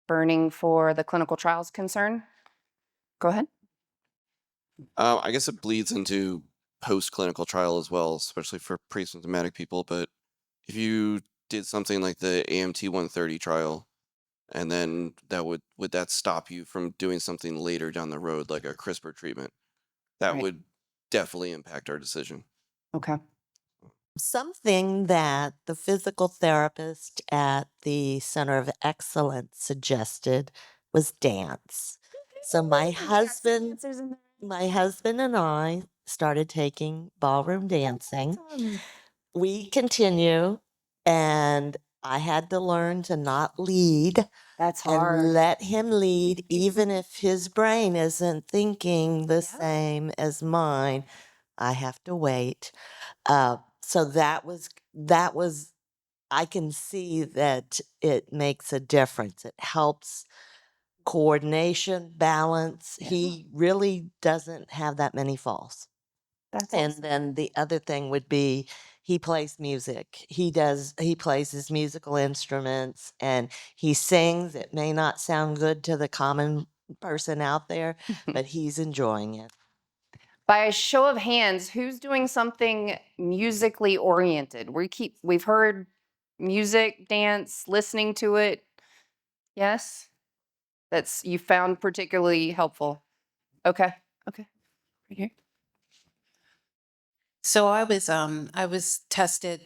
Burning for the clinical trials concern. Go ahead. I guess it bleeds into post-clinical trial as well, especially for pre-symptomatic people. But if you did something like the AMT 130 trial, and then would that stop you from doing something later down the road, like a CRISPR treatment? That Right. would definitely impact our decision. Okay. Something that the physical therapist at the Center of Excellence suggested was dance. So my husband and I started taking ballroom dancing. We continue, and I had to learn to not lead. That's hard. And let him lead, even if his brain isn't thinking the same as mine. I have to wait. So that was, I can see that it makes a difference. It helps coordination, balance. He really doesn't have that many falls. That's And awesome. then the other thing would be he plays music. He plays his musical instruments and he sings. It may not sound good to the common person out there, but he's enjoying it. By a show of hands, who's doing something musically oriented? We've heard music, dance, listening to it. Yes? That's you found particularly helpful. Okay. Okay. Right here. So I was tested.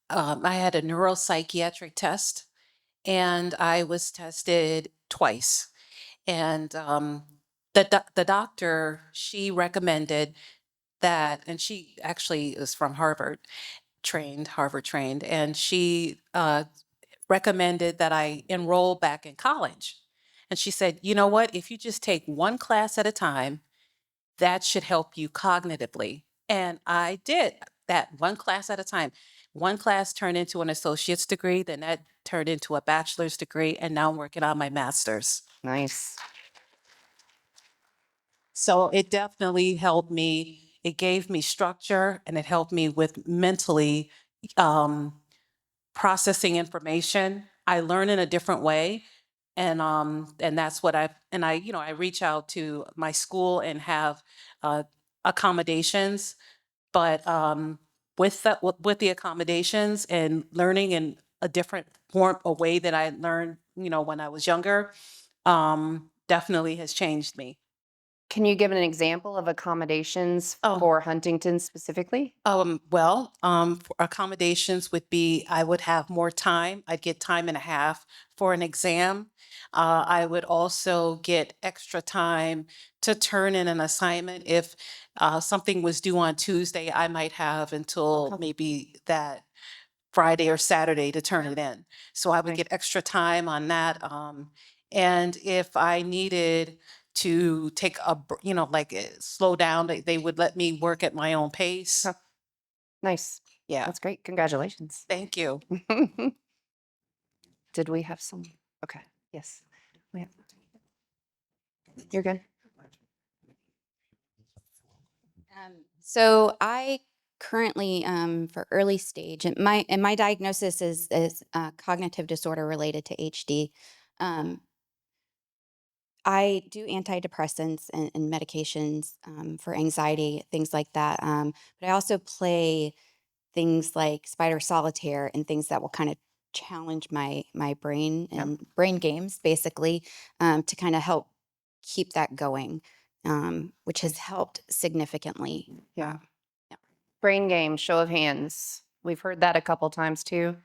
I had a neuropsychiatric test, and I was tested twice. And the doctor, she recommended that, and she actually is from Harvard trained, and she recommended that I enroll back in college. And she said, you know what? If you just take one class at a time, that should help you cognitively. And I did that one class at a time. One class turned into an associate's degree, then that turned into a bachelor's degree, and now I'm working on my master's. Nice. So it definitely helped me. It gave me structure and it helped me with mentally um, processing information. I learn in a different way. And that's what I reach out to my school and have accommodations, but with the accommodations and learning in a different form, a way that I learned, when I was younger, definitely has changed me. Can you give an example of accommodations for Huntington specifically? For accommodations would be I would have more time. I'd get time and a half for an exam. I would also get extra time to turn in an assignment. If something was due on Tuesday, I might have until maybe that Friday or Saturday to turn it in. So I would get extra time on that. And if I needed to take slow down, they would let me work at my own pace. Nice. Yeah. That's great. Congratulations. Thank you. Did we have some? Okay. Yes. You're good. So I currently, for early stage, and my diagnosis is cognitive disorder related to HD. Um, I do antidepressants and medications for anxiety, things like that. But I also play things like Spider Solitaire and things that will kind of challenge my brain and brain games, basically, to kind of help keep that going, which has helped significantly. Yeah. Brain game, show of hands. We've heard that a couple times too.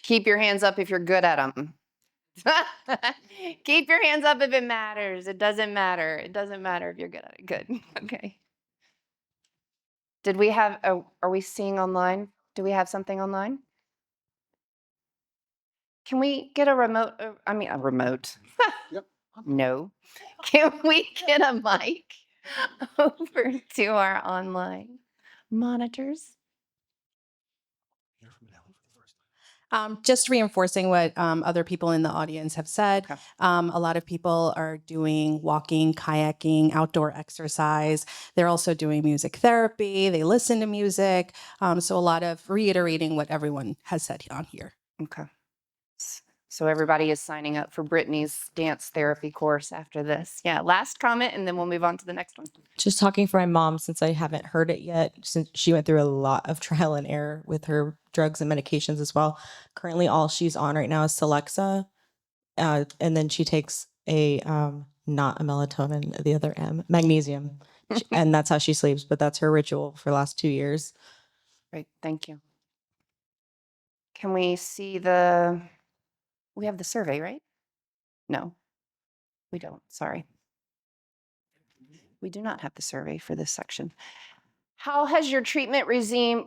Keep your hands up if you're good at them. Keep your hands up if it matters. It doesn't matter. It doesn't matter if you're good at it. Good. Okay. Did we have, are we seeing online? Do we have something online? Can we get a remote? A remote. Yep. No. Can we get a mic over to our online monitors? Just reinforcing what other people in the audience have said. A lot of people are doing walking, kayaking, outdoor exercise. They're also doing music therapy. They listen to music. So a lot of reiterating what everyone has said on here. Okay. So everybody is signing up for Brittany's dance therapy course after this. Yeah, last comment, and then we'll move on to the next one. Just talking for my mom, since I haven't heard it yet, since she went through a lot of trial and error with her drugs and medications as well. Currently, all she's on right now is Celexa, and then she takes a not a melatonin, the other M, magnesium, and that's how she sleeps. But that's her ritual for the last 2 years. Great, thank you. Can we see we have the survey, right? No, we don't, sorry. We do not have the survey for this section. How has your treatment regime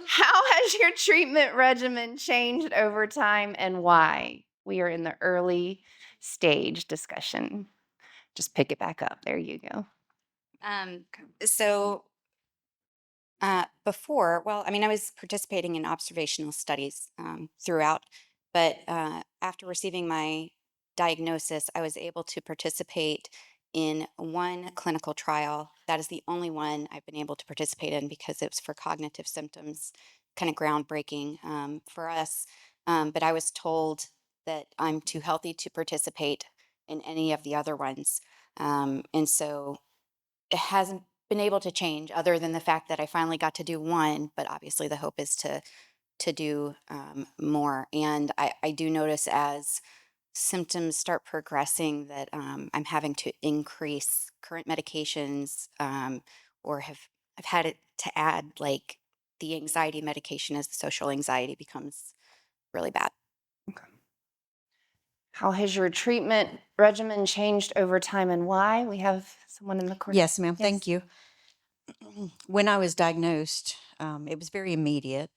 How has your treatment regimen changed over time and why? We are in the early stage discussion. Just pick it back up. There you go. So before, well, I mean, I was participating in observational studies throughout, but after receiving my diagnosis, I was able to participate in one clinical trial. That is the only one I've been able to participate in because it was for cognitive symptoms, kind of groundbreaking for us. But I was told that I'm too healthy to participate in any of the other ones. And so it hasn't been able to change other than the fact that I finally got to do one, but obviously the hope is to do more. And I do notice as symptoms start progressing that I'm having to increase current medications or I've had it to add like the anxiety medication as the social anxiety becomes really bad. How has your treatment regimen changed over time and why? We have someone in the corner. Yes, ma'am. Thank you. When I was diagnosed, it was very immediate.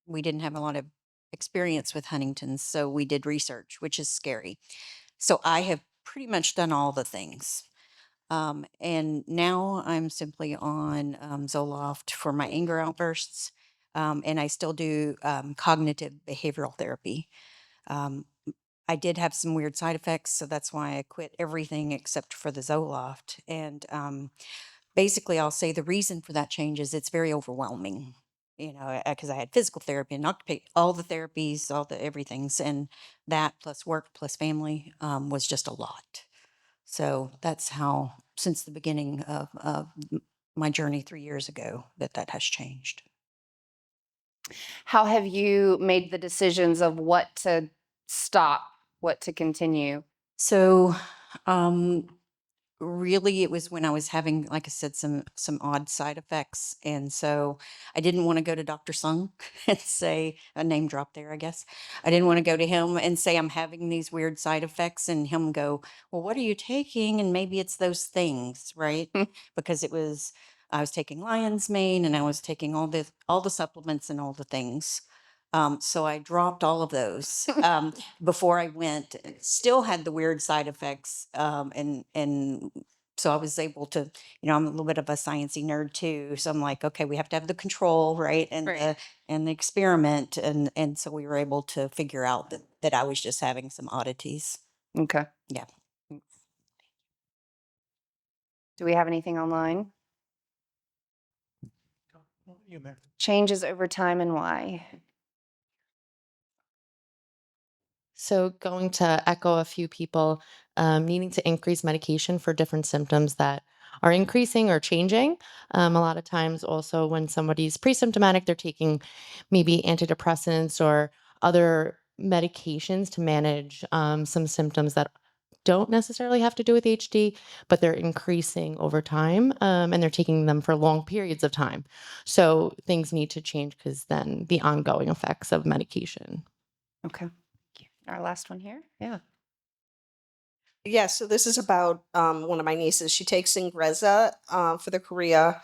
We didn't have a lot of experience with Huntington's, so we did research, which is scary. So I have pretty much done all the things. And now I'm simply on Zoloft for my anger outbursts, and I still do cognitive behavioral therapy. I did have some weird side effects, so that's why I quit everything except for the Zoloft. And basically, I'll say the reason for that change is it's very overwhelming. Because I had physical therapy and all the therapies, all the everythings, and that plus work plus family was just a lot. So that's how, since the beginning of my journey 3 years ago, that has changed. How have you made the decisions of what to stop, what to continue? So, really, it was when I was having, like I said, some odd side effects, and so I didn't want to go to Dr. Sung and say a name drop there. I guess I didn't want to go to him and say I'm having these weird side effects, and him go, "Well, what are you taking?" And maybe it's those things, right? Because I was taking lion's mane, and I was taking all the supplements and all the things. So I dropped all of those before I went. Still had the weird side effects, and so I was able to, I'm a little bit of a sciencey nerd too. So I'm like, okay, we have to have the control, right, and the experiment, and so we were able to figure out that I was just having some oddities. Okay. Yeah. Do we have anything online? Changes over time and why? So, going to echo a few people needing to increase medication for different symptoms that are increasing or changing. A lot of times, also, when somebody's pre symptomatic, they're taking maybe antidepressants or other medications to manage some symptoms that don't necessarily have to do with HD, but they're increasing over time and they're taking them for long periods of time. So, things need to change because then the ongoing effects of medication. Okay. Our last one here. Yeah. Yeah, so this is about one of my nieces. She takes Ingrezza for the chorea.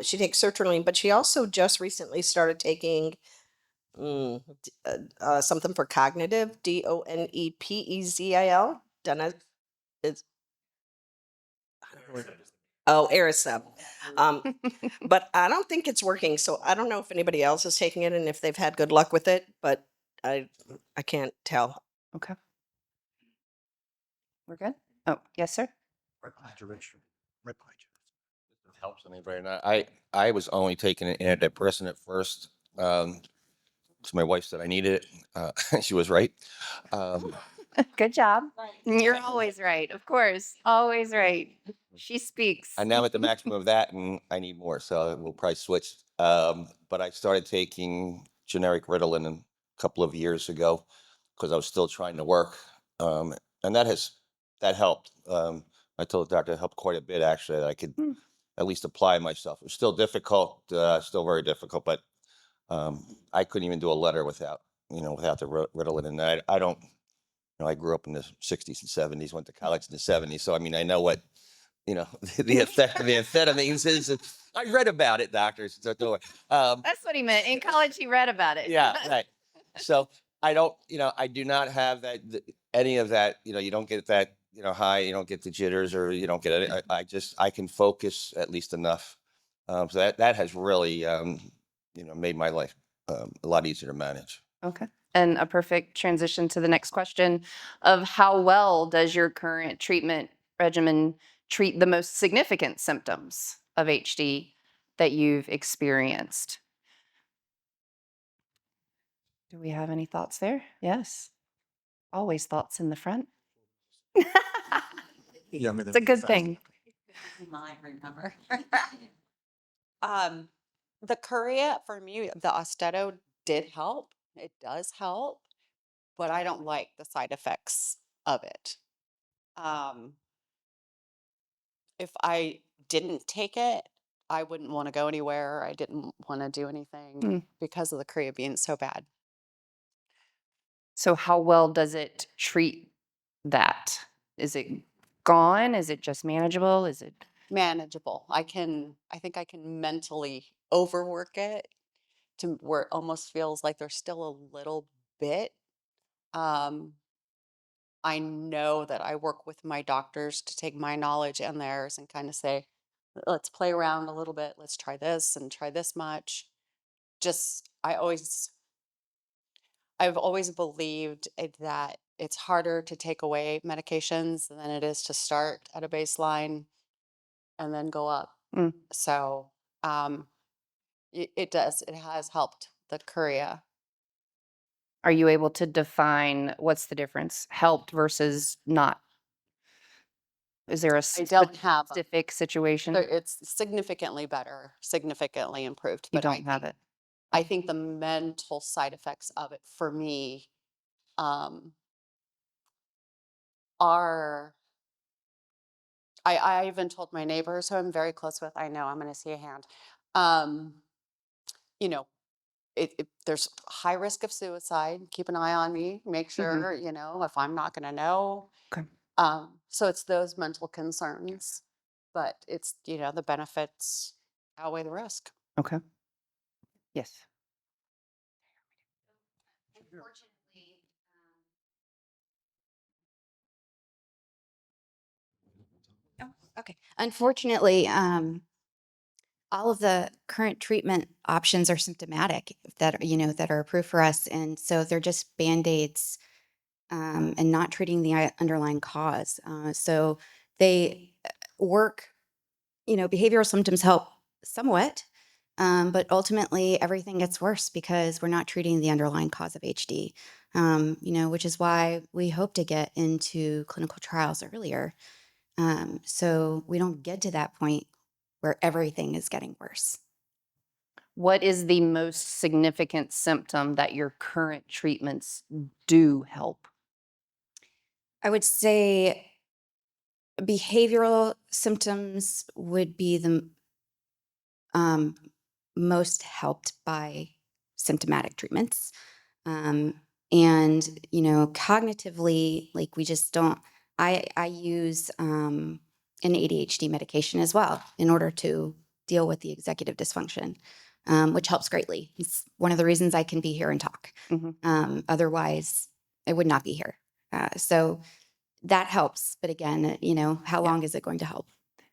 She takes sertraline, but she also just recently started taking something for cognitive, Donepezil. Done it's Aricept. But I don't think it's working. So I don't know if anybody else is taking it and if they've had good luck with it, but I can't tell. Okay. We're good? Oh, yes, sir. helps anybody. And I was only taking an antidepressant at first. So my wife said I needed it. She was right. Good job. You're always right. Of course. Always right. She speaks. And now I'm at the maximum of that, and I need more, so we'll probably switch. But I started taking generic Ritalin a couple of years ago because I was still trying to work, and that helped. I told the doctor it helped quite a bit actually. That I could at least apply myself. It was still difficult, still very difficult, but I couldn't even do a letter without without the Ritalin. And I don't. I grew up in the 60s and 70s, went to college in the 70s, so I mean I know what the effect of the amphetamines is. I read about it, doctors. So don't worry. That's what he meant. In college, he read about it. Yeah, right. So I don't, I do not have that, any of that, you don't get that, high, you don't get the jitters or you don't get it. I can focus at least enough. So that has really, made my life a lot easier to manage. Okay. And a perfect transition to the next question of how well does your current treatment regimen treat the most significant symptoms of HD that you've experienced? Do we have any thoughts there? Yes. Always thoughts in the front. Yeah, I mean, It's a good thing. I remember. The Courier for me, the Austedo did help. It does help, but I don't like the side effects of it. If I didn't take it, I wouldn't want to go anywhere. I didn't want to do anything because of the Courier being so bad. So how well does it treat that? Is it gone? Is it just manageable? Is it Manageable. I think I can mentally overwork it to where it almost feels like there's still a little bit. I know that I work with my doctors to take my knowledge and theirs and kind of say, let's play around a little bit. Let's try this and try this much. I've always believed that it's harder to take away medications than it is to start at a baseline and then go up. So it has helped the Courier. Are you able to define what's the difference? Helped versus not? Is there a I don't have a- specific situation? It's significantly better, significantly improved. You But don't have it. I think the mental side effects of it for me are. I even told my neighbors who I'm very close with. I know I'm going to see a hand. You know, there's high risk of suicide. Keep an eye on me. Make sure if I'm not going to know. Okay. So it's those mental concerns, but it's the benefits outweigh the risk. Okay. Yes. Okay. Unfortunately, all of the current treatment options are symptomatic that are approved for us, and so they're just band-aids and not treating the underlying cause. So they work. Behavioral symptoms help somewhat, but ultimately everything gets worse because we're not treating the underlying cause of HD. Which is why we hope to get into clinical trials earlier. So we don't get to that point where everything is getting worse. What is the most significant symptom that your current treatments do help? I would say behavioral symptoms would be the most helped by symptomatic treatments. And, cognitively, like we just don't, I use an ADHD medication as well in order to deal with the executive dysfunction, which helps greatly. It's one of the reasons I can be here and talk. Otherwise, I would not be here. So that helps. But again, how long is it going to help?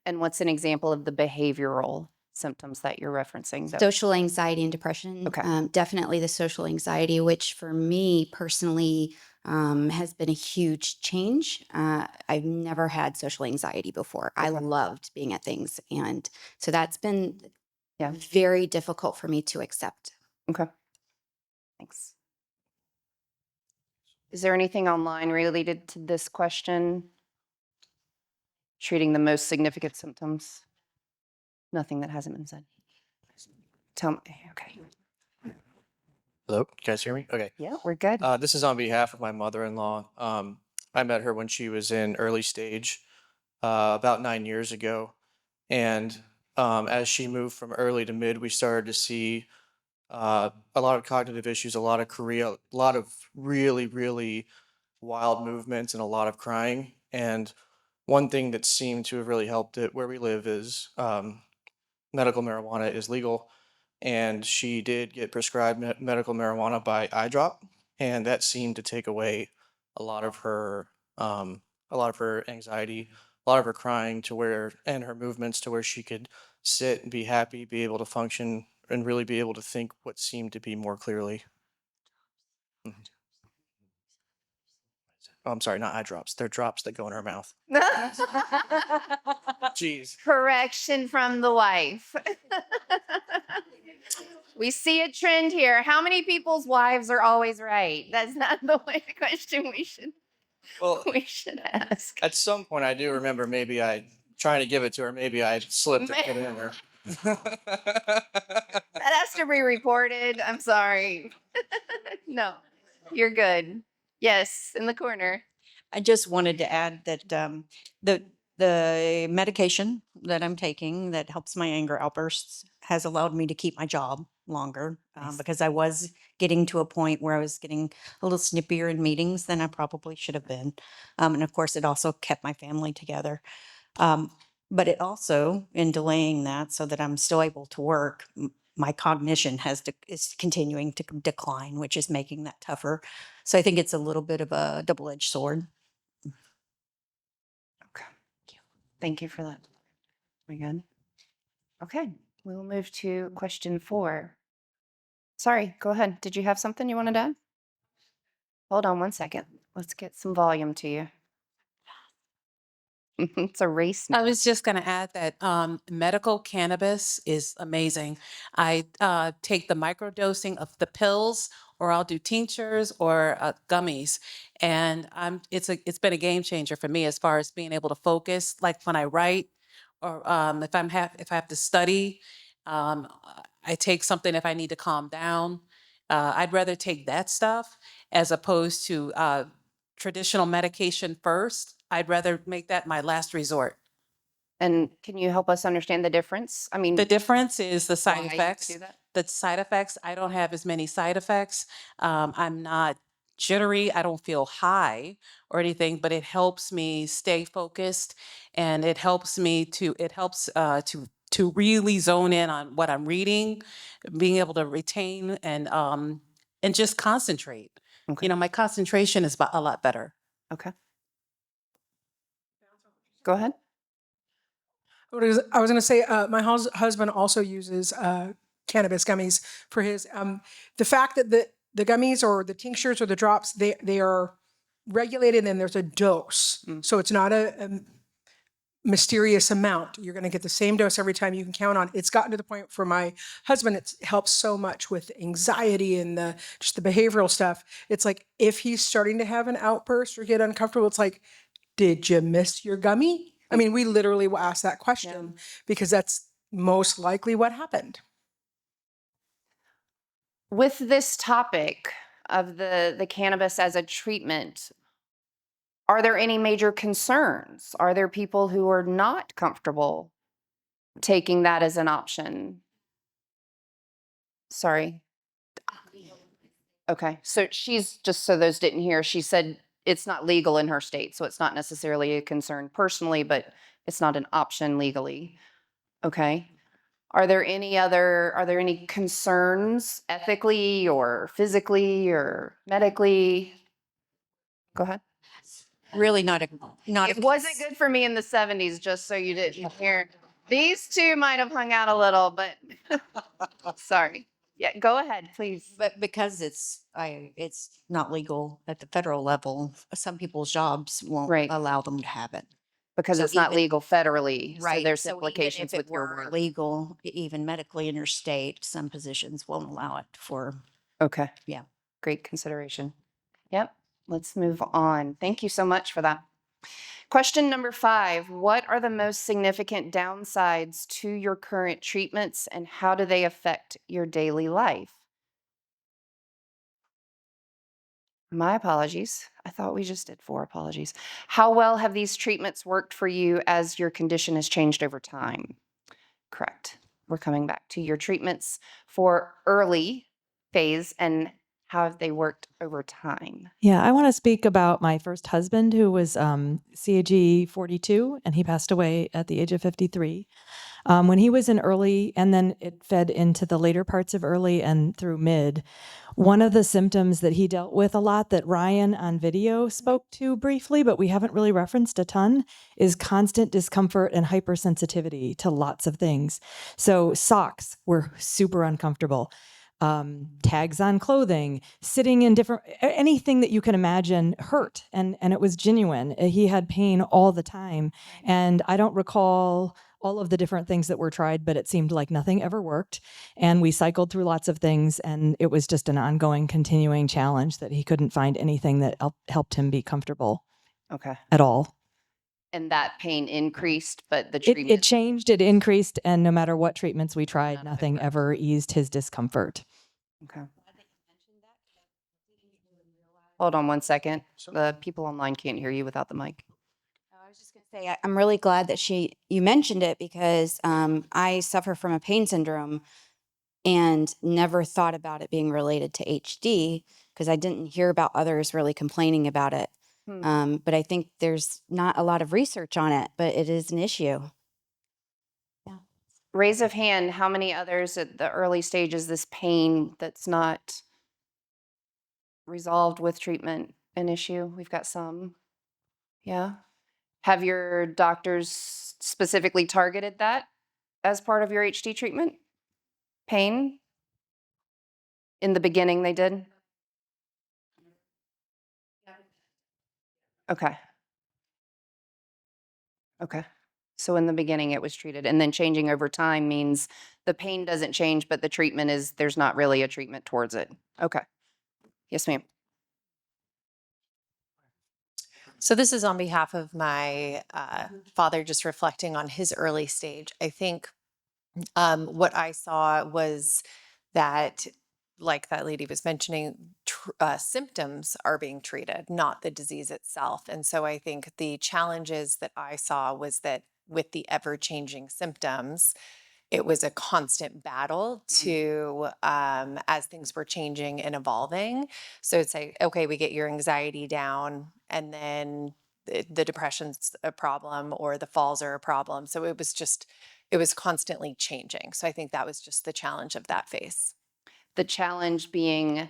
And what's an example of the behavioral symptoms that you're referencing? Social anxiety and depression. Okay. Definitely the social anxiety, which for me personally has been a huge change. I've never had social anxiety before. I loved being at things. And so that's been very difficult for me to accept. Okay. Thanks. Is there anything online related to this question? Treating the most significant symptoms? Nothing that hasn't been said. Tell me. Okay. Hello, can you guys hear me? Okay. Yeah, we're good. This is on behalf of my mother-in-law. I met her when she was in early stage, about 9 years ago. And as she moved from early to mid, we started to see a lot of cognitive issues, a lot of chorea, a lot of really, really wild movements, and a lot of crying. And one thing that seemed to have really helped it where we live is medical marijuana is legal. And she did get prescribed medical marijuana by eye drop, and that seemed to take away a lot of her anxiety, a lot of her crying to where, and her movements to where she could sit and be happy, be able to function, and really be able to think what seemed to be more clearly. Oh, I'm sorry, not eye drops. They're drops that go in her mouth. Jeez. Correction from the wife. We see a trend here. How many people's wives are always right? That's not the way the question we should ask. At some point, I do remember maybe I trying to give it to her. Maybe I slipped and put it in her. That has to be reported. I'm sorry. No, you're good. Yes, in the corner. I just wanted to add that the medication that I'm taking that helps my anger outbursts has allowed me to keep my job longer because I was getting to a point where I was getting a little snippier in meetings than I probably should have been. And of course, it also kept my family together. But it also, in delaying that so that I'm still able to work, my cognition is continuing to decline, which is making that tougher. So I think it's a little bit of a double-edged sword. Thank you for that. We good? Okay, we will move to question 4. Sorry, go ahead. Did you have something you wanted to add? Hold on one second. Let's get some volume to you. It's a race. I was just going to add that medical cannabis is amazing. I take the microdosing of the pills, or I'll do tinctures or gummies, and it's been a game changer for me as far as being able to focus. Like when I write, or if I have to study, I take something if I need to calm down. I'd rather take that stuff as opposed to traditional medication first. I'd rather make that my last resort. And can you help us understand the difference? I mean, The difference is the side why you effects. do that? The side effects, I don't have as many side effects. I'm not jittery. I don't feel high or anything, but it helps me stay focused, and it helps to really zone in on what I'm reading, being able to retain and just concentrate. Okay. You know, my concentration is a lot better. Okay. Go ahead. I was going to say, my husband also uses cannabis gummies for his. The fact that the gummies or the tinctures or the drops, they are regulated and there's a dose. So it's not a mysterious amount. You're going to get the same dose every time you can count on. It's gotten to the point for my husband, it helps so much with anxiety and just the behavioral stuff. It's like if he's starting to have an outburst or get uncomfortable, it's like, did you miss your gummy? I mean, we literally will ask that question because that's most likely what happened. With this topic of the cannabis as a treatment, are there any major concerns? Are there people who are not comfortable taking that as an option? Sorry. Okay, so she's, just so those didn't hear, she said it's not legal in her state, so it's not necessarily a concern personally, but it's not an option legally. Okay. Are there any concerns ethically or physically or medically? Go ahead. Really not It wasn't good for me in the 70s, just so you didn't hear. These two might have hung out a little, but sorry. Yeah, go ahead, please. But because it's not legal at the federal level, some people's jobs won't Right. allow them to have it. Because So it's not even- legal federally, so Right. there's So even implications if it with your were work. legal, even medically in your state, some positions won't allow it for, Okay. yeah. Great consideration. Yep. Let's move on. Thank you so much for that. Question number 5. What are the most significant downsides to your current treatments and how do they affect your daily life? My apologies. I thought we just did 4 apologies. How well have these treatments worked for you as your condition has changed over time? Correct. We're coming back to your treatments for early phase and how have they worked over time? Yeah, I want to speak about my first husband who was CAG 42 and he passed away at the age of 53. When he was in early and then it fed into the later parts of early and through mid, one of the symptoms that he dealt with a lot that Ryan on video spoke to briefly, but we haven't really referenced a ton, is constant discomfort and hypersensitivity to lots of things. So socks were super uncomfortable. Tags on clothing, sitting in different, anything that you can imagine hurt. And it was genuine. He had pain all the time. And I don't recall all of the different things that were tried, but it seemed like nothing ever worked. And we cycled through lots of things and it was just an ongoing, continuing challenge that he couldn't find anything that helped him be comfortable Okay. at all. And that pain increased, but the It treatment. changed, it increased, and no matter what treatments we tried, nothing ever eased his discomfort. Okay. Hold on one second. The people online can't hear you without the mic. I was just going to say, I'm really glad that you mentioned it because I suffer from a pain syndrome and never thought about it being related to HD because I didn't hear about others really complaining about it. But I think there's not a lot of research on it, but it is an issue. Yeah. Raise of hand, how many others at the early stages, this pain that's not resolved with treatment, an issue? We've got some. Yeah. Have your doctors specifically targeted that as part of your HD treatment? Pain? In the beginning, they did? Okay. Okay. So in the beginning, it was treated, and then changing over time means the pain doesn't change, but the treatment is, there's not really a treatment towards it. Okay. Yes, ma'am. So this is on behalf of my father, just reflecting on his early stage. I think what I saw was that, like that lady was mentioning, symptoms are being treated, not the disease itself. And so I think the challenges that I saw was that with the ever-changing symptoms, it was a constant battle to as things were changing and evolving. So it's like, okay, we get your anxiety down and then the depression's a problem or the falls are a problem. So it was constantly changing. So I think that was just the challenge of that phase. The challenge being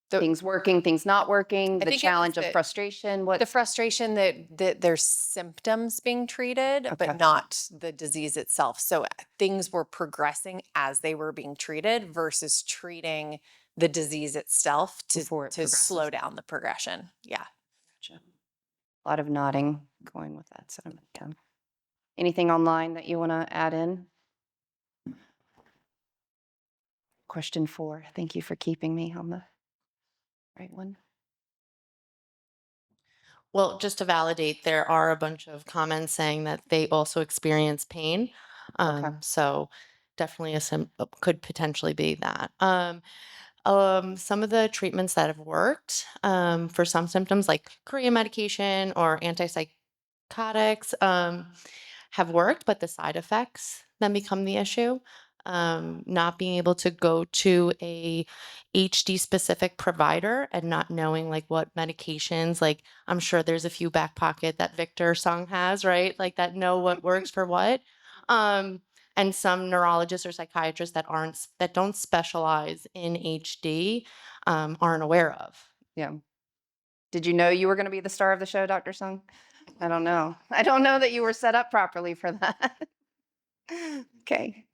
things working, things not working, the challenge of frustration. What? The frustration that there's symptoms being treated, but not the disease itself. So things were progressing as they were being treated versus treating the disease itself to slow down the progression. Yeah. Gotcha. A lot of nodding going with that. So, yeah. Anything online that you want to add in? Question 4. Thank you for keeping me on the right one. Well, just to validate, there are a bunch of comments saying that they also experience pain. So definitely could potentially be that. Some of the treatments that have worked for some symptoms, like Korean medication or antipsychotics, have worked, but the side effects then become the issue. Not being able to go to a HD specific provider and not knowing like what medications, like I'm sure there's a few back pocket that Victor song has, right? Like that know what works for what. And some neurologists or psychiatrists that don't specialize in HD aren't aware of. Yeah. Did you know you were going to be the star of the show, Dr. Sung? I don't know. I don't know that you were set up properly for that. Okay.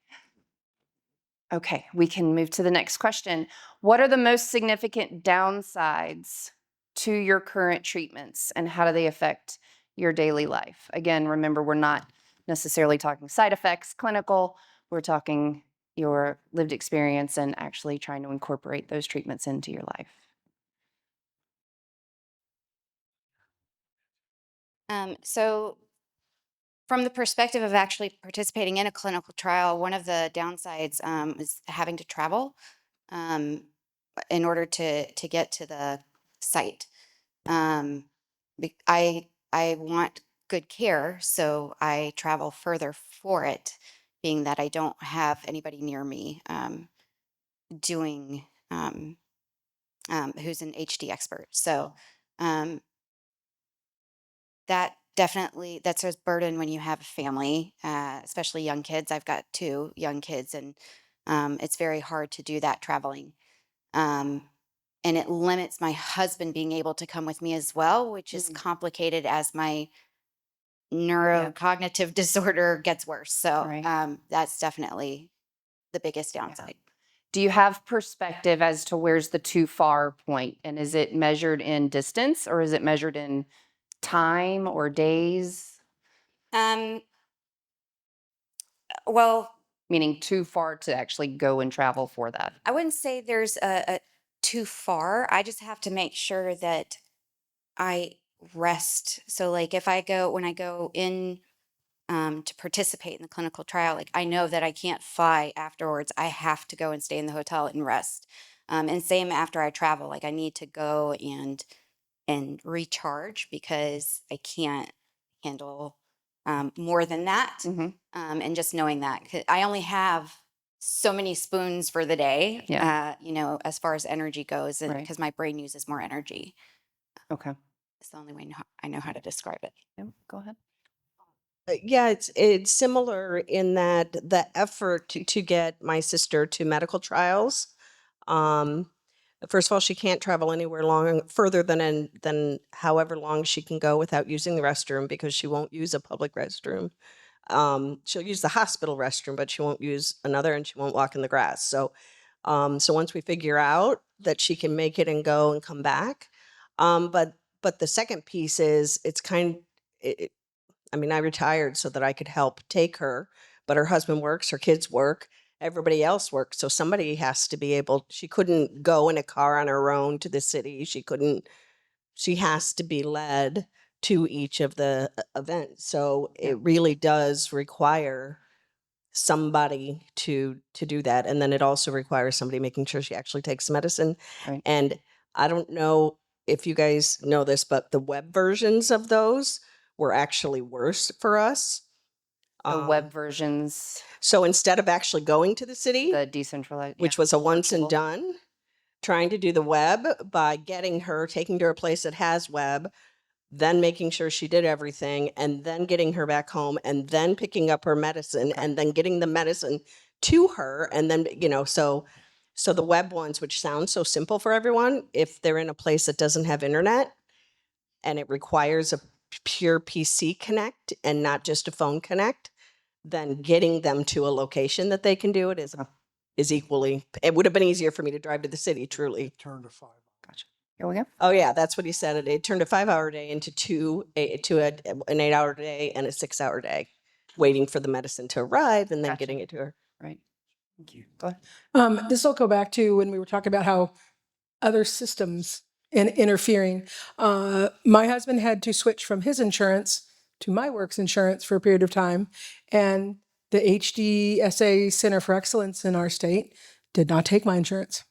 Okay, we can move to the next question. What are the most significant downsides to your current treatments, and how do they affect your daily life? Again, remember, we're not necessarily talking side effects, clinical. We're talking your lived experience and actually trying to incorporate those treatments into your life. So from the perspective of actually participating in a clinical trial, one of the downsides is having to travel in order to get to the site. I want good care, so I travel further for it, being that I don't have anybody near me doing who's an HD expert. So that definitely, that's a burden when you have a family, especially young kids. I've got 2 young kids, and it's very hard to do that traveling. And it limits my husband being able to come with me as well, which is complicated as my neurocognitive disorder gets worse. So that's definitely the biggest downside. Do you have perspective as to where's the too far point? And is it measured in distance, or is it measured in time or days? Well, meaning too far to actually go and travel for that. I wouldn't say there's a too far. I just have to make sure that I rest. So like if I go, when I go in to participate in the clinical trial, like I know that I can't fly afterwards. I have to go and stay in the hotel and rest. And same after I travel, like I need to go and recharge because I can't handle more than that. And just knowing that 'cause I only have so many spoons for the day, you know, as far as energy goes, and because my brain uses more energy. Okay. It's the only way I know how to describe it. Go ahead. Yeah, it's similar in that the effort to get my sister to medical trials. First of all, she can't travel anywhere further than however long she can go without using the restroom because she won't use a public restroom. She'll use the hospital restroom, but she won't use another, and she won't walk in the grass. So once we figure out that she can make it and go and come back, but the second piece is I mean, I retired so that I could help take her, but her husband works, her kids work, everybody else works. So somebody has to be able, she couldn't go in a car on her own to the city. She has to be led to each of the events. So it really does require somebody to do that. And then it also requires somebody making sure she actually takes medicine. And I don't know if you guys know this, but the web versions of those were actually worse for us. The web versions. So instead of actually going to the city, the decentralized, which was a once and done, trying to do the web by getting her, taking her to a place that has web, then making sure she did everything, and then getting her back home, and then picking up her medicine, and then getting the medicine to her, and then, you know, so the web ones, which sound so simple for everyone, if they're in a place that doesn't have internet and it requires a pure PC connect and not just a phone connect, then getting them to a location that they can do it is equally, it would have been easier for me to drive to the city, truly. Turn to 5. Gotcha. Here we go. Oh yeah, that's what he said. It turned a 5-hour day into an 8-hour day and a 6-hour day, waiting for the medicine to arrive and then getting it to her. Right. Thank you. Go ahead. This will go back to when we were talking about how other systems interfering. My husband had to switch from his insurance to my work's insurance for a period of time, and the HDSA Center for Excellence in our state did not take my insurance.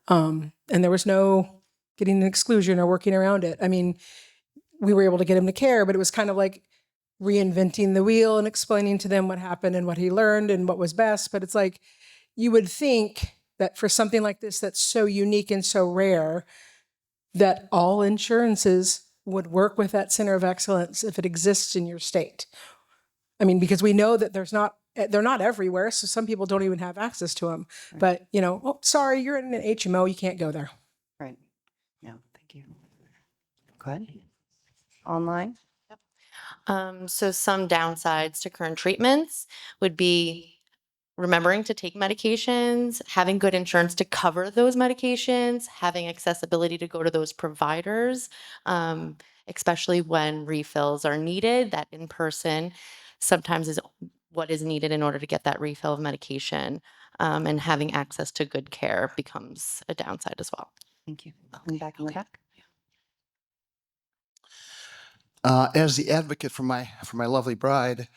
And there was no getting an exclusion or working around it. I mean, we were able to get him to care, but it was kind of like reinventing the wheel and explaining to them what happened and what he learned and what was best. But it's like, you would think that for something like this that's so unique and so rare, that all insurances would work with that center of excellence if it exists in your state. I mean, because we know that they're not everywhere, so some people don't even have access to them. Right. But, you know, oh, sorry, you're in an HMO, you can't go there. Right. Yeah, thank you. Go ahead. Online? So some downsides to current treatments would be remembering to take medications, having good insurance to cover those medications, having accessibility to go to those providers, especially when refills are needed. That in person sometimes is what is needed in order to get that refill of medication. And having access to good care becomes a downside as well. Thank you. And back in the back. As the advocate for my lovely bride,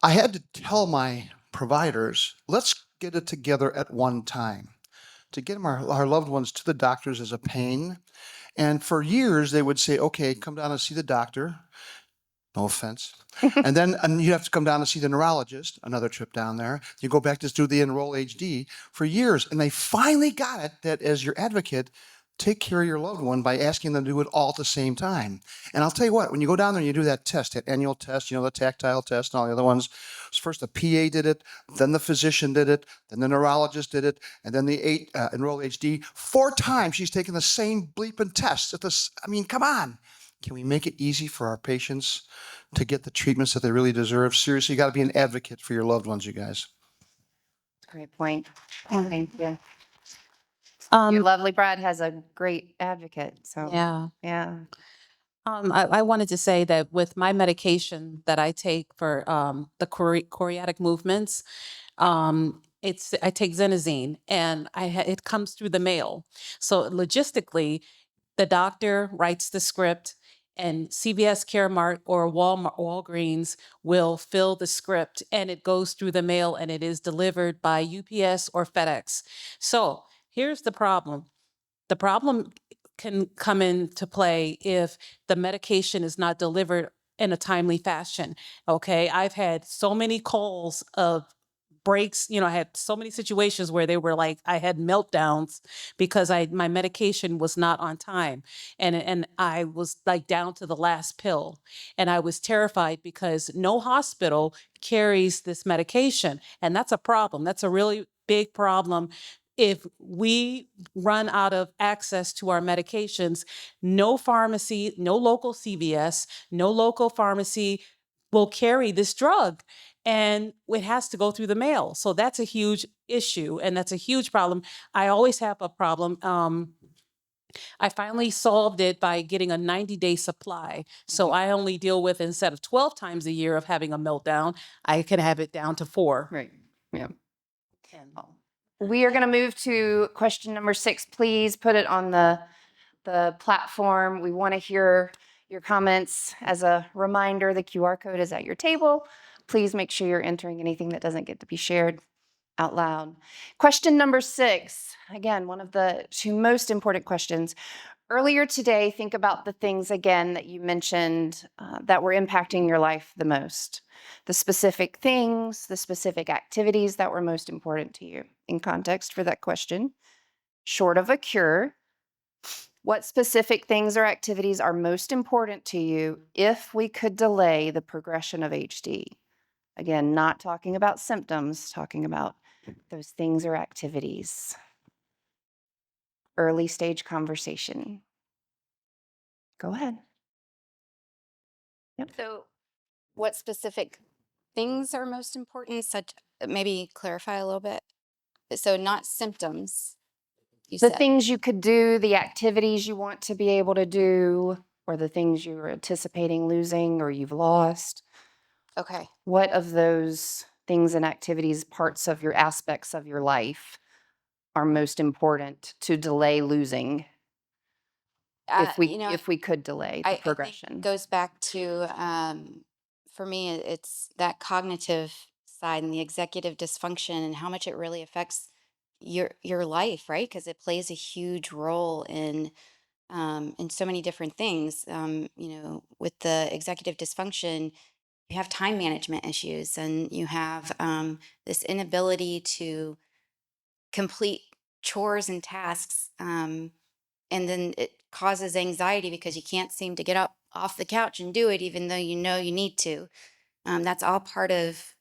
I had to tell my providers, let's get it together at one time. To get our loved ones to the doctors is a pain. And for years, they would say, okay, come down and see the doctor. No offense. And then you have to come down and see the neurologist, another trip down there. You go back to do the Enroll HD for years. And they finally got it that as your advocate, take care of your loved one by asking them to do it all at the same time. And I'll tell you what, when you go down there and you do that test, that annual test, the tactile test and all the other ones, first the PA did it, then the physician did it, then the neurologist did it, and then the Enroll HD. 4 times she's taken the same bleeping test. Come on. Can we make it easy for our patients to get the treatments that they really deserve? Seriously, you got to be an advocate for your loved ones, you guys. Great point. Thank you. Your lovely bride has a great advocate. So yeah. I wanted to say that with my medication that I take for the choreatic movements, I take Xenazine, and it comes through the mail. So logistically, the doctor writes the script, and CVS Caremark or Walgreens will fill the script, and it goes through the mail, and it is delivered by UPS or FedEx. So here's the problem. The problem can come into play if the medication is not delivered in a timely fashion. Okay, I've had so many calls of breaks. I had so many situations where they were like, I had meltdowns because my medication was not on time, and I was like down to the last pill, and I was terrified because no hospital carries this medication, and that's a problem. That's a really big problem. If we run out of access to our medications, no pharmacy, no local CVS, no local pharmacy will carry this drug, and it has to go through the mail. So that's a huge issue, and that's a huge problem. I always have a problem. I finally solved it by getting a 90-day supply. So I only deal with, instead of 12 times a year of having a meltdown, I can have it down to 4. Right. Yeah. We are going to move to question number 6. Please put it on the platform. We want to hear your comments. As a reminder, the QR code is at your table. Please make sure you're entering anything that doesn't get to be shared out loud. Question number 6, again, one of the 2 most important questions. Earlier today, think about the things again that you mentioned that were impacting your life the most. The specific things, the specific activities that were most important to you. In context for that question, short of a cure, what specific things or activities are most important to you if we could delay the progression of HD? Again, not talking about symptoms, talking about those things or activities. Early stage conversation. Go ahead. Yep. So what specific things are most important? Maybe clarify a little bit. So not symptoms. The things you could do, the activities you want to be able to do, or the things you were anticipating losing or you've lost. Okay. What of those things and activities, parts of your aspects of your life are most important to delay losing? If we could delay the progression. I think it goes back to, for me, it's that cognitive side and the executive dysfunction and how much it really affects your life, right? Because it plays a huge role in so many different things. With the executive dysfunction, you have time management issues, and you have this inability to complete chores and tasks. And then it causes anxiety because you can't seem to get up off the couch and do it, even though you know you need to. That's all part of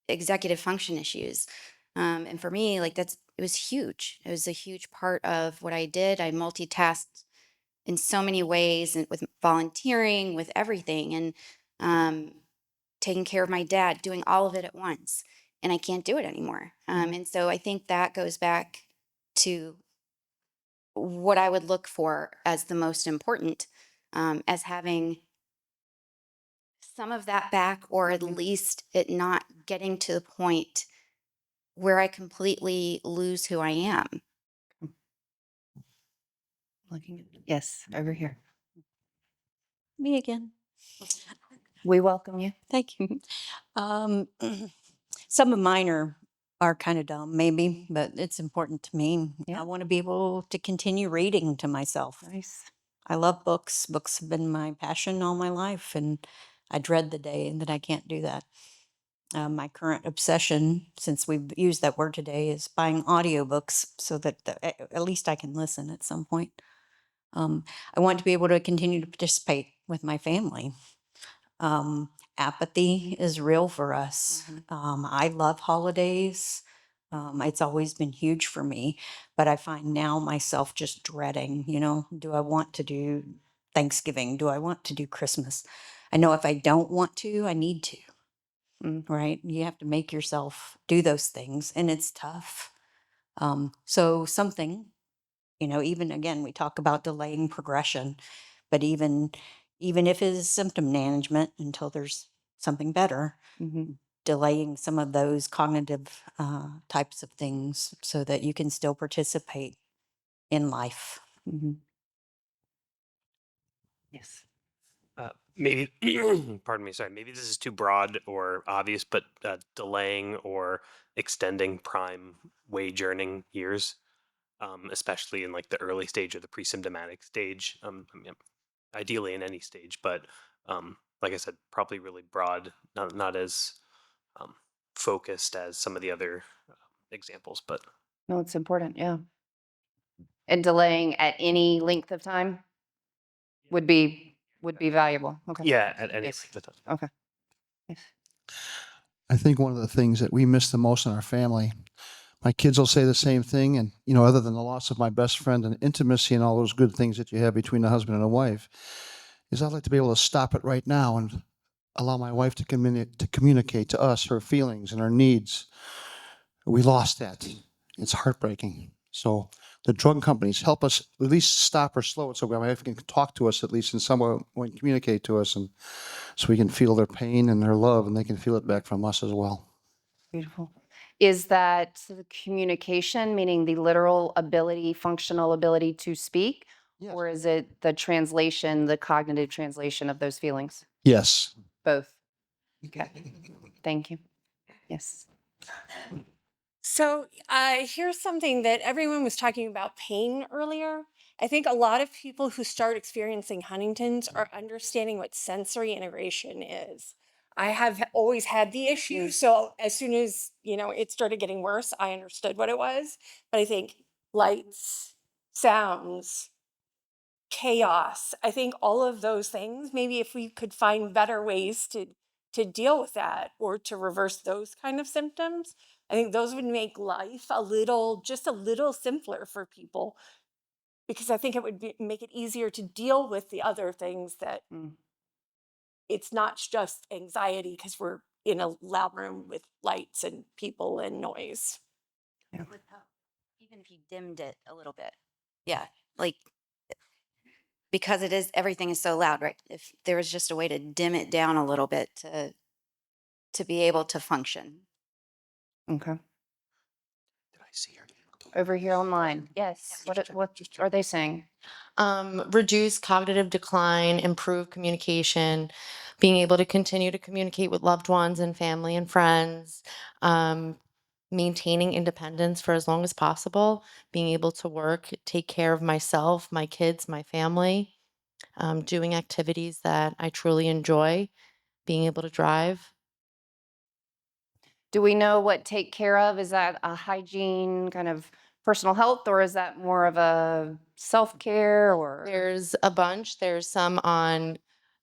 executive function issues. And for me, it was huge. It was a huge part of what I did. I multitasked in so many ways, and with volunteering, with everything, and taking care of my dad, doing all of it at once. and I can't do it anymore. And so I think that goes back to what I would look for as the most important, as having some of that back, or at least it not getting to the point where I completely lose who I am. Looking at, yes, over here. Me again. We welcome you. Thank you. Some of mine are kind of dumb, maybe, but it's important to me. Yeah. I want to be able to continue reading to myself. Nice. I love books. Books have been my passion all my life, and I dread the day that I can't do that. My current obsession, since we've used that word today, is buying audiobooks so that at least I can listen at some point. I want to be able to continue to participate with my family. Apathy is real for us. I love holidays. It's always been huge for me, but I find now myself just dreading, do I want to do Thanksgiving? Do I want to do Christmas? I know if I don't want to, I need to, right? You have to make yourself do those things, and it's tough. So something, even again, we talk about delaying progression, but even if it is symptom management until there's something better, delaying some of those cognitive types of things so that you can still participate in life. Yes. Maybe, pardon me, sorry, maybe this is too broad or obvious, but delaying or extending prime wage earning years, especially in like the early stage or the pre-symptomatic stage, I mean, ideally in any stage, but like I said, probably really broad, not as focused as some of the other examples, but No, it's important. Yeah. And delaying at any length of time would be valuable. Okay. yeah, at any Yes. length of time. Okay. Yes. I think one of the things that we miss the most in our family, my kids will say the same thing. And, other than the loss of my best friend and intimacy and all those good things that you have between a husband and a wife, is I'd like to be able to stop it right now and allow my wife to communicate to us her feelings and her needs. We lost that. It's heartbreaking. So the drug companies help us at least stop or slow it so my wife can talk to us at least in some way and communicate to us, and so we can feel their pain and their love, and they can feel it back from us as well. Beautiful. Is that the communication, meaning the literal ability, functional ability to speak? Yes. Or is it the translation, the cognitive translation of those feelings? Yes. Both. Okay. Thank you. Yes. So here's something that everyone was talking about pain earlier. I think a lot of people who start experiencing Huntington's are understanding what sensory integration is. I have always had the issue. So as soon as, it started getting worse, I understood what it was. But I think lights, sounds, chaos, I think all of those things, maybe if we could find better ways to deal with that or to reverse those kind of symptoms, I think those would make life just a little simpler for people, because I think it would make it easier to deal with the other things that it's not just anxiety because we're in a loud room with lights and people and noise. Even if you dimmed it a little bit. Yeah, like, because everything is so loud, right? If there was just a way to dim it down a little bit to be able to function. Okay. Did I see her? Over here online. Yes. What are they saying? Reduce cognitive decline, improve communication, being able to continue to communicate with loved ones and family and friends, maintaining independence for as long as possible, being able to work, take care of myself, my kids, my family, doing activities that I truly enjoy, being able to drive. Do we know what take care of? Is that a hygiene kind of personal health, or is that more of a self-care? Or There's a bunch. There's some on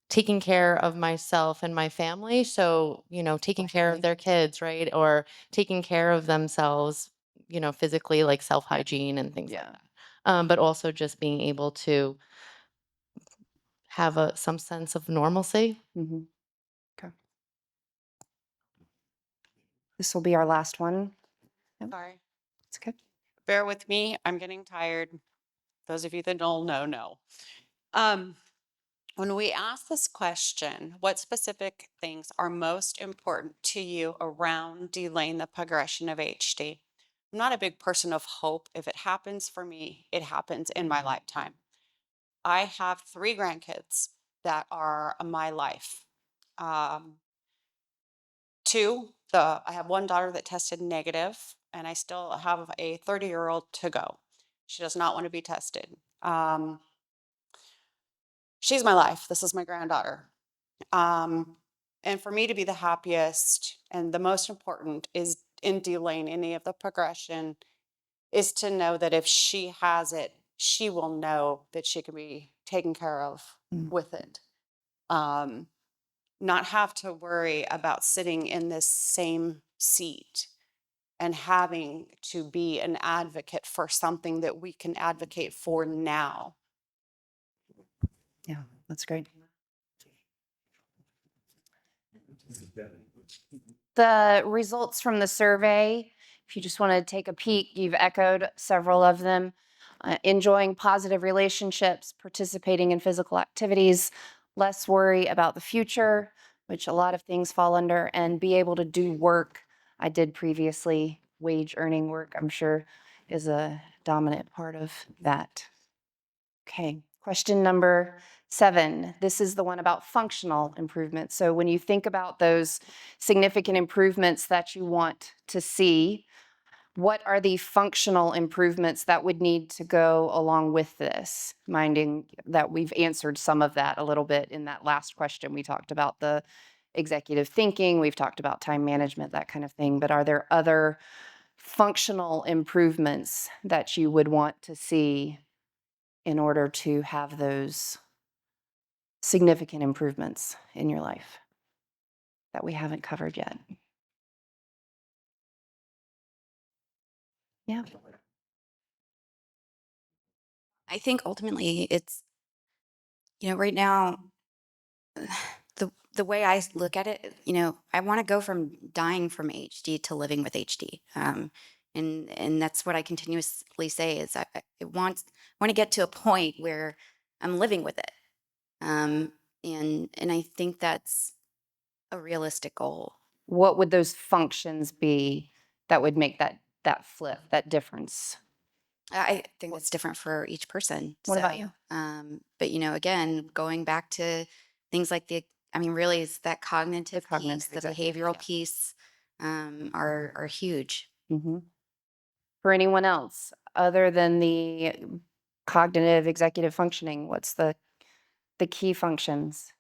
taking care of myself and my family. So, taking care of their kids, right? Or taking care of themselves, physically, like self-hygiene and things like that. But also just being able to have some sense of normalcy. Okay. This will be our last one. Yep, Sorry. it's good. Bear with me. I'm getting tired. Those of you that don't know. When we ask this question, what specific things are most important to you around delaying the progression of HD? I'm not a big person of hope. If it happens for me, it happens in my lifetime. I have 3 grandkids that are my life. I have one daughter that tested negative, and I still have a 30-year-old to go. She does not want to be tested. She's my life. This is my granddaughter. And for me to be the happiest and the most important is in delaying any of the progression is to know that if she has it, she will know that she can be taken care of with it. Not have to worry about sitting in this same seat and having to be an advocate for something that we can advocate for now. Yeah, that's great. The results from the survey, if you just want to take a peek, you've echoed several of them. Enjoying positive relationships, participating in physical activities, less worry about the future, which a lot of things fall under, and be able to do work I did previously. Wage earning work, I'm sure, is a dominant part of that. Okay, question number 7. This is the one about functional improvements. So when you think about those significant improvements that you want to see, what are the functional improvements that would need to go along with this? Minding that we've answered some of that a little bit in that last question. We talked about the executive thinking, we've talked about time management, that kind of thing, but are there other functional improvements that you would want to see in order to have those significant improvements in your life that we haven't covered yet? Yeah. I think ultimately it's, right now, the way I look at it, I want to go from dying from HD to living with HD. And that's what I continuously say is I want to get to a point where I'm living with it. And I think that's a realistic goal. What would those functions be that would make that flip, that difference? I think that's different for each person. What about you? But again, going back to things like really it's that cognitive piece, the behavioral piece, are huge. Mm-hmm. For anyone else, other than the cognitive executive functioning, what's the key functions?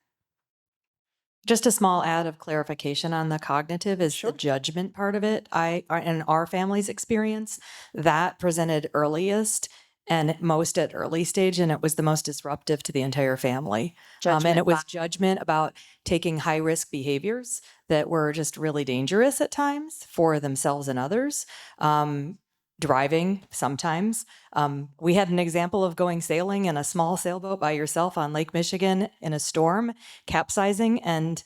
Just a small add of clarification on the cognitive is the judgment part of it. In our family's experience, that presented earliest and most at early stage, and it was the most disruptive to the entire family. And it was judgment about taking high risk behaviors that were just really dangerous at times for themselves and others. Driving sometimes. We had an example of going sailing in a small sailboat by yourself on Lake Michigan in a storm, capsizing, and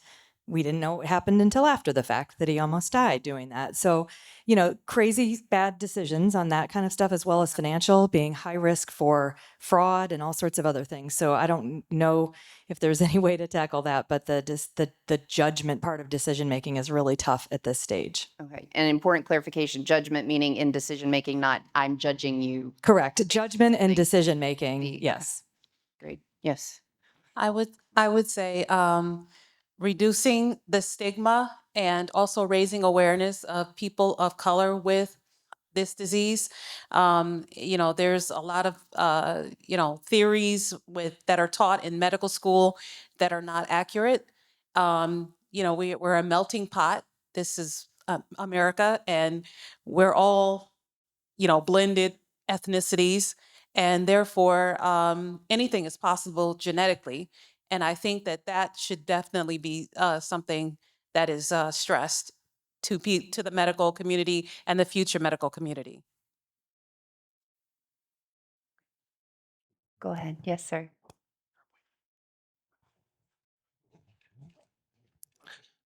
we didn't know what happened until after the fact that he almost died doing that. So, crazy bad decisions on that kind of stuff, as well as financial, being high risk for fraud and all sorts of other things. So I don't know if there's any way to tackle that, but the judgment part of decision making is really tough at this stage. Okay, an important clarification, judgment meaning in decision making, not I'm judging you. Correct. Judgment and decision making. Yes. Great. Yes. I would say reducing the stigma and also raising awareness of people of color with this disease. There's a lot of theories that are taught in medical school that are not accurate. We're a melting pot. This is America, and we're all blended ethnicities, and therefore anything is possible genetically. And I think that should definitely be something that is stressed to the medical community and the future medical community. Go ahead. Yes, sir.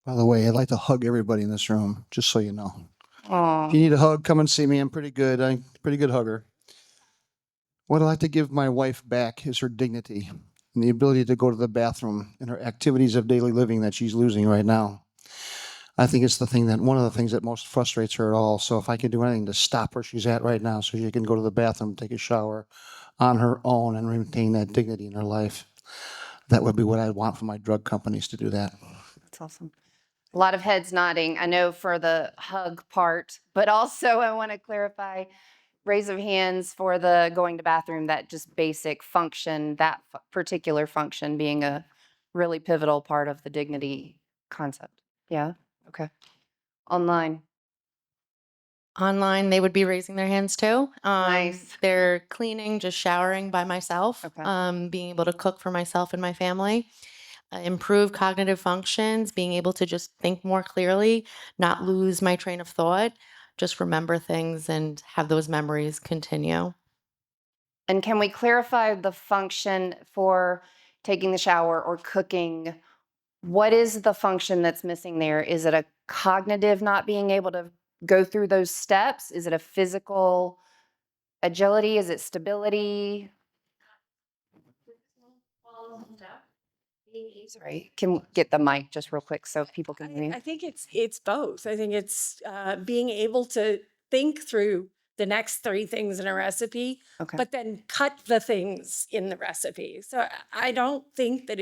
By the way, I'd like to hug everybody in this room, just so you know. Oh, If you need a hug, come and see me. I'm pretty good. I'm a pretty good hugger. What I'd like to give my wife back is her dignity and the ability to go to the bathroom and her activities of daily living that she's losing right now. I think it's one of the things that most frustrates her at all. So if I can do anything to stop where she's at right now so she can go to the bathroom, take a shower on her own and maintain that dignity in her life, that would be what I want from my drug companies to do that. that's awesome. A lot of heads nodding, I know, for the hug part, but also I want to clarify, raise of hands for the going to bathroom, that just basic function, that particular function being a really pivotal part of the dignity concept. Yeah? Okay. Online. Online, they would be raising their hands too. Nice. They're cleaning, just showering by myself, Okay. being able to cook for myself and my family, improve cognitive functions, being able to just think more clearly, not lose my train of thought, just remember things and have those memories continue. And can we clarify the function for taking the shower or cooking? What is the function that's missing there? Is it a cognitive not being able to go through those steps? Is it a physical agility? Is it stability? Sorry, can we get the mic just real quick so people can hear you? I think it's both. I think it's being able to think through the next 3 things in a recipe, Okay. but then cut the things in the recipe. So I don't think that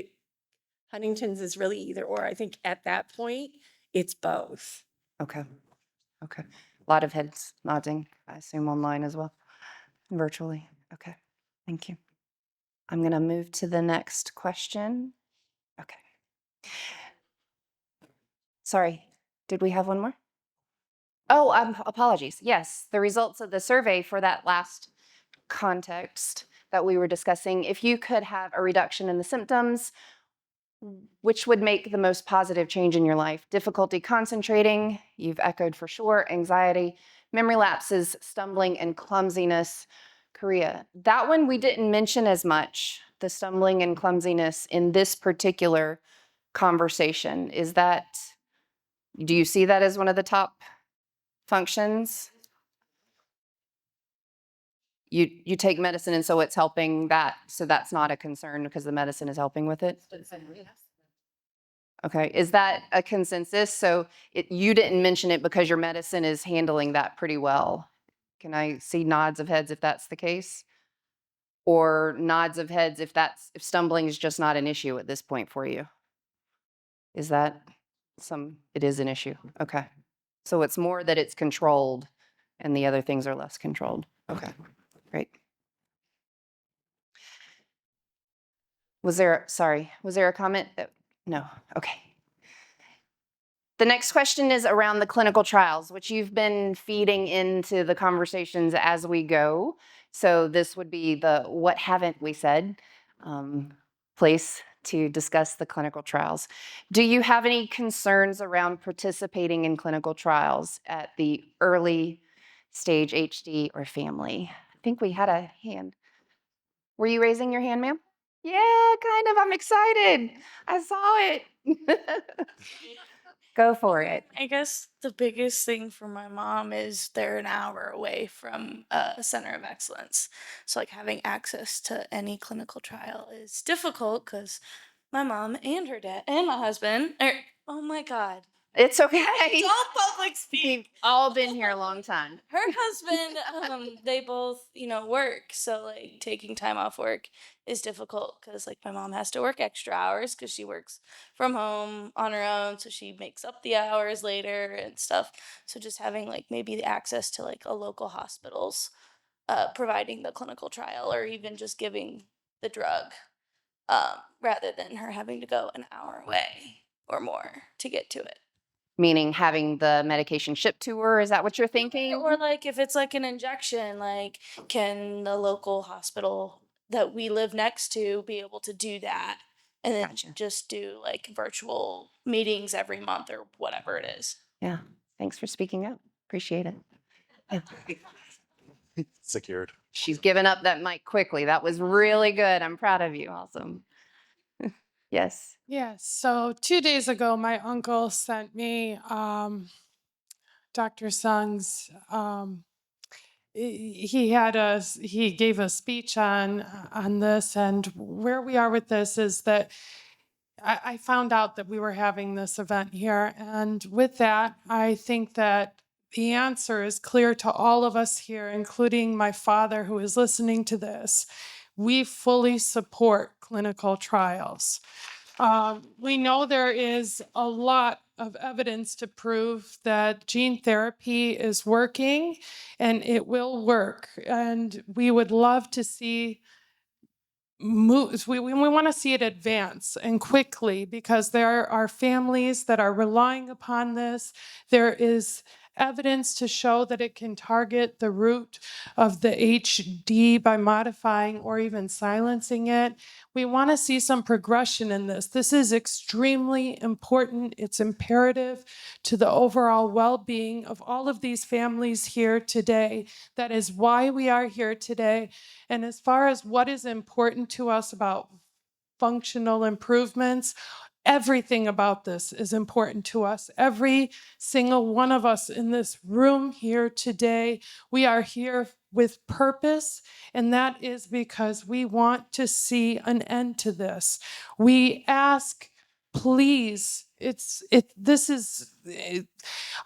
Huntington's is really either or. I think at that point, it's both. Okay. Okay. A lot of heads nodding, I assume online as well, virtually. Okay. Thank you. I'm going to move to the next question. Okay. Sorry, did we have one more? Oh, apologies. Yes, the results of the survey for that last context that we were discussing, if you could have a reduction in the symptoms, which would make the most positive change in your life? Difficulty concentrating, you've echoed for sure, anxiety, memory lapses, stumbling, and clumsiness. Korea. That one we didn't mention as much, the stumbling and clumsiness in this particular conversation. Do you see that as one of the top functions? You take medicine and so it's helping that, so that's not a concern because the medicine is helping with it? Okay, is that a consensus? So you didn't mention it because your medicine is handling that pretty well. Can I see nods of heads if that's the case? Or nods of heads if stumbling is just not an issue at this point for you? Is that it is an issue? Okay. So it's more that it's controlled and the other things are less controlled. Okay, great. Was there a comment? No, okay. The next question is around the clinical trials, which you've been feeding into the conversations as we go. So this would be the what haven't we said place to discuss the clinical trials. Do you have any concerns around participating in clinical trials at the early stage HD or family? I think we had a hand. Were you raising your hand, ma'am? Yeah, kind of. I'm excited. I saw it. Go for it. I guess the biggest thing for my mom is they're an hour away from a center of excellence. So, like, having access to any clinical trial is difficult because my mom and her dad and my husband are, oh my God. It's okay. Don't public speak. All been here a long time. Her husband, they both, work. So, like, taking time off work is difficult because, like, my mom has to work extra hours because she works from home on her own. So she makes up the hours later and stuff. So just having, like, maybe the access to, like, a local hospitals providing the clinical trial or even just giving the drug rather than her having to go an hour away or more to get to it. Meaning having the medication shipped to her, is that what you're thinking? Or like if it's like an injection, like can the local hospital that we live next to be able to do that? And then just do like virtual meetings every month or whatever it is. Yeah, thanks for speaking up. Appreciate it. Yeah. Secured. She's given up that mic quickly. That was really good. I'm proud of you. Awesome. Yes. Yes. So 2 days ago, my uncle sent me Dr. Sung's. He gave a speech on this, and where we are with this is that I found out that we were having this event here, and with that, I think that the answer is clear to all of us here, including my father who is listening to this. We fully support clinical trials. We know there is a lot of evidence to prove that gene therapy is working and it will work. And we would love to see moves. We want to see it advance and quickly because there are families that are relying upon this. There is evidence to show that it can target the root of the HD by modifying or even silencing it. We want to see some progression in this. This is extremely important. It's imperative to the overall well-being of all of these families here today. That is why we are here today. And as far as what is important to us about functional improvements, everything about this is important to us. Every single one of us in this room here today, we are here with purpose, and that is because we want to see an end to this. We ask, please,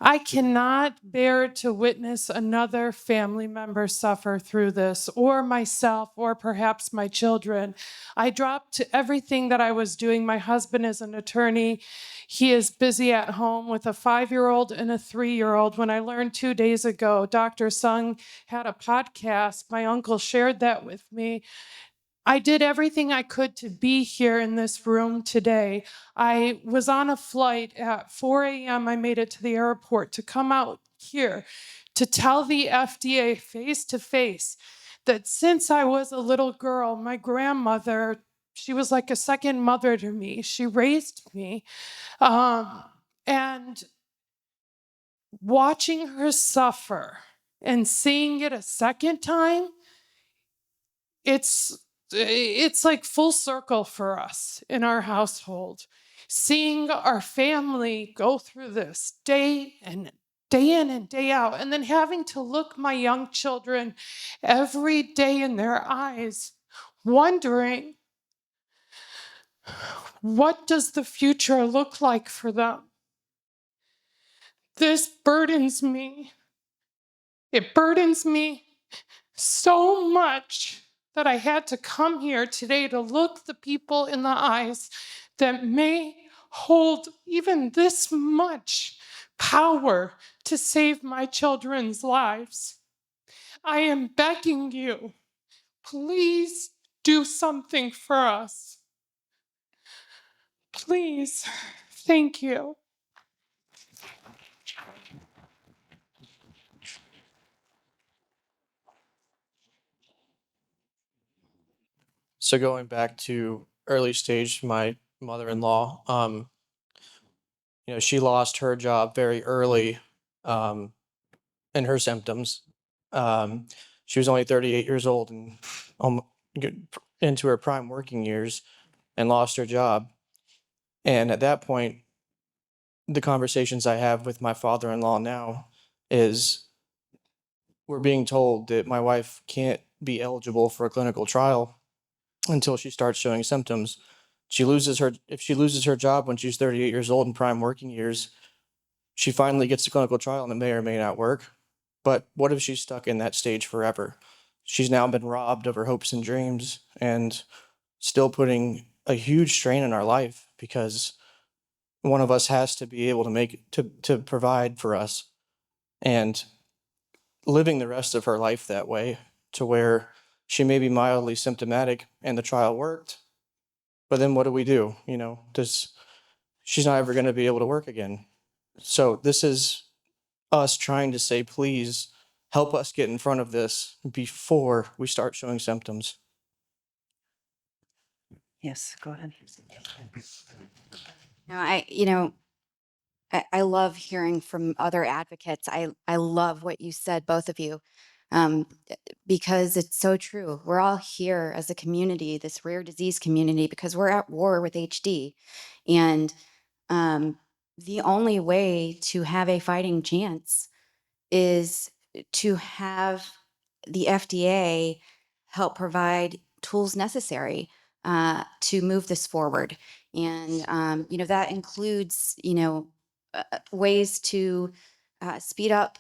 I cannot bear to witness another family member suffer through this, or myself, or perhaps my children. I dropped everything that I was doing. My husband is an attorney. He is busy at home with a 5-year-old and a 3-year-old. When I learned 2 days ago, Dr. Sung had a podcast, my uncle shared that with me. I did everything I could to be here in this room today. I was on a flight at 4 a.m. I made it to the airport to come out here to tell the FDA face to face that since I was a little girl, my grandmother, she was like a second mother to me. She raised me. And watching her suffer and seeing it a second time, it's like full circle for us in our household. Seeing our family go through this day in and day out, and then having to look my young children every day in their eyes, wondering, what does the future look like for them? This burdens me. It burdens me so much that I had to come here today to look the people in the eyes that may hold even this much power to save my children's lives. I am begging you, please do something for us. Please. Thank you. So going back to early stage, my mother-in-law, she lost her job very early in her symptoms. She was only 38 years old and into her prime working years and lost her job. And at that point, the conversations I have with my father-in-law now is we're being told that my wife can't be eligible for a clinical trial until she starts showing symptoms. If she loses her job when she's 38 years old in prime working years, she finally gets a clinical trial and it may or may not work. But what if she's stuck in that stage forever? She's now been robbed of her hopes and dreams and still putting a huge strain on our life because one of us has to be able to provide for us, and living the rest of her life that way to where she may be mildly symptomatic and the trial worked, but then what do we do? She's not ever going to be able to work again. So this is us trying to say, please help us get in front of this before we start showing symptoms. Yes, go ahead. No, I love hearing from other advocates. I love what you said, both of you. um, because it's so true. We're all here as a community, this rare disease community, because we're at war with HD. And the only way to have a fighting chance is to have the FDA help provide tools necessary to move this forward. And, that includes, ways to speed up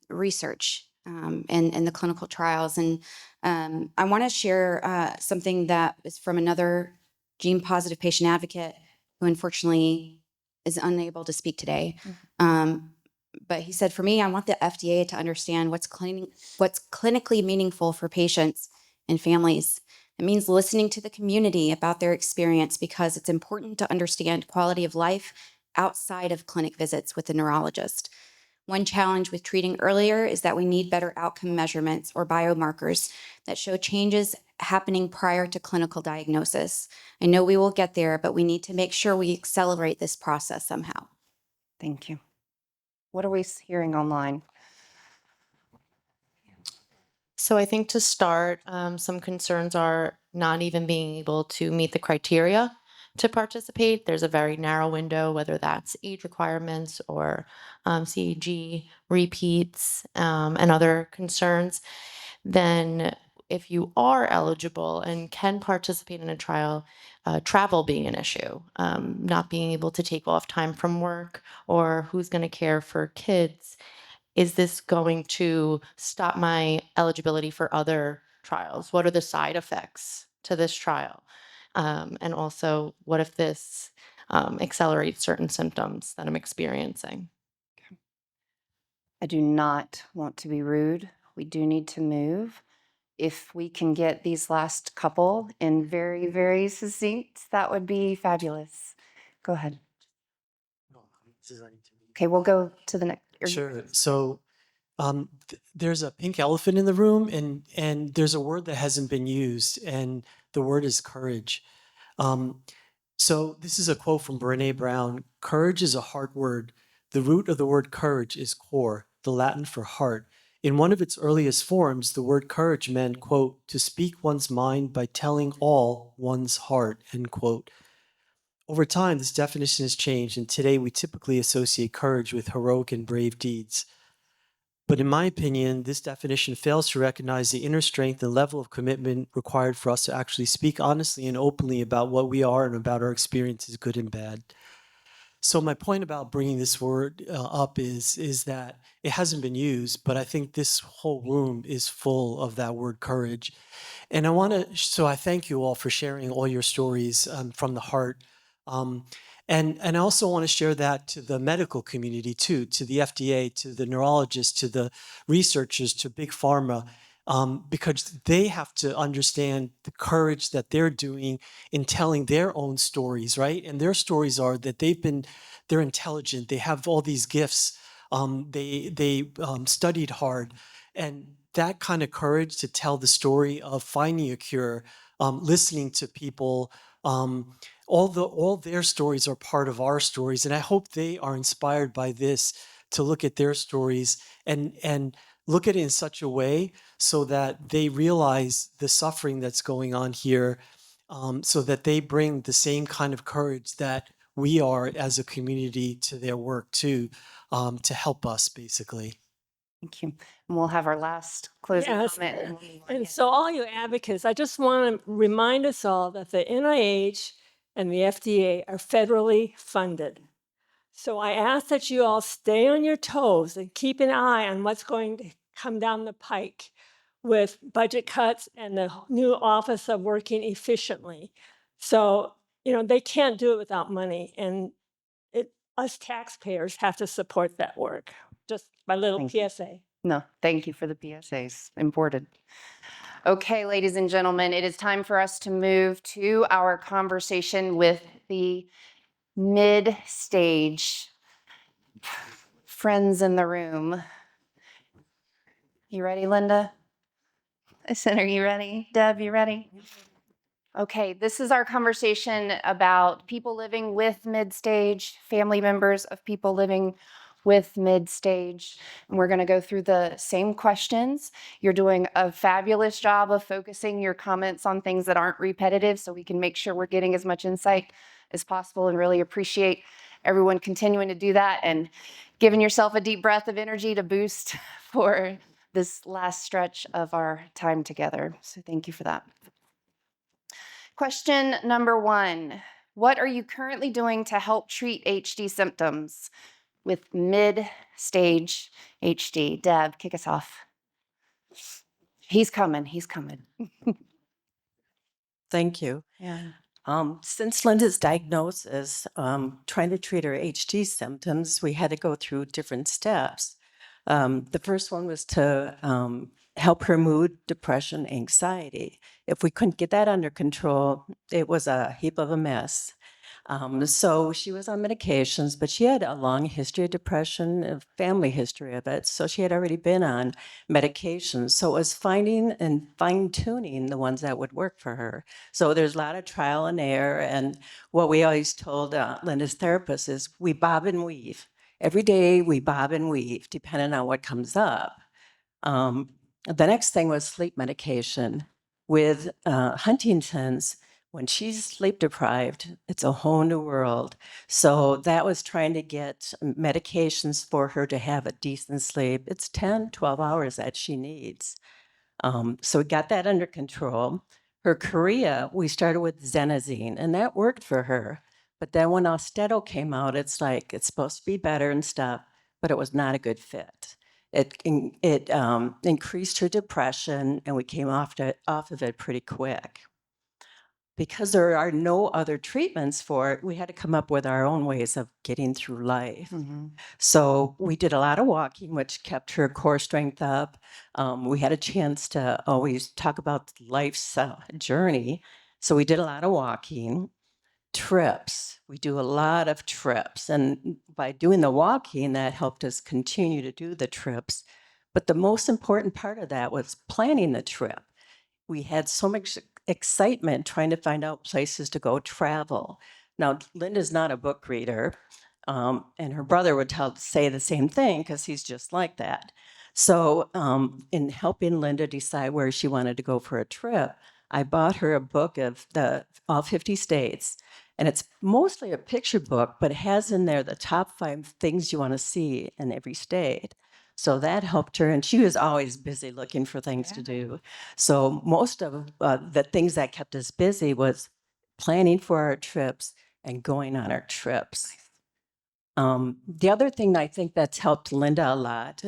research and the clinical trials. And I want to share something that is from another gene positive patient advocate who unfortunately is unable to speak today. But he said, for me, I want the FDA to understand what's clinically meaningful for patients and families. It means listening to the community about their experience because it's important to understand quality of life outside of clinic visits with a neurologist. One challenge with treating earlier is that we need better outcome measurements or biomarkers that show changes happening prior to clinical diagnosis. I know we will get there, but we need to make sure we accelerate this process somehow. Thank you. What are we hearing online? So I think to start, some concerns are not even being able to meet the criteria to participate. There's a very narrow window, whether that's age requirements or CAG repeats and other concerns. Then if you are eligible and can participate in a trial, travel being an issue, not being able to take off time from work or who's going to care for kids. Is this going to stop my eligibility for other trials? What are the side effects to this trial? And also, what if this accelerates certain symptoms that I'm experiencing? I do not want to be rude. We do need to move. If we can get these last couple in very, very succinct, that would be fabulous. Go ahead. Okay, we'll go to the next. Sure. So there's a pink elephant in the room, and there's a word that hasn't been used, and the word is courage. So this is a quote from Brené Brown. Courage is a hard word. The root of the word courage is cor, the Latin for heart. In one of its earliest forms, the word courage meant, quote, to speak one's mind by telling all one's heart, end quote. Over time, this definition has changed, and today we typically associate courage with heroic and brave deeds. But in my opinion, this definition fails to recognize the inner strength and level of commitment required for us to actually speak honestly and openly about what we are and about our experiences, good and bad. So my point about bringing this word up is that it hasn't been used, but I think this whole room is full of that word courage. And so I thank you all for sharing all your stories from the heart. And I also want to share that to the medical community too, to the FDA, to the neurologists, to the researchers, to Big Pharma, because they have to understand the courage that they're doing in telling their own stories, right? And their stories are that they're intelligent, they have all these gifts, they studied hard, and that kind of courage to tell the story of finding a cure, listening to people, all their stories are part of our stories, and I hope they are inspired by this to look at their stories and look at it in such a way so that they realize the suffering that's going on here, so that they bring the same kind of courage that we are as a community to their work too, to help us basically. Thank you. And we'll have our last closing Yes, comment. And we'll move on. and so all you advocates, I just want to remind us all that the NIH and the FDA are federally funded. So I ask that you all stay on your toes and keep an eye on what's going to come down the pike with budget cuts and the new Office of Working Efficiently. So, they can't do it without money, and us taxpayers have to support that work. Just my little Thank you. PSA. No, thank you for the PSAs. Important. Okay, ladies and gentlemen, it is time for us to move to our conversation with the mid-stage friends in the room. You ready, Linda? Are you ready? Deb, you ready? Okay, this is our conversation about people living with mid-stage, family members of people living with mid-stage. And we're going to go through the same questions. You're doing a fabulous job of focusing your comments on things that aren't repetitive so we can make sure we're getting as much insight as possible, and really appreciate everyone continuing to do that and giving yourself a deep breath of energy to boost for this last stretch of our time together. So thank you for that. Question number 1. What are you currently doing to help treat HD symptoms with mid-stage HD? Deb, kick us off. He's coming. Thank you. Yeah. Since Linda's diagnosis, trying to treat her HD symptoms, we had to go through different steps. The first one was to help her mood, depression, anxiety. If we couldn't get that under control, it was a heap of a mess. So she was on medications, but she had a long history of depression, a family history of it. So she had already been on medications. So it was finding and fine-tuning the ones that would work for her. So there's a lot of trial and error. And what we always told Linda's therapist is we bob and weave. Every day we bob and weave, depending on what comes up. The next thing was sleep medication. With Huntington's, when she's sleep deprived, it's a whole new world. So that was trying to get medications for her to have a decent sleep. It's 10, 12 hours that she needs. So we got that under control. Her chorea, we started with Xenazine, and that worked for her. But then when Austedo came out, it's like, it's supposed to be better and stuff, but it was not a good fit. It increased her depression, and we came off of it pretty quick. Because there are no other treatments for it, we had to come up with our own ways of getting through life. So we did a lot of walking, which kept her core strength up. We had a chance to always talk about life's journey. So we did a lot of walking. Trips. We do a lot of trips. And by doing the walking, that helped us continue to do the trips. But the most important part of that was planning the trip. We had so much excitement trying to find out places to go travel. Now, Linda's not a book reader, and her brother would say the same thing because he's just like that. So in helping Linda decide where she wanted to go for a trip, I bought her a book of all 50 states, and it's mostly a picture book, but it has in there the top 5 things you want to see in every state. So that helped her, and she was always busy looking for things to do. So most of the things that kept us busy was planning for our trips and going on our trips. The other thing I think that's helped Linda a lot,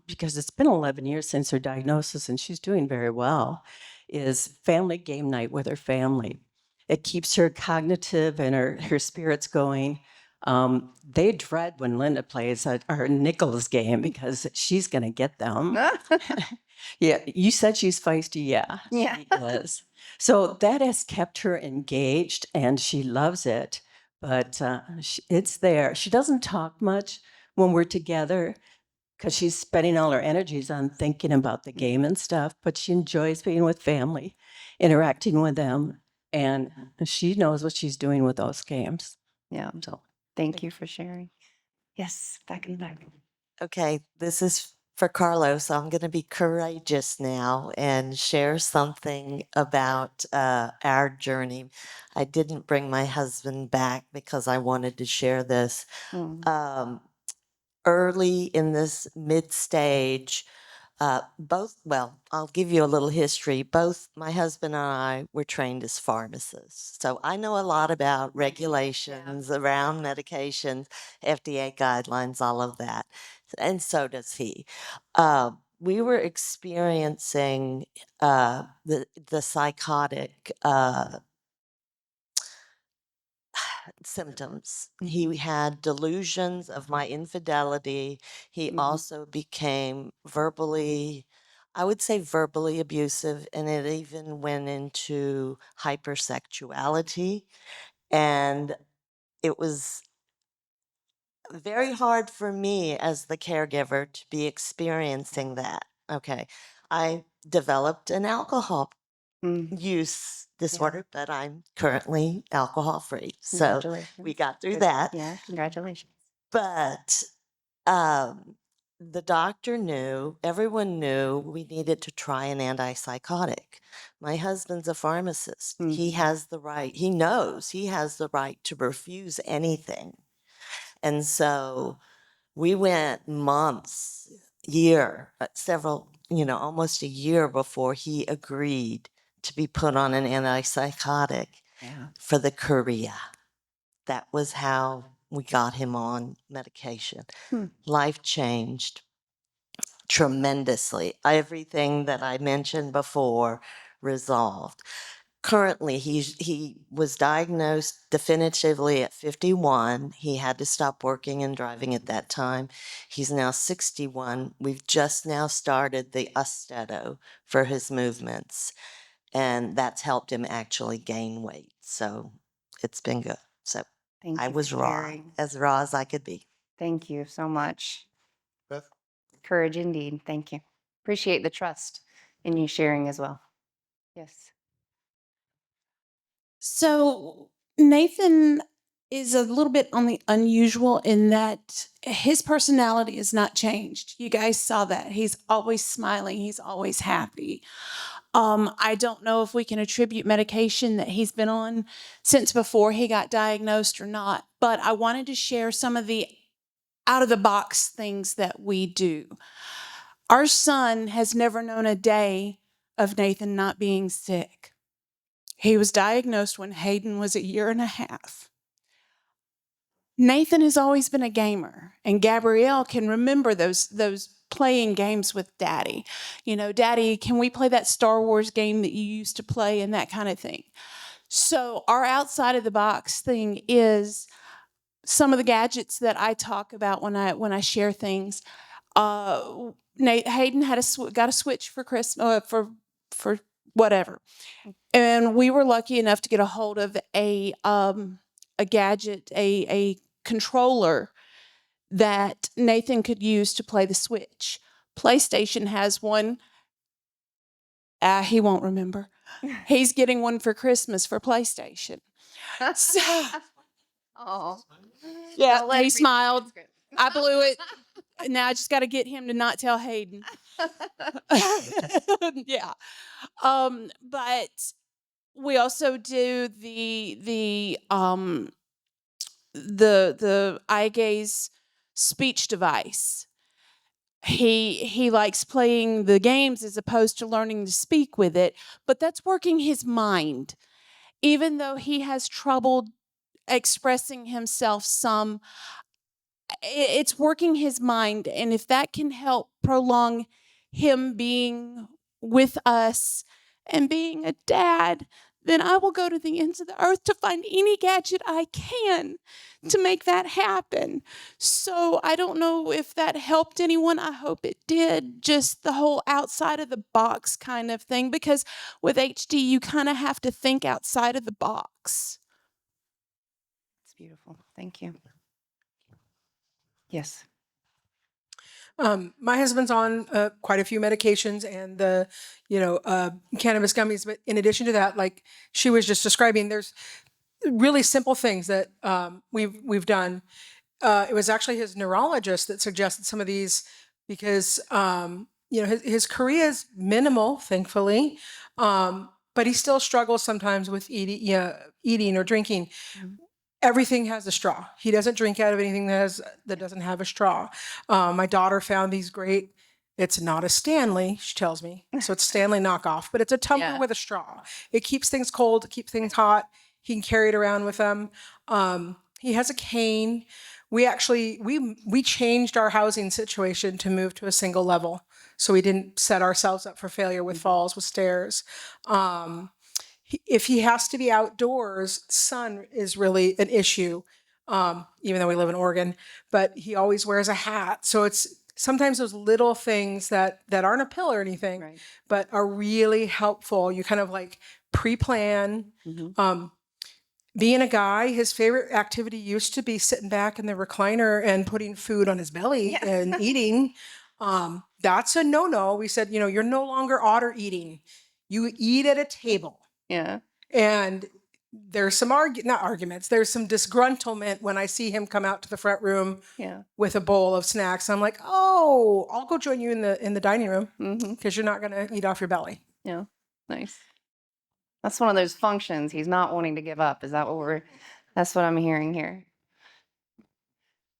because it's been 11 years since her diagnosis and she's doing very well, is family game night with her family. It keeps her cognitive and her spirits going. They dread when Linda plays our Nichols game because she's going to get them. Yeah, you said she's feisty. Yeah, Yeah. she is. So that has kept her engaged and she loves it. But it's there. She doesn't talk much when we're together because she's spending all her energies on thinking about the game and stuff. But she enjoys being with family, interacting with them, and she knows what she's doing with those games. Yeah. So Thank you for sharing. Yes, back in the back. Okay, this is for Carlos. I'm going to be courageous now and share something about our journey. I didn't bring my husband back because I wanted to share this. Early in this mid-stage, I'll give you a little history. Both my husband and I were trained as pharmacists. So I know a lot about regulations around medications, FDA guidelines, all of that. And so does he. We were experiencing the psychotic symptoms. He had delusions of my infidelity. He also became verbally, I would say verbally abusive, and it even went into hypersexuality. And it was very hard for me as the caregiver to be experiencing that. Okay. I developed an alcohol use disorder, but I'm currently alcohol free. So we got through that. Yeah, congratulations. But The doctor knew, everyone knew we needed to try an antipsychotic. My husband's a pharmacist. He has the right, he knows he has the right to refuse anything. And so we went months, several, almost a year before he agreed to be put on an antipsychotic for the chorea. That was how we got him on medication. Life changed tremendously. Everything that I mentioned before resolved. Currently, he was diagnosed definitively at 51. He had to stop working and driving at that time. He's now 61. We've just now started the Austedo for his movements, and that's helped him actually gain weight. So it's been good. So Thank I you was for raw sharing. as I could be. Thank you so much. Beth? Courage indeed. Thank you. Appreciate the trust in you sharing as well. Yes. So Nathan is a little bit on the unusual in that his personality is not changed. You guys saw that. He's always smiling. He's always happy. I don't know if we can attribute medication that he's been on since before he got diagnosed or not, but I wanted to share some of the out of the box things that we do. Our son has never known a day of Nathan not being sick. He was diagnosed when Hayden was 1.5 years. Nathan has always been a gamer, and Gabrielle can remember those playing games with Daddy. Daddy, can we play that Star Wars game that you used to play and that kind of thing? So our outside of the box thing is some of the gadgets that I talk about when I share things. Hayden got a Switch for Christmas for whatever. And we were lucky enough to get a hold of a gadget, a controller that Nathan could use to play the Switch. PlayStation has one. He won't remember. He's getting one for Christmas for PlayStation. So, Oh. yeah, he smiled. I blew it. Now I just got to get him to not tell Hayden. Yeah. But we also do the eye gaze speech device. He likes playing the games as opposed to learning to speak with it, but that's working his mind. Even though he has trouble expressing himself some, it's working his mind, and if that can help prolong him being with us and being a dad, then I will go to the ends of the earth to find any gadget I can to make that happen. So I don't know if that helped anyone. I hope it did. Just the whole outside of the box kind of thing, because with HD, you kind of have to think outside of the box. It's beautiful. Thank you. Yes. My husband's on quite a few medications and the, cannabis gummies. But in addition to that, like she was just describing, there's really simple things that we've done. It was actually his neurologist that suggested some of these because his chorea is minimal, thankfully, but he still struggles sometimes with eating or drinking. Everything has a straw. He doesn't drink out of anything that doesn't have a straw. My daughter found these great. It's not a Stanley, she tells me. So it's Stanley knockoff, but it's a tumbler with a straw. It keeps things cold, it keeps things hot. He can carry it around with him. He has a cane. We actually, we changed our housing situation to move to a single level. So we didn't set ourselves up for failure with falls, with stairs. If he has to be outdoors, sun is really an issue, even though we live in Oregon, but he always wears a hat. So it's sometimes those little things that aren't a pill or anything, but are really helpful. You kind of like pre-plan. Being a guy, his favorite activity used to be sitting back in the recliner and putting food on his belly and eating. That's a no-no. We said, you're no longer otter eating. You eat at a table. Yeah. And there's some not arguments. There's some disgruntlement when I see him come out to the front room Yeah. with a bowl of snacks. I'm like, oh, I'll go join you in the dining room because you're not gonna eat off your belly. Yeah. Nice. That's one of those functions he's not wanting to give up. Is that that's what I'm hearing here.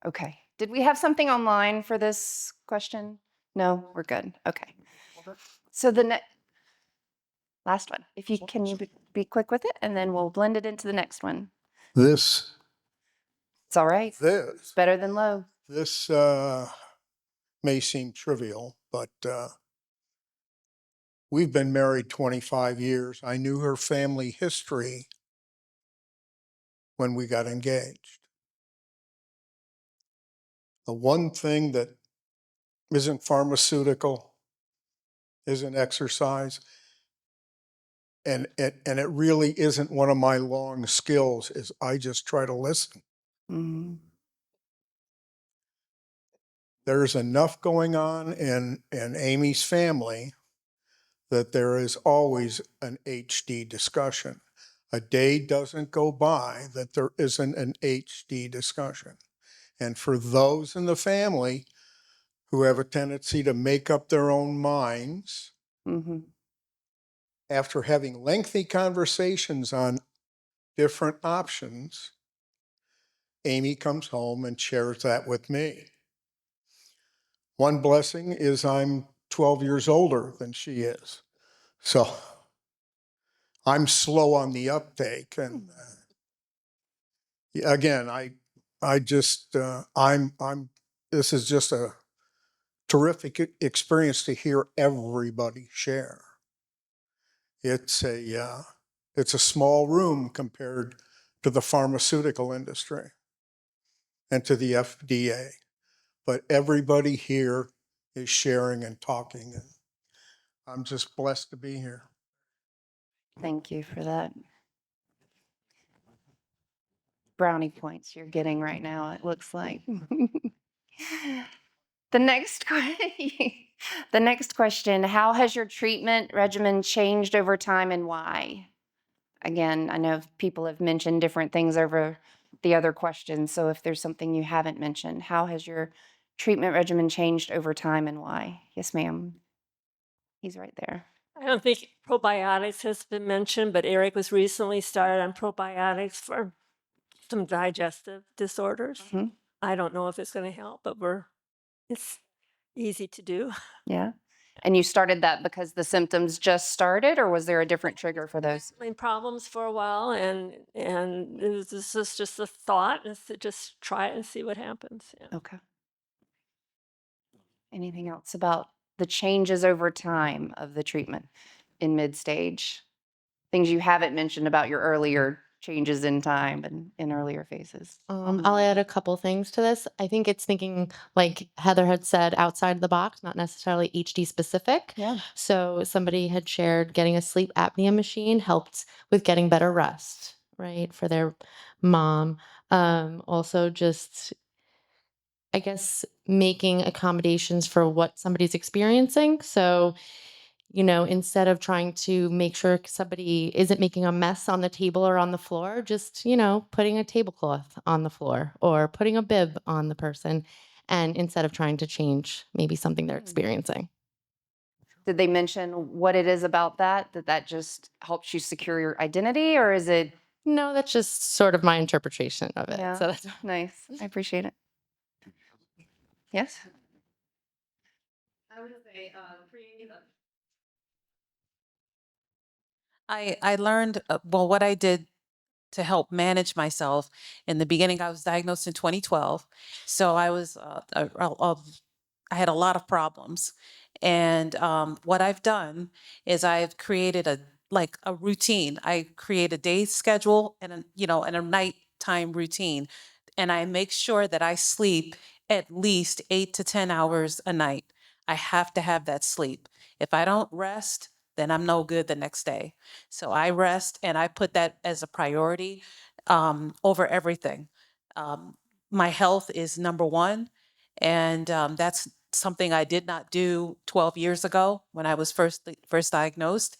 Okay. Did we have something online for this question? No, we're good. Okay. So the last one, if you can you be quick with it, and then we'll blend it into the next one. This It's all right. It's better than low. This may seem trivial, but we've been married 25 years. I knew her family history when we got engaged. The one thing that isn't pharmaceutical, isn't exercise, and it really isn't one of my long skills, is I just try to listen. Mm-hmm. There's enough going on in Amy's family that there is always an HD discussion. A day doesn't go by that there isn't an HD discussion. And for those in the family who have a tendency to make up their own minds, after having lengthy conversations on different options, Amy comes home and shares that with me. One blessing is I'm 12 years older than she is. So I'm slow on the uptake. And again, this is just a terrific experience to hear everybody share. It's a small room compared to the pharmaceutical industry and to the FDA, but everybody here is sharing and talking, and I'm just blessed to be here. Thank you for that. Brownie points you're getting right now, it looks like. The next question, how has your treatment regimen changed over time and why? Again, I know people have mentioned different things over the other questions, so if there's something you haven't mentioned, how has your treatment regimen changed over time and why? Yes, ma'am. He's right there. I don't think probiotics has been mentioned, but Eric was recently started on probiotics for some digestive disorders. I don't know if it's going to help, but it's easy to do. Yeah. And you started that because the symptoms just started, or was there a different trigger for those? Problems for a while, and this is just a thought, is to just try it and see what happens. Yeah. Okay. Anything else about the changes over time of the treatment in mid-stage? Things you haven't mentioned about your earlier changes in time and in earlier phases. I'll add a couple things to this. I think it's thinking, like Heather had said, outside of the box, not necessarily HD specific. Yeah. So somebody had shared getting a sleep apnea machine helped with getting better rest, right, for their mom. Also just, I guess, making accommodations for what somebody's experiencing. So, instead of trying to make sure somebody isn't making a mess on the table or on the floor, just, putting a tablecloth on the floor or putting a bib on the person. And instead of trying to change maybe something they're experiencing. Did they mention what it is about that just helps you secure your identity, or is it? No, that's just sort of my interpretation of it. Yeah, So that's nice. I appreciate it. Yes? I would say I learned, what I did to help manage myself. In the beginning, I was diagnosed in 2012. So I was, I had a lot of problems. And what I've done is I've created a routine. I create a day schedule and a nighttime routine. And I make sure that I sleep at least 8 to 10 hours a night. I have to have that sleep. If I don't rest, then I'm no good the next day. So I rest, and I put that as a priority over everything. My health is number one, and that's something I did not do 12 years ago when I was first diagnosed.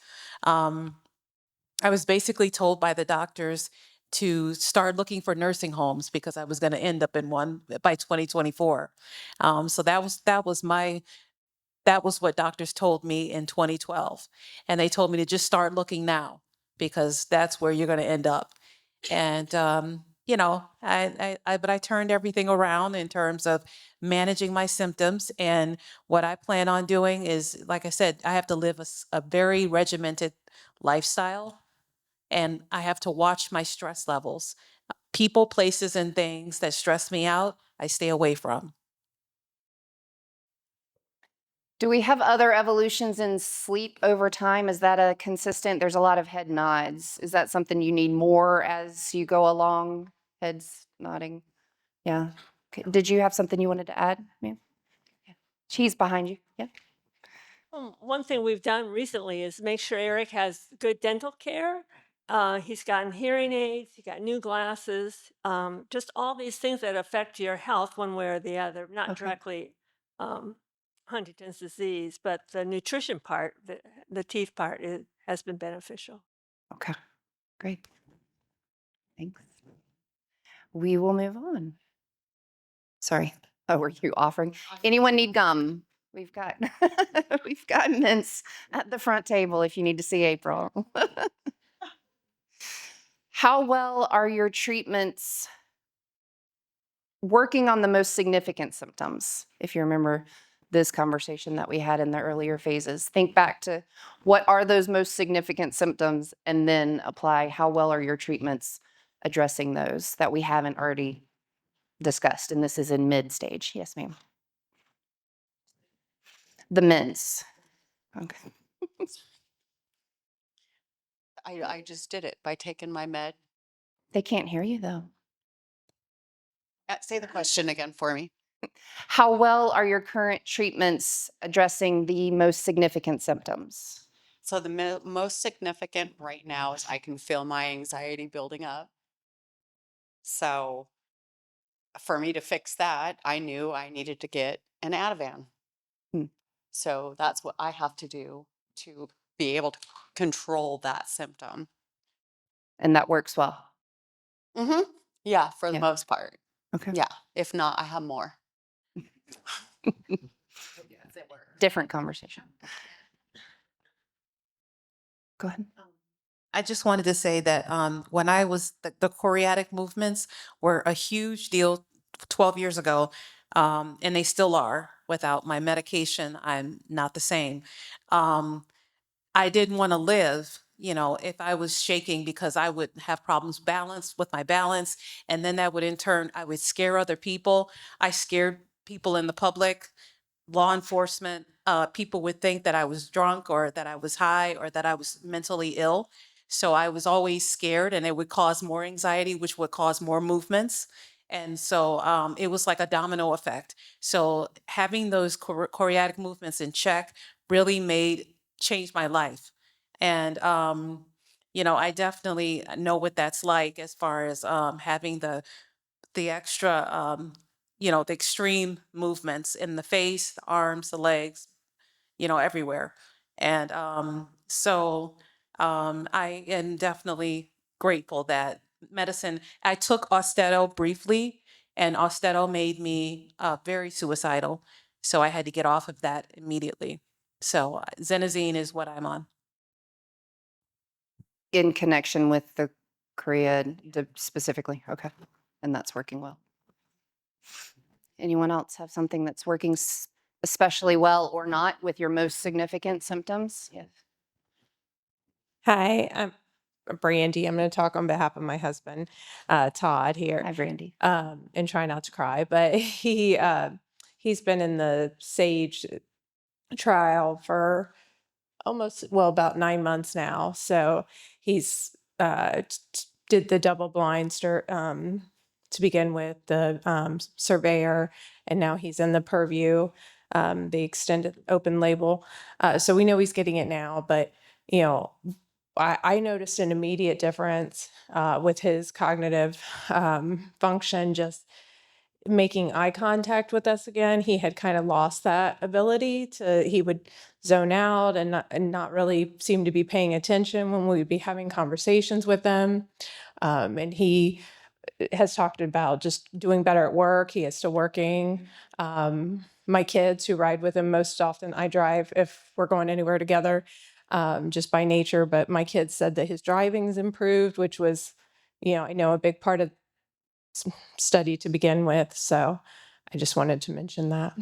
I was basically told by the doctors to start looking for nursing homes because I was going to end up in one by 2024. So that was what doctors told me in 2012, and they told me to just start looking now because that's where you're going to end up. And but I turned everything around in terms of managing my symptoms. And what I plan on doing is, like I said, I have to live a very regimented lifestyle, and I have to watch my stress levels. People, places, and things that stress me out, I stay away from. Do we have other evolutions in sleep over time? Is that a consistent? There's a lot of head nods. Is that something you need more as you go along? Heads nodding. Yeah. Okay. Did you have something you wanted to add, ma'am? Yeah. She's behind you. Yeah. One thing we've done recently is make sure Eric has good dental care. He's gotten hearing aids, he got new glasses, just all these things that affect your health one way or the other, not directly Huntington's disease, but the nutrition part, the teeth part has been beneficial. Okay. Great. Thanks. We will move on. Sorry. Oh, were you offering? Anyone need gum? We've got we've got mints at the front table if you need to see April. How well are your treatments working on the most significant symptoms? If you remember this conversation that we had in the earlier phases, think back to what are those most significant symptoms and then apply how well are your treatments addressing those that we haven't already discussed. And this is in mid-stage. Yes, ma'am. The mints. Okay. I just did it by taking my med. They can't hear you though. Say the question again for me. How well are your current treatments addressing the most significant symptoms? So the most significant right now is I can feel my anxiety building up. So for me to fix that, I knew I needed to get an Ativan. So that's what I have to do to be able to control that symptom. And that works well. Mm-hmm. Yeah, for the most part. Okay. Yeah. If not, I have more. Different conversation. Go ahead. I just wanted to say that when I was, the choreatic movements were a huge deal 12 years ago, and they still are. Without my medication, I'm not the same. I didn't want to live, if I was shaking because I would have problems with my balance. And then that would in turn, I would scare other people. I scared people in the public, law enforcement. People would think that I was drunk or that I was high or that I was mentally ill. So I was always scared, and it would cause more anxiety, which would cause more movements. And so it was like a domino effect. So having those choreatic movements in check really changed my life. And, I definitely know what that's like as far as having the extra, the extreme movements in the face, the arms, the legs, everywhere. And I am definitely grateful that I took Austedo briefly, and Austedo made me very suicidal. So I had to get off of that immediately. So Xenazine is what I'm on. In connection with the Korea specifically. Okay. And that's working well. Anyone else have something that's working especially well or not with your most significant symptoms? Yes. Hi, I'm Brandy. I'm going to talk on behalf of my husband, Todd here. Hi, Brandy. And try not to cry, but he's been in the SAGE trial for about 9 months now. So he's did the double blind to begin with, the surveyor, and now he's in the purview, the extended open label. So we know he's getting it now, but I noticed an immediate difference with his cognitive function. Just making eye contact with us again. He had kind of lost that ability to, he would zone out and not really seem to be paying attention when we would be having conversations with him. And he has talked about just doing better at work. He is still working. My kids who ride with him most often, I drive if we're going anywhere together, just by nature. But my kids said that his driving's improved, which was, I know a big part of study to begin with. So I just wanted to mention that.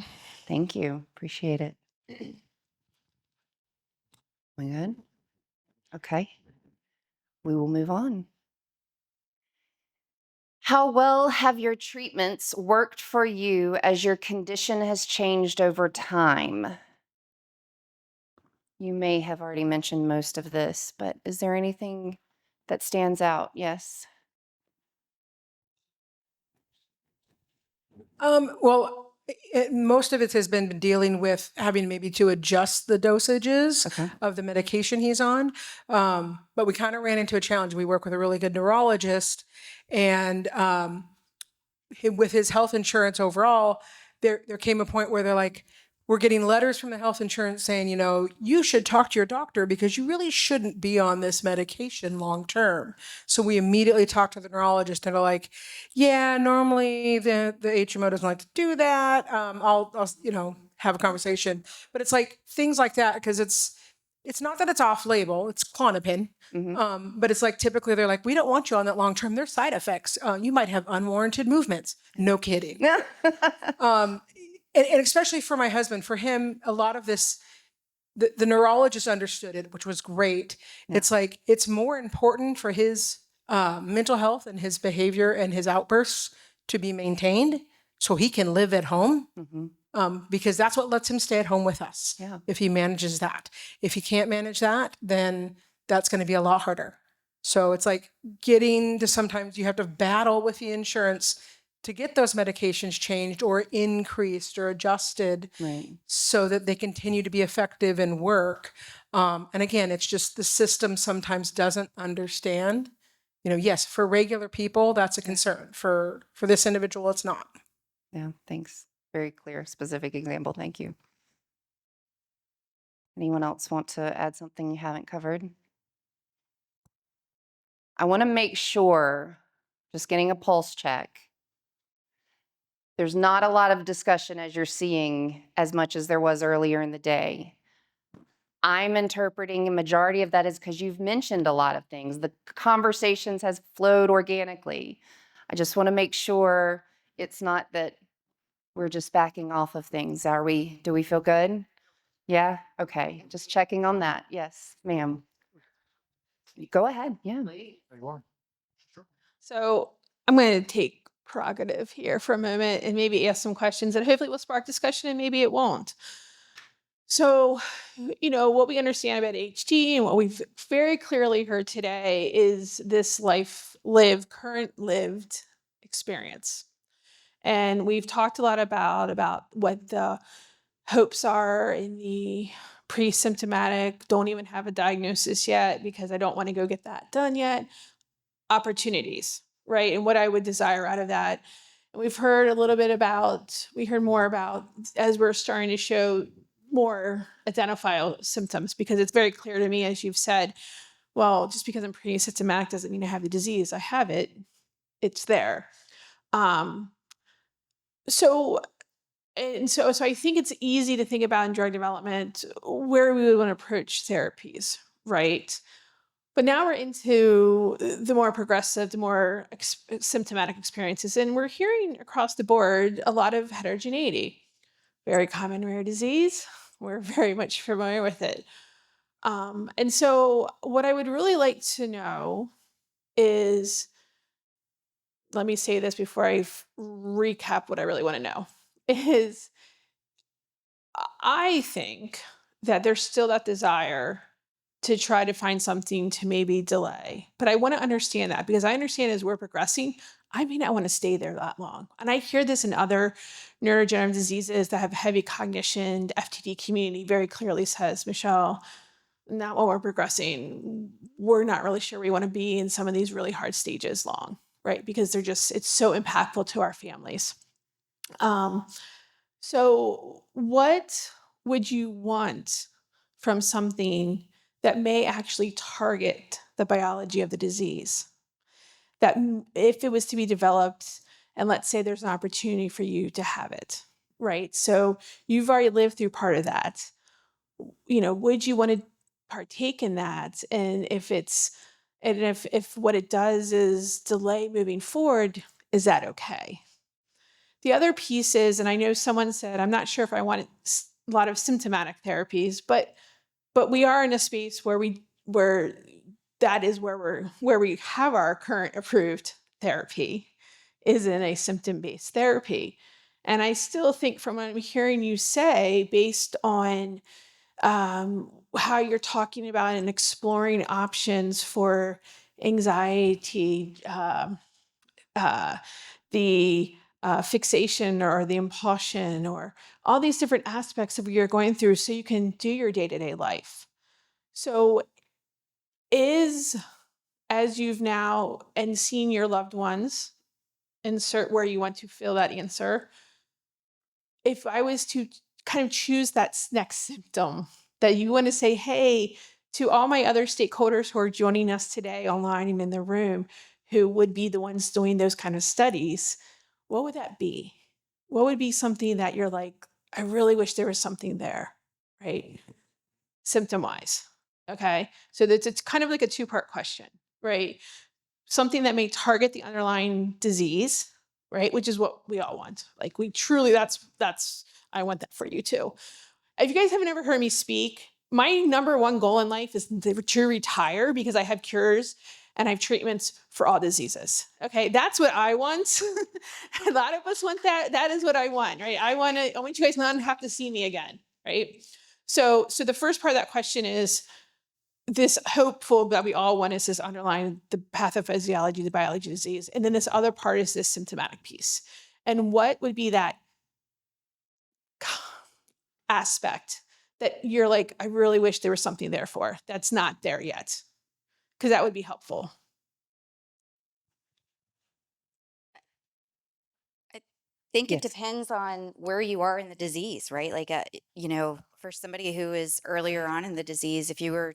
Thank you. Appreciate it. We good? Okay. We will move on. How well have your treatments worked for you as your condition has changed over time? You may have already mentioned most of this, but is there anything that stands out? Yes. Well, most of it has been dealing with having maybe to adjust the dosages of the medication he's on. But we kind of ran into a challenge. We work with a really good neurologist, and with his health insurance overall, there came a point where they're like, we're getting letters from the health insurance saying, you should talk to your doctor because you really shouldn't be on this medication long term. So we immediately talked to the neurologist and they're like, yeah, normally the HMO doesn't like to do that. I'll have a conversation. But it's like things like that, because it's not that it's off label, it's Klonopin. But it's like typically they're like, we don't want you on that long term. There's side effects. You might have unwarranted movements. No kidding. And especially for my husband, for him, a lot of this, the neurologist understood it, which was great. Yeah. It's like, it's more important for his mental health and his behavior and his outbursts to be maintained so he can live at home. Because that's what lets him stay at home with us. Yeah. If he manages that. If he can't manage that, then that's going to be a lot harder. So it's like getting to, sometimes you have to battle with the insurance to get those medications changed or increased or adjusted, right, so that they continue to be effective and work. And again, it's just the system sometimes doesn't understand. Yes, for regular people, that's a concern. For this individual, it's not. Yeah, thanks. Very clear, specific example. Thank you. Anyone else want to add something you haven't covered? I want to make sure, just getting a pulse check, there's not a lot of discussion as you're seeing as much as there was earlier in the day. I'm interpreting a majority of that is because you've mentioned a lot of things. The conversations has flowed organically. I just want to make sure it's not that we're just backing off of things. Do we feel good? Yeah? Okay. Just checking on that. Yes, ma'am. Go ahead. Yeah. So I'm going to take prerogative here for a moment and maybe ask some questions that hopefully will spark discussion and maybe it won't. So, what we understand about HD and what we've very clearly heard today is this current lived experience. And we've talked a lot about what the hopes are in the pre-symptomatic, don't even have a diagnosis yet because I don't want to go get that done yet, opportunities, right? And what I would desire out of that. And we heard more about, as we're starting to show more identifiable symptoms, because it's very clear to me, as you've said, well, just because I'm pre-symptomatic doesn't mean I have the disease. I have it. It's there. So I think it's easy to think about in drug development where we would want to approach therapies, right? But now we're into the more progressive, the more symptomatic experiences, and we're hearing across the board a lot of heterogeneity. Very common rare disease. We're very much familiar with it. And so what I would really like to know is, let me say this before I recap what I really want to know, is I think that there's still that desire to try to find something to maybe delay. But I want to understand that, because I understand as we're progressing, I may not want to stay there that long. And I hear this in other neurodegenerative diseases that have heavy cognition. The FTD community very clearly says, Michelle, not while we're progressing. We're not really sure we want to be in some of these really hard stages long, right? Because it's so impactful to our families. So, what would you want from something that may actually target the biology of the disease? That if it was to be developed, and let's say there's an opportunity for you to have it, right? So you've already lived through part of that. Would you want to partake in that? And if what it does is delay moving forward, is that okay? The other piece is, and I know someone said, I'm not sure if I want a lot of symptomatic therapies, but we are in a space where that is where we have our current approved therapy is in a symptom-based therapy. And I still think from what I'm hearing you say, based on how you're talking about and exploring options for anxiety, the fixation or the impulsion or all these different aspects of what you're going through so you can do your day-to-day life. So as you've now and seen your loved ones, insert where you want to fill that answer, if I was to kind of choose that next symptom that you want to say, hey, to all my other stakeholders who are joining us today online and in the room, who would be the ones doing those kind of studies, what would that be? What would be something that you're like, I really wish there was something there, right? Symptom-wise, okay? So it's kind of like a two-part question, right? Something that may target the underlying disease, right? Which is what we all want. Like we truly, I want that for you too. If you guys haven't ever heard me speak, my number one goal in life is to retire because I have cures and I have treatments for all diseases. Okay, that's what I want. A lot of us want that. That is what I want, right? I want you guys not to have to see me again, right? So the first part of that question is this hopeful that we all want is this underlying the pathophysiology, the biology of disease. And then this other part is this symptomatic piece. And what would be that aspect that you're like, I really wish there was something there for that's not there yet? Because that would be helpful. I think it depends on where you are in the disease, right? Like, for somebody who is earlier on in the disease, if you were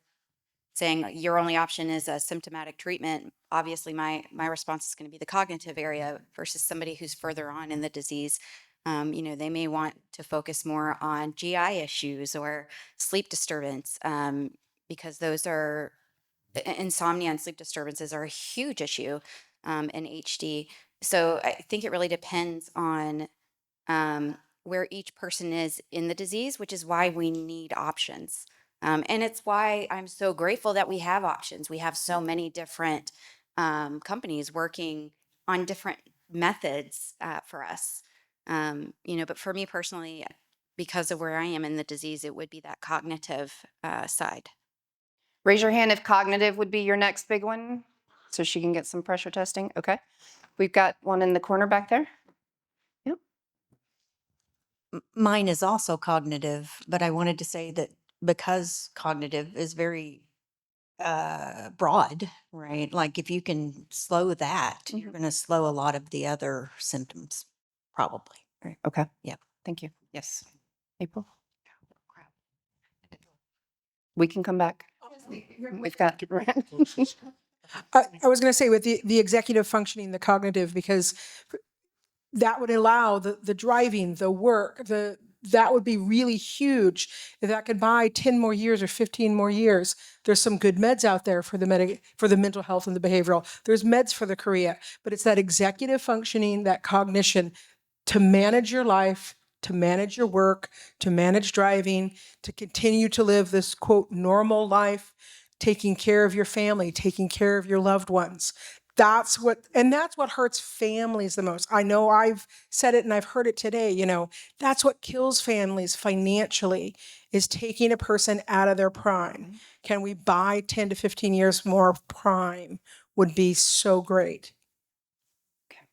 saying your only option is a symptomatic treatment, obviously my response is going to be the cognitive area versus somebody who's further on in the disease. They may want to focus more on GI issues or sleep disturbance, because those are insomnia and sleep disturbances are a huge issue in HD. So I think it really depends on where each person is in the disease, which is why we need options. And it's why I'm so grateful that we have options. We have so many different companies working on different methods for us. But for me personally, because of where I am in the disease, it would be that cognitive side. Raise your hand if cognitive would be your next big one so she can get some pressure testing. Okay. We've got one in the corner back there. Yep. Mine is also cognitive, but I wanted to say that because cognitive is very broad, right? Like if you can slow that, you're going to slow a lot of the other symptoms, probably. Right. Okay. Yeah. Thank you. Yes. April? We can come back. We've got. I was going to say with the executive functioning, the cognitive, because that would allow the driving, the work, that would be really huge. If that could buy 10 more years or 15 more years, there's some good meds out there for the mental health and the behavioral. There's meds for the chorea, but it's that executive functioning, that cognition to manage your life, to manage your work, to manage driving, to continue to live this quote normal life, taking care of your family, taking care of your loved ones. That's what hurts families the most. I know I've said it and I've heard it today, that's what kills families financially is taking a person out of their prime. Can we buy 10 to 15 years more of prime would be so great. Okay.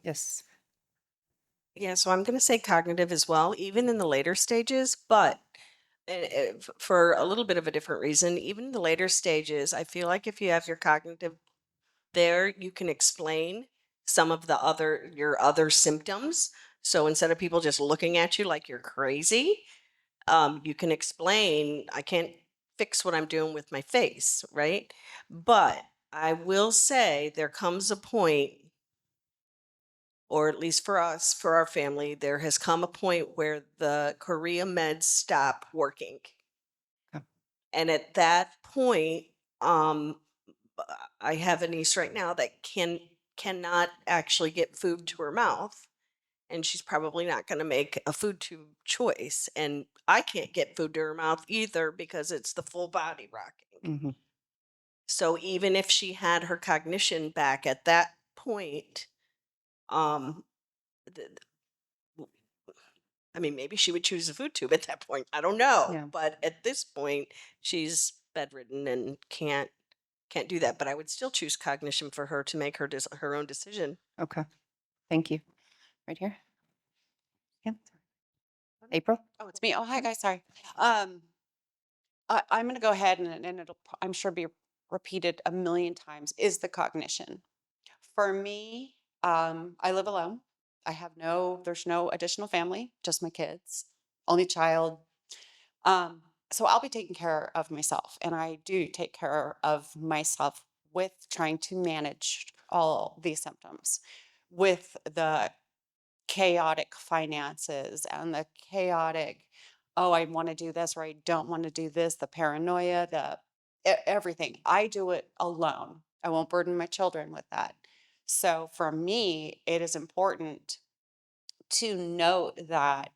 Yes. Yeah, so I'm going to say cognitive as well, even in the later stages, but for a little bit of a different reason. Even in the later stages, I feel like if you have your cognitive there, you can explain some of your other symptoms. So instead of people just looking at you like you're crazy, you can explain, I can't fix what I'm doing with my face, right? But I will say there comes a point, or at least for us, for our family, there has come a point where the Korea meds stop working. And at that point, um, I have a niece right now that cannot actually get food to her mouth, and she's probably not going to make a food tube choice. And I can't get food to her mouth either because it's the full body rocking. So even if she had her cognition back at that point, um, th- I mean, maybe she would choose a food tube at that point. I don't know. Yeah. But at this point, she's bedridden and can't do that. But I would still choose cognition for her to make her own decision. Okay. Thank you. Right here. Yeah. April? Oh, it's me. Oh, hi guys. Sorry. I'm going to go ahead and it'll, I'm sure, be repeated a million times, is the cognition. For me, I live alone. There's no additional family, just my kids, only child. So I'll be taking care of myself, and I do take care of myself with trying to manage all these symptoms, with the chaotic finances and the chaotic, oh, I want to do this or I don't want to do this, the paranoia, everything. I do it alone. I won't burden my children with that. So for me, it is important to note that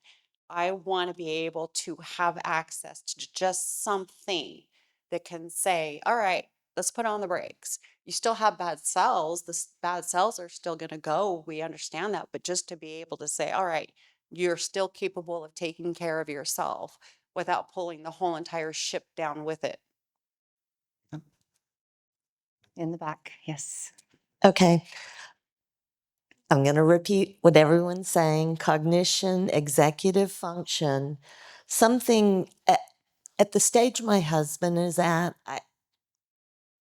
I want to be able to have access to just something that can say, all right, let's put on the brakes. You still have bad cells. The bad cells are still going to go. We understand that. But just to be able to say, all right, you're still capable of taking care of yourself without pulling the whole entire ship down with it. In the back. Yes. Okay. I'm going to repeat what everyone's saying: cognition, executive function, something at the stage my husband is at.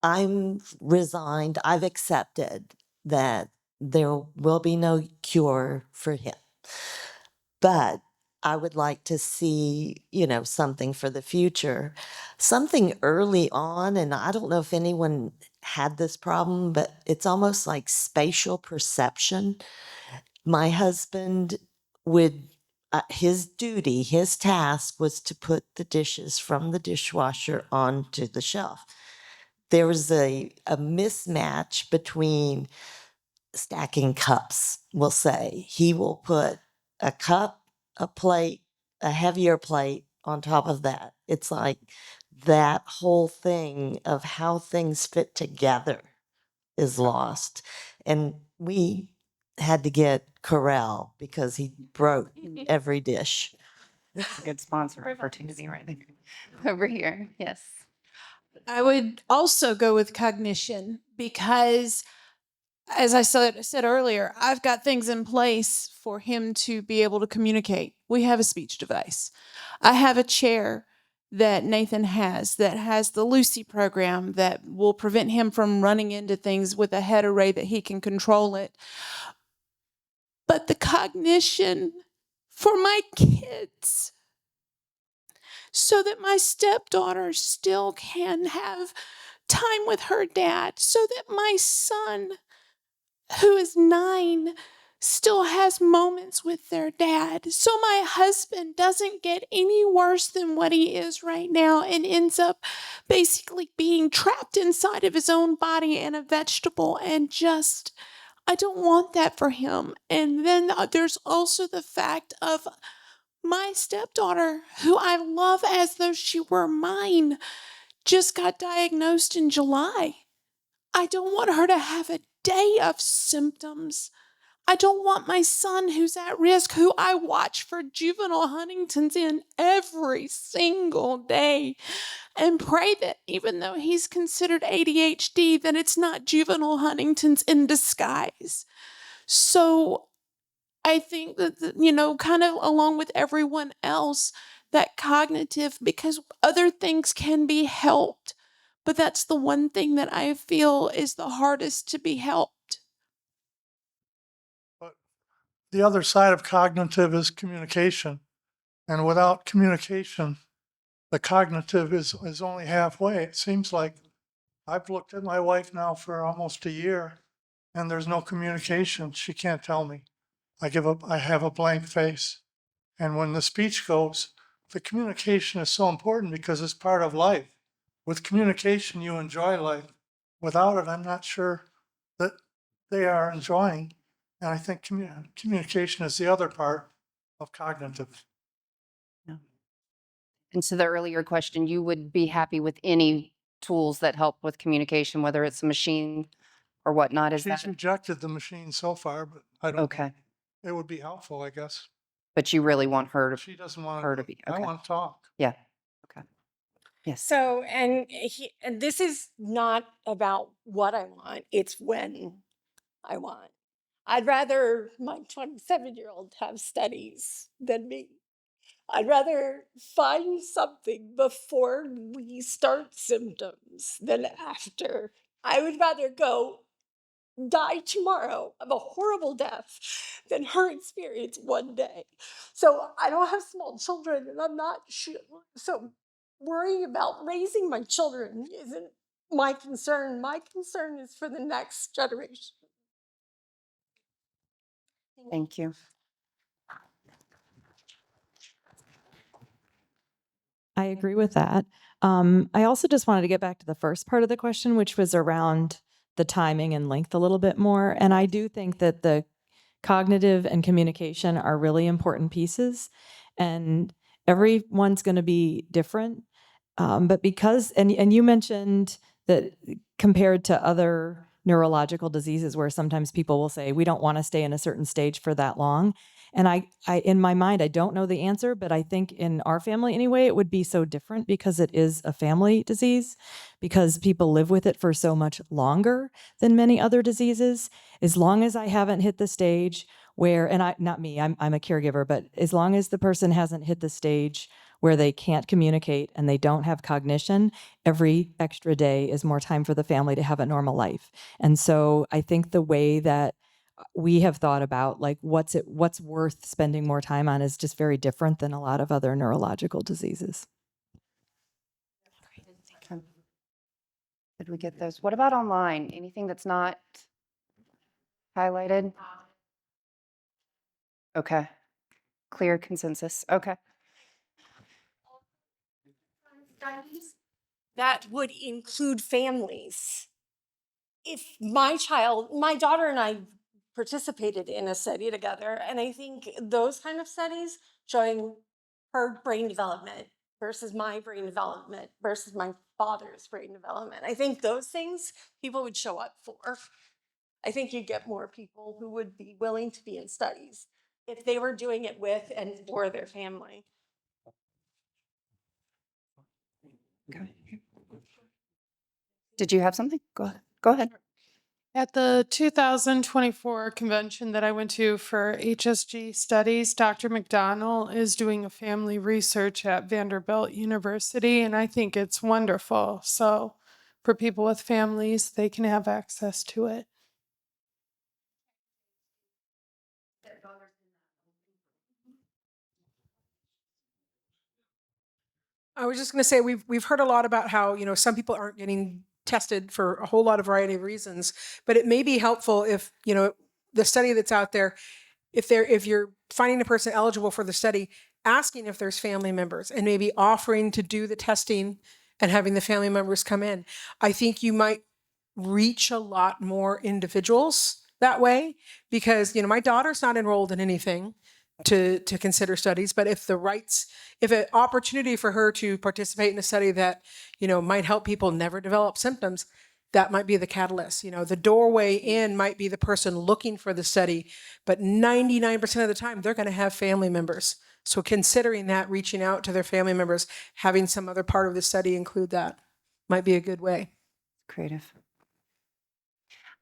I'm resigned. I've accepted that there will be no cure for him. But I would like to see, something for the future, something early on. And I don't know if anyone had this problem, but it's almost like spatial perception. My husband would, his duty, his task was to put the dishes from the dishwasher onto the shelf. There was a mismatch between stacking cups, we'll say. He will put a cup, a plate, a heavier plate on top of that. It's like that whole thing of how things fit together is lost. And we had to get Corel because he broke every dish. That's a good sponsor opportunity right there. Over here. Yes. I would also go with cognition because, as I said earlier, I've got things in place for him to be able to communicate. We have a speech device. I have a chair that Nathan has that has the Lucy program that will prevent him from running into things with a head array that he can control it. But the cognition for my kids, so that my stepdaughter still can have time with her dad, so that my son, who is 9, still has moments with their dad, so my husband doesn't get any worse than what he is right now and ends up basically being trapped inside of his own body in a vegetable. And just, I don't want that for him. And then there's also the fact of my stepdaughter, who I love as though she were mine, just got diagnosed in July. I don't want her to have a day of symptoms. I don't want my son, who's at risk, who I watch for juvenile Huntington's in every single day, and pray that even though he's considered ADHD, that it's not juvenile Huntington's in disguise. So I think that, kind of along with everyone else, that cognitive, because other things can be helped, but that's the one thing that I feel is the hardest to be helped. the other side of cognitive is communication. And without communication, the cognitive is only halfway. It seems like I've looked at my wife now for almost a year and there's no communication. She can't tell me. I have a blank face. And when the speech goes, the communication is so important because it's part of life. With communication, you enjoy life. Without it, I'm not sure that they are enjoying. And I think communication is the other part of cognitive. And to the earlier question, you would be happy with any tools that help with communication, whether it's a machine or whatnot, is She's that? rejected the machine so far, but I don't know. Okay. It would be helpful, I guess. But you really want her to, She doesn't want her to, to be, I okay. want to talk. Yeah, okay. Yes. So, and this is not about what I want, it's when I want. I'd rather my 27-year-old have studies than me. I'd rather find something before we start symptoms than after. I would rather go die tomorrow of a horrible death than her experience one day. So I don't have small children and I'm not sure. So worrying about raising my children isn't my concern. My concern is for the next generation. Thank you. I agree with that. I also just wanted to get back to the first part of the question, which was around the timing and length a little bit more. And I do think that the cognitive and communication are really important pieces, and everyone's going to be different. But because, and you mentioned that compared to other neurological diseases where sometimes people will say, we don't want to stay in a certain stage for that long. And I, in my mind, I don't know the answer, but I think in our family anyway, it would be so different because it is a family disease, because people live with it for so much longer than many other diseases. As long as I haven't hit the stage where, and not me, I'm a caregiver, but as long as the person hasn't hit the stage where they can't communicate and they don't have cognition, every extra day is more time for the family to have a normal life. And so I think the way that we have thought about like what's worth spending more time on is just very different than a lot of other neurological diseases. Okay. Did we get those? What about online? Anything that's not highlighted? Okay. Clear consensus. Okay. That would include families. If my daughter and I participated in a study together, and I think those kind of studies showing her brain development versus my brain development versus my father's brain development, I think those things people would show up for. I think you'd get more people who would be willing to be in studies if they were doing it with and for their family. Okay. Did you have something? Go ahead. Go ahead. At the 2024 convention that I went to for HSG studies, Dr. McDonnell is doing a family research at Vanderbilt University, and I think it's wonderful. So for people with families, they can have access to it. I was just going to say we've heard a lot about how some people aren't getting tested for a whole lot of variety of reasons, but it may be helpful if the study that's out there, if you're finding a person eligible for the study, asking if there's family members and maybe offering to do the testing and having the family members come in. I think you might reach a lot more individuals that way because my daughter's not enrolled in anything to consider studies, but if an opportunity for her to participate in a study that might help people never develop symptoms, that might be the catalyst. The doorway in might be the person looking for the study, but 99% of the time they're going to have family members. So considering that, reaching out to their family members, having some other part of the study include that might be a good way. Creative.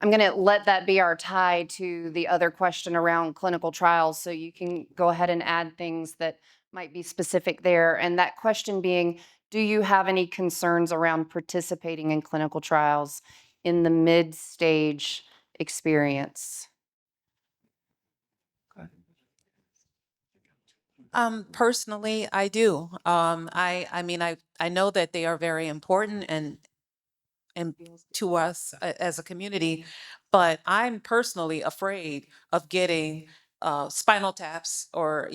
I'm going to let that be our tie to the other question around clinical trials, so you can go ahead and add things that might be specific there. And that question being, do you have any concerns around participating in clinical trials in the mid-stage experience? Okay. Personally, I do. I mean, I know that they are very important and to us as a community, but I'm personally afraid of getting spinal taps or,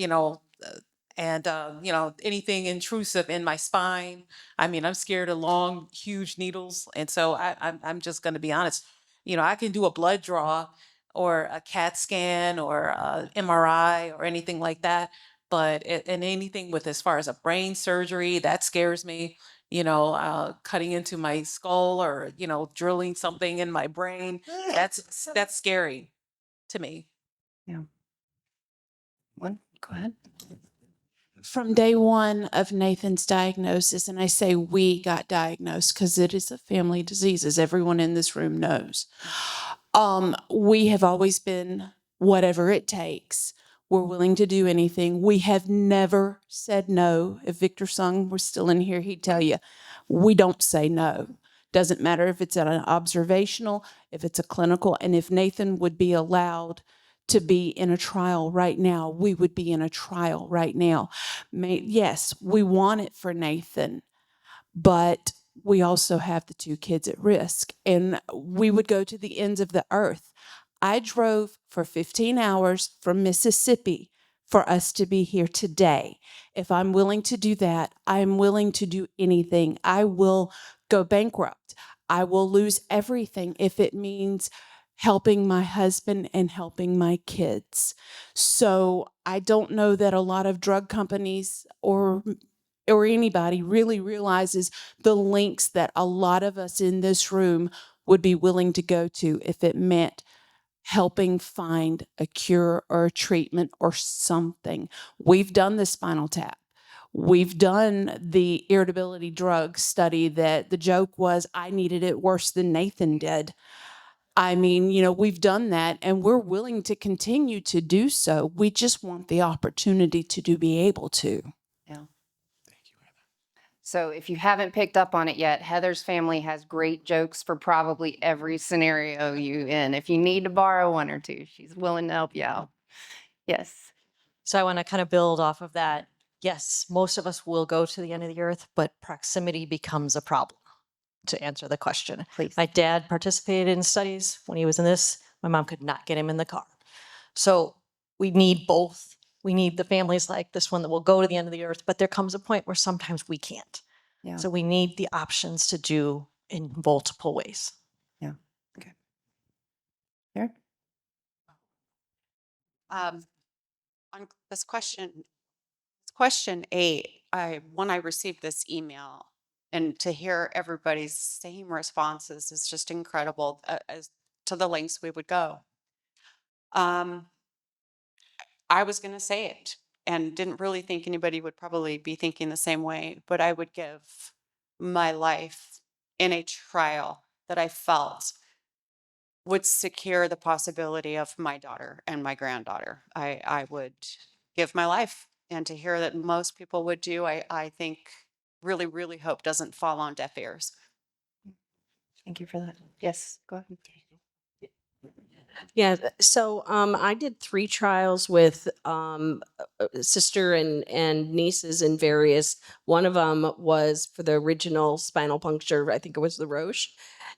anything intrusive in my spine. I mean, I'm scared of long, huge needles. And so I'm just going to be honest. I can do a blood draw or a CAT scan or a MRI or anything like that. But and anything with as far as a brain surgery, that scares me. Cutting into my skull or, drilling something in my brain. That's scary to me. Yeah. One, go ahead. From day one of Nathan's diagnosis, and I say we got diagnosed because it is a family disease, as everyone in this room knows. We have always been whatever it takes. We're willing to do anything. We have never said no. If Victor Sung was still in here, he'd tell you, we don't say no. Doesn't matter if it's an observational, if it's a clinical, and if Nathan would be allowed to be in a trial right now, we would be in a trial right now. Yes, we want it for Nathan, but we also have the 2 kids at risk, and we would go to the ends of the earth. I drove for 15 hours from Mississippi for us to be here today. If I'm willing to do that, I'm willing to do anything. I will go bankrupt. I will lose everything if it means helping my husband and helping my kids. So I don't know that a lot of drug companies or anybody really realizes the lengths that a lot of us in this room would be willing to go to if it meant helping find a cure or a treatment or something. We've done the spinal tap. We've done the irritability drug study that the joke was I needed it worse than Nathan did. I mean, we've done that and we're willing to continue to do so. We just want the opportunity to be able to. Yeah. So if you haven't picked up on it yet, Heather's family has great jokes for probably every scenario you in. If you need to borrow one or two, she's willing to help you out. Yes. So I want to kind of build off of that. Yes, most of us will go to the end of the earth, but proximity becomes a problem. To answer the question, please. My dad participated in studies when he was in this. My mom could not get him in the car. So we need both. We need the families like this one that will go to the end of the earth, but there comes a point where sometimes we can't. Yeah. So we need the options to do in multiple ways. Yeah. Okay. Eric? On this question 8, when I received this email, and to hear everybody's same responses is just incredible as to the lengths we would go. I was going to say it and didn't really think anybody would probably be thinking the same way, but I would give my life in a trial that I felt would secure the possibility of my daughter and my granddaughter. I would give my life. And to hear that most people would do, I think really, really hope doesn't fall on deaf ears. Thank you for that. Yes, go ahead. Yeah, so I did 3 trials with sister and nieces in various. One of them was for the original spinal puncture. I think it was the Roche,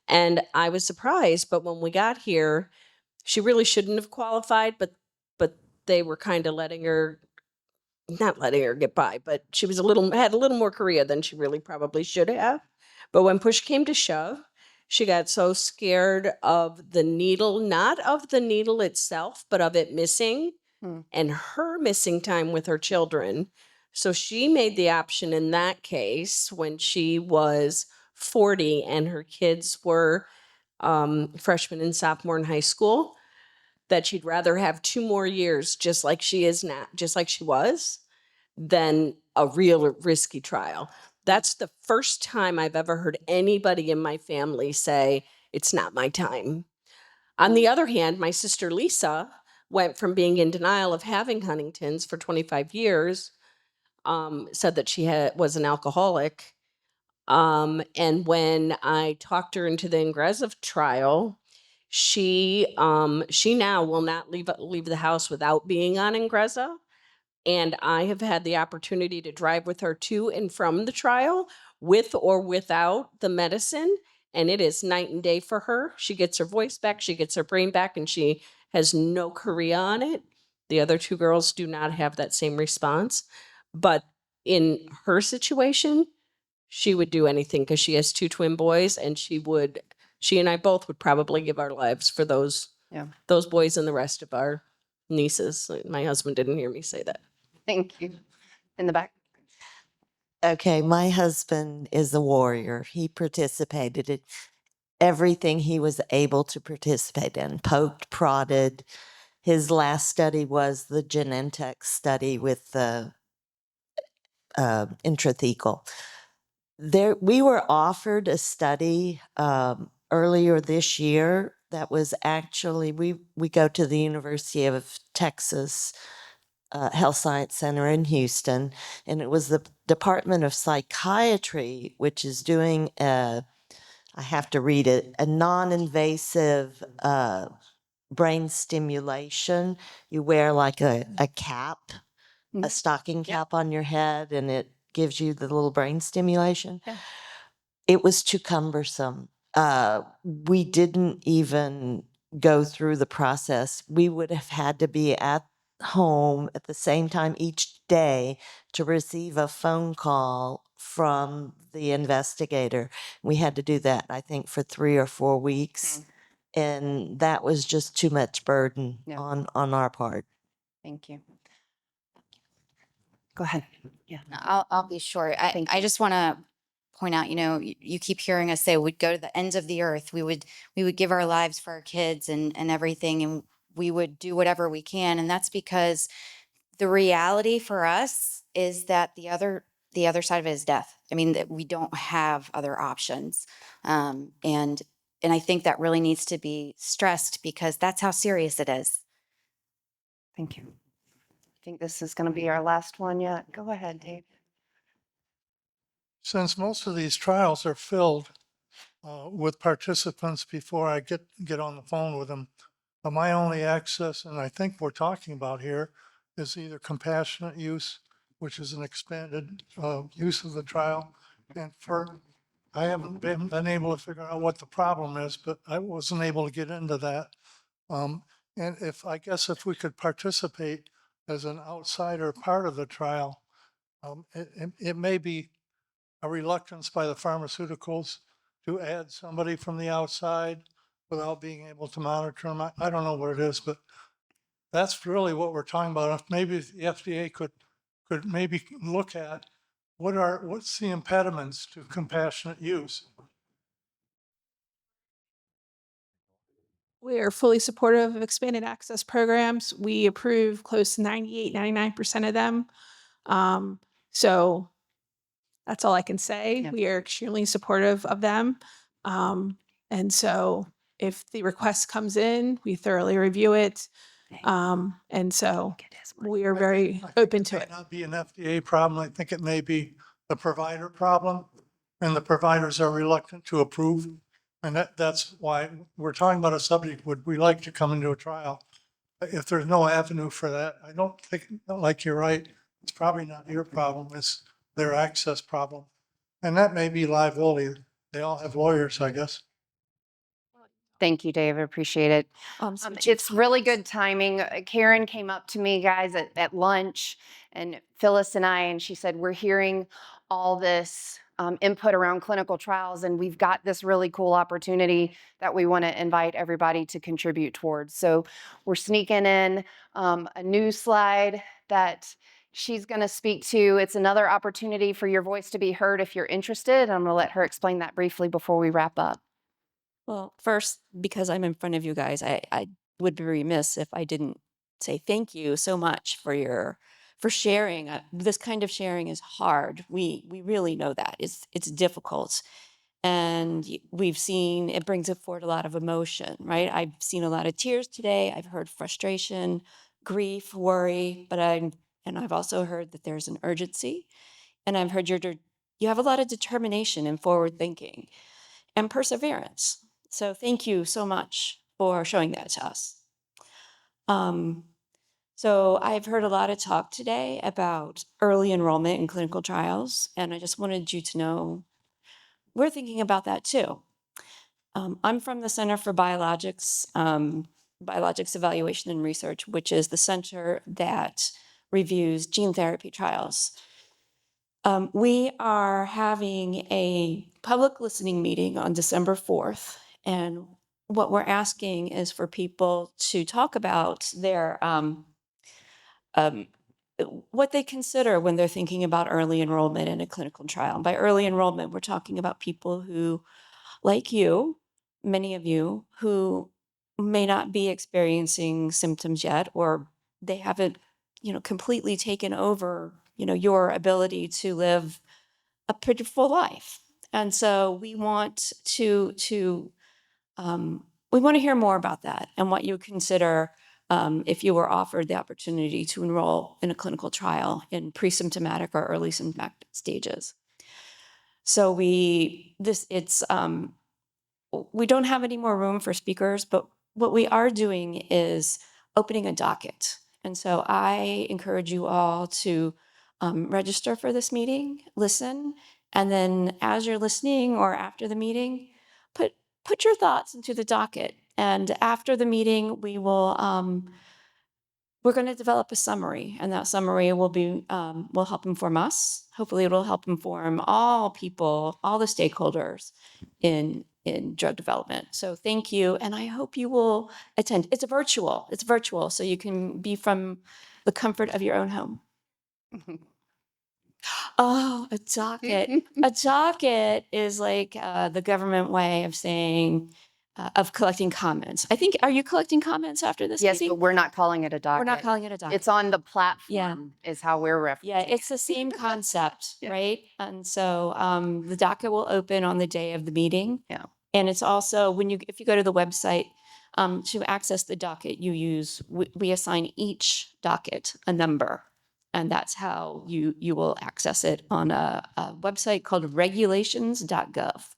and I was surprised. But when we got here, she really shouldn't have qualified. But they were kind of not letting her get by. But she was had a little more career than she really probably should have. But when push came to shove, she got so scared of the needle, not of the needle itself, but of it missing and her missing time with her children. So she made the option in that case when she was 40 and her kids were freshman and sophomore in high school, that she'd rather have 2 more years just like she is now, just like she was, than a real risky trial. That's the first time I've ever heard anybody in my family say, it's not my time. On the other hand, my sister Lisa went from being in denial of having Huntington's for 25 years, said that she was an alcoholic. And when I talked her into the Ingrezza trial, she now will not leave the house without being on Ingrezza. And I have had the opportunity to drive with her to and from the trial with or without the medicine. And it is night and day for her. She gets her voice back, she gets her brain back, and she has no chorea on it. The other two girls do not have that same response. But in her situation, she would do anything because she has two twin boys, and she and I both would probably give our lives for those boys and the rest of our nieces. My husband didn't hear me say that. Thank you. In the back. Okay, my husband is a warrior. He participated in everything he was able to participate in, poked, prodded. His last study was the Genentech study with the intrathecal. We were offered a study earlier this year that was actually, we go to the University of Texas Health Science Center in Houston, and it was the Department of Psychiatry, which is doing I have to read it, a non-invasive brain stimulation. You wear like a cap, a stocking cap on your head, and it gives you the little brain stimulation. Yeah. It was too cumbersome. We didn't even go through the process. We would have had to be at home at the same time each day to receive a phone call from the investigator. We had to do that, I think, for 3 or 4 weeks. And that was just too much burden on our part. Thank you. Go ahead. Yeah. I'll be short. I just want to point out, you keep hearing us say we'd go to the ends of the earth. We would give our lives for our kids and everything, and we would do whatever we can. And that's because the reality for us is that the other side of it is death. I mean, that we don't have other options. And I think that really needs to be stressed because that's how serious it is. Thank you. I think this is going to be our last one yet. Go ahead, Dave. Since most of these trials are filled with participants before I get on the phone with them, my only access, and I think we're talking about here, is either compassionate use, which is an expanded use of the trial, and I haven't been able to figure out what the problem is, but I wasn't able to get into that. And I guess if we could participate as an outsider part of the trial, it may be a reluctance by the pharmaceuticals to add somebody from the outside without being able to monitor them. I don't know what it is, but that's really what we're talking about. If maybe the FDA could maybe look at what's the impediments to compassionate use. We are fully supportive of expanded access programs. We approve close to 98, 99% of them. So that's all I can say. Yeah. We are extremely supportive of them. And so if the request comes in, we thoroughly review it. And so we are very open to it. It may not be an FDA problem. I think it may be the provider problem, and the providers are reluctant to approve. And that's why we're talking about a subject. Would we like to come into a trial? If there's no avenue for that, I don't think, like you're right, it's probably not your problem, it's their access problem. And that may be liability. They all have lawyers, I guess. Thank you, Dave. I appreciate it. It's really good timing. Karen came up to me, guys, at lunch, and Phyllis and she said, we're hearing all this input around clinical trials, and we've got this really cool opportunity that we want to invite everybody to contribute towards. So we're sneaking in a new slide that she's going to speak to. It's another opportunity for your voice to be heard if you're interested. I'm going to let her explain that briefly before we wrap up. Well, first, because I'm in front of you guys, I would be remiss if I didn't say thank you so much for sharing. This kind of sharing is hard. We really know that. It's difficult. And we've seen it brings forward a lot of emotion, right? I've seen a lot of tears today. I've heard frustration, grief, worry, and I've also heard that there's an urgency. And I've heard you have a lot of determination and forward thinking and perseverance. So thank you so much for showing that to us. So I've heard a lot of talk today about early enrollment in clinical trials, and I just wanted you to know we're thinking about that too. I'm from the Center for Biologics Evaluation and Research, which is the center that reviews gene therapy trials. We are having a public listening meeting on December 4th, and what we're asking is for people to talk about their what they consider when they're thinking about early enrollment in a clinical trial. And by early enrollment, we're talking about people who, like you, many of you, who may not be experiencing symptoms yet, or they haven't, completely taken over, your ability to live a pretty full life. And so we want we want to hear more about that and what you consider if you were offered the opportunity to enroll in a clinical trial in pre-symptomatic or early symptomatic stages. So we don't have any more room for speakers, but what we are doing is opening a docket. And so I encourage you all to register for this meeting, listen, and then as you're listening or after the meeting, put your thoughts into the docket. And after the meeting, we're going to develop a summary, and that summary will help inform us. Hopefully, it will help inform all people, all the stakeholders in drug development. So thank you, and I hope you will attend. It's virtual, so you can be from the comfort of your own home. Oh, a docket. A docket is like the government way of saying, of collecting comments. I think, are you collecting comments after this Yes, meeting? but we're not calling it a docket. We're not calling it a docket. It's on the platform, Yeah. is how we're referencing Yeah, it's the same concept, right? And so the docket will open on the day of the meeting. Yeah. And it's also, if you go to the website, to access the docket, we assign each docket a number. And that's how you will access it on a website called regulations.gov.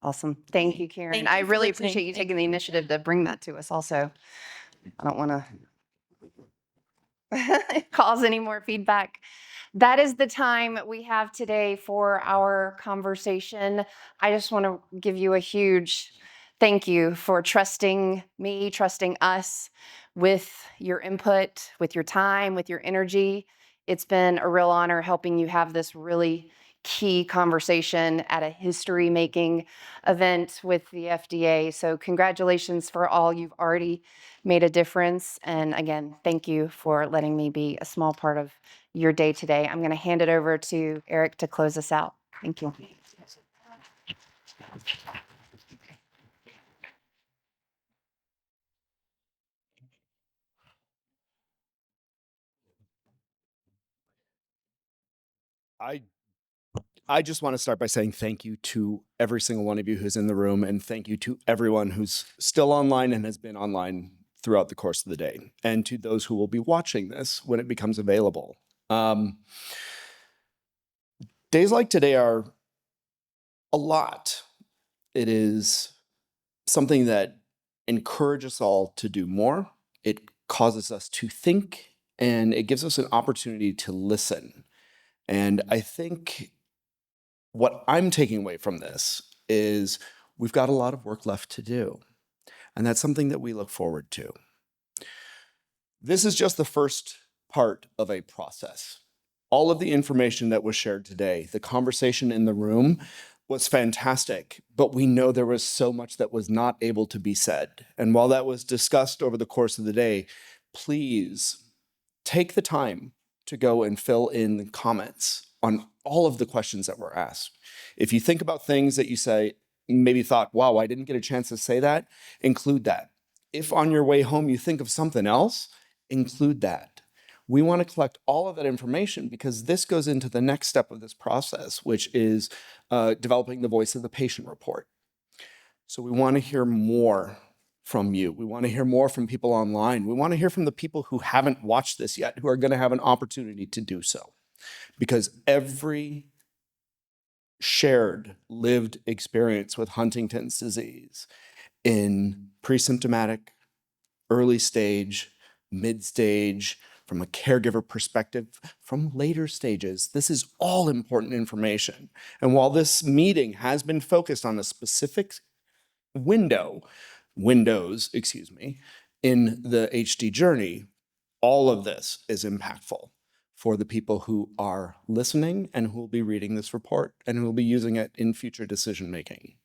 Awesome. Thank you, Karen. Thank you I for really listening. appreciate you Thank taking the initiative to bring that to us also. I don't want to cause any more feedback. That is the time we have today for our conversation. I just want to give you a huge thank you for trusting me, trusting us with your input, with your time, with your energy. It's been a real honor helping you have this really key conversation at a history-making event with the FDA. So congratulations for all you've already made a difference. And again, thank you for letting me be a small part of your day today. I'm going to hand it over to Eric to close us out. Thank you. I just want to start by saying thank you to every single one of you who's in the room, and thank you to everyone who's still online and has been online throughout the course of the day, and to those who will be watching this when it becomes available. Days like today are a lot. It is something that encourages us all to do more. It causes us to think, and it gives us an opportunity to listen. And I think what I'm taking away from this is we've got a lot of work left to do. And that's something that we look forward to. This is just the first part of a process. All of the information that was shared today, the conversation in the room was fantastic, but we know there was so much that was not able to be said. And while that was discussed over the course of the day, please take the time to go and fill in the comments on all of the questions that were asked. If you think about things that you say, maybe thought, wow, I didn't get a chance to say that, include that. If on your way home you think of something else, include that. We want to collect all of that information because this goes into the next step of this process, which is developing the voice of the patient report. So we want to hear more from you. We want to hear more from people online. We want to hear from the people who haven't watched this yet, who are going to have an opportunity to do so. Because every shared lived experience with Huntington's disease in pre-symptomatic, early stage, mid-stage, from a caregiver perspective, from later stages. This is all important information. And while this meeting has been focused on a specific windows, in the HD journey, all of this is impactful for the people who are listening and who will be reading this report and who will be using it in future decision making.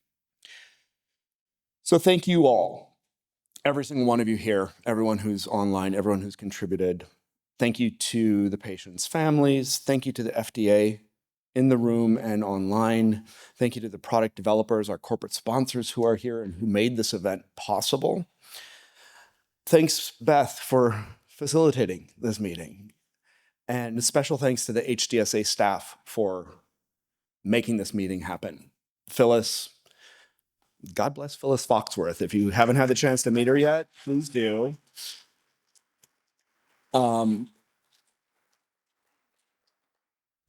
So thank you all, every single one of you here, everyone who's online, everyone who's contributed. Thank you to the patients' families. Thank you to the FDA in the room and online. Thank you to the product developers, our corporate sponsors who are here and who made this event possible. Thanks, Beth, for facilitating this meeting. And special thanks to the HDSA staff for making this meeting happen. Phyllis, God bless Phyllis Foxworth. If you haven't had the chance to meet her yet, please do.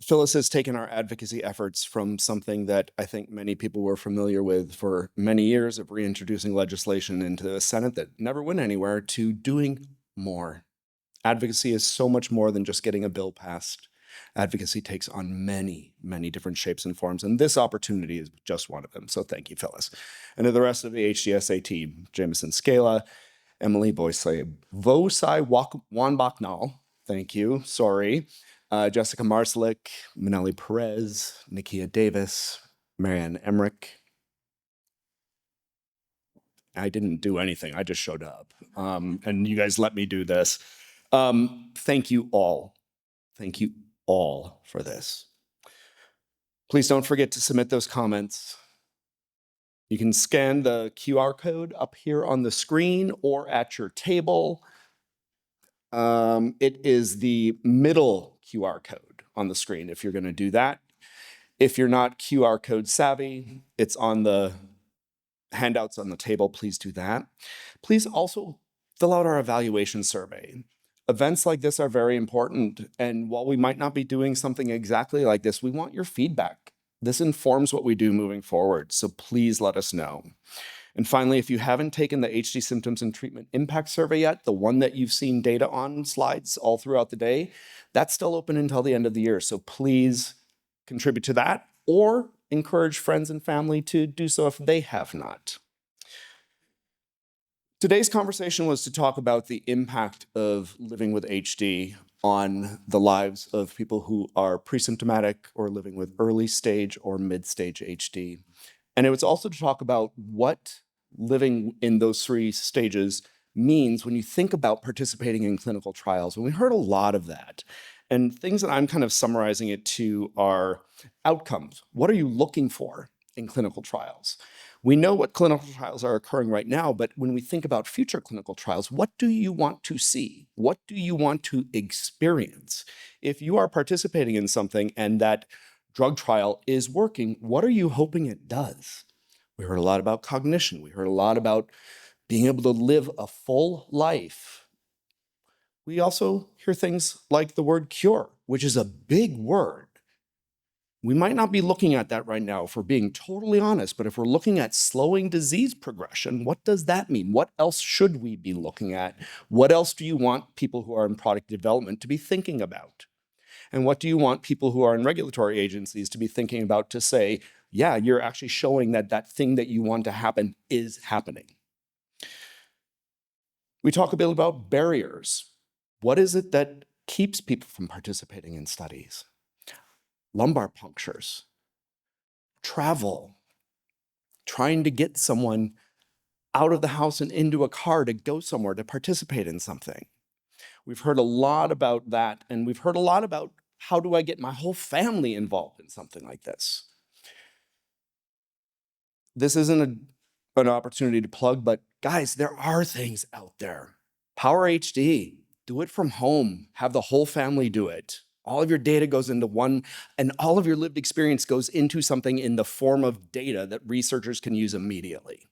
Phyllis has taken our advocacy efforts from something that I think many people were familiar with for many years of reintroducing legislation into the Senate that never went anywhere to doing more. Advocacy is so much more than just getting a bill passed. Advocacy takes on many, many different shapes and forms, and this opportunity is just one of them. So thank you, Phyllis. And to the rest of the HDSA team, Jameson Scala, Emily Vosai Wanbachnal, thank you, sorry, Jessica Marslick, Manelli Perez, Nikia Davis, Marianne Emmerich. I didn't do anything, I just showed up. And you guys let me do this. Thank you all. Thank you all for this. Please don't forget to submit those comments. You can scan the QR code up here on the screen or at your table. It is the middle QR code on the screen if you're going to do that. If you're not QR code savvy, it's on the handouts on the table. Please do that. Please also fill out our evaluation survey. Events like this are very important, and while we might not be doing something exactly like this, we want your feedback. This informs what we do moving forward, so please let us know. And finally, if you haven't taken the HD Symptoms and Treatment Impact Survey yet, the one that you've seen data on slides all throughout the day, that's still open until the end of the year, so please contribute to that or encourage friends and family to do so if they have not. Today's conversation was to talk about the impact of living with HD on the lives of people who are pre-symptomatic or living with early stage or mid-stage HD. And it was also to talk about what living in those three stages means when you think about participating in clinical trials. And we heard a lot of that. And things that I'm kind of summarizing it to are outcomes. What are you looking for in clinical trials? We know what clinical trials are occurring right now, but when we think about future clinical trials, what do you want to see? What do you want to experience? If you are participating in something and that drug trial is working, what are you hoping it does? We heard a lot about cognition. We heard a lot about being able to live a full life. We also hear things like the word cure, which is a big word. We might not be looking at that right now, if we're being totally honest, but if we're looking at slowing disease progression, what does that mean? What else should we be looking at? What else do you want people who are in product development to be thinking about? And what do you want people who are in regulatory agencies to be thinking about to say, yeah, you're actually showing that that thing that you want to happen is happening? We talk a bit about barriers. What is it that keeps people from participating in studies? Lumbar punctures, travel, trying to get someone out of the house and into a car to go somewhere to participate in something. We've heard a lot about that, and we've heard a lot about how do I get my whole family involved in something like this? This isn't an opportunity to plug, but guys, there are things out there. Power HD, do it from home, have the whole family do it. All of your data goes into one, and all of your lived experience goes into something in the form of data that researchers can use immediately.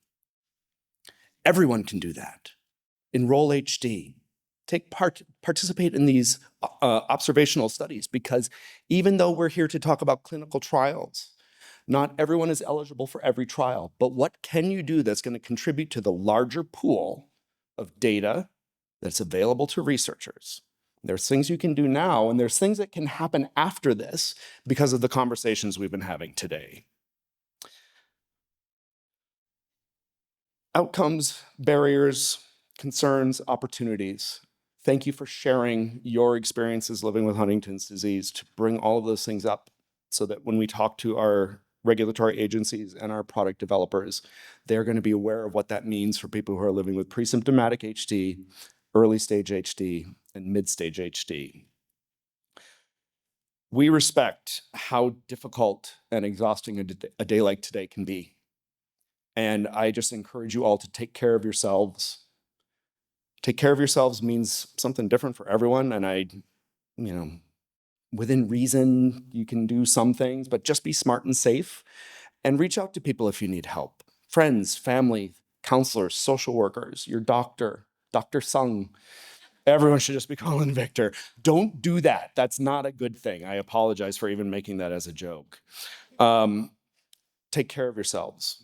Everyone can do that. Enroll HD. Participate in these observational studies, because even though we're here to talk about clinical trials, not everyone is eligible for every trial. But what can you do that's going to contribute to the larger pool of data that's available to researchers. There's things you can do now, and there's things that can happen after this because of the conversations we've been having today. Outcomes, barriers, concerns, opportunities. Thank you for sharing your experiences living with Huntington's disease to bring all of those things up so that when we talk to our regulatory agencies and our product developers, they're going to be aware of what that means for people who are living with pre-symptomatic HD, early stage HD, and mid-stage HD. We respect how difficult and exhausting a day like today can be. And I just encourage you all to take care of yourselves. Take care of yourselves means something different for everyone. And within reason, you can do some things, but just be smart and safe and reach out to people if you need help. Friends, family, counselors, social workers, your doctor, Dr. Sung. Everyone should just be calling Victor. Don't do that. That's not a good thing. I apologize for even making that as a joke. Take care of yourselves.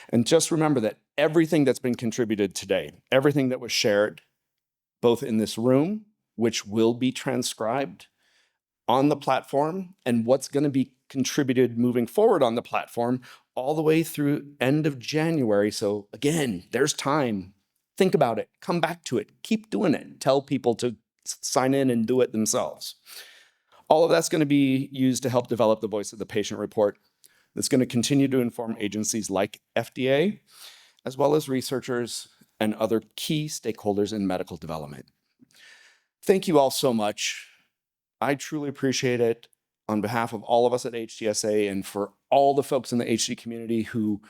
And just remember that everything that's been contributed today, everything that was shared, both in this room, which will be transcribed on the platform, and what's going to be contributed moving forward on the platform all the way through end of January. So again, there's time. Think about it. Come back to it. Keep doing it. Tell people to sign in and do it themselves. All of that's going to be used to help develop the Voice of the Patient report. That's going to continue to inform agencies like FDA, as well as researchers and other key stakeholders in medical development. Thank you all so much. I truly appreciate it on behalf of all of us at HDSA and for all the folks in the HD community who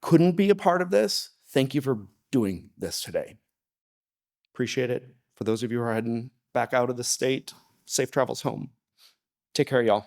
couldn't be a part of this. Thank you for doing this today. Appreciate it. For those of you who are heading back out of the state, safe travels home. Take care, y'all.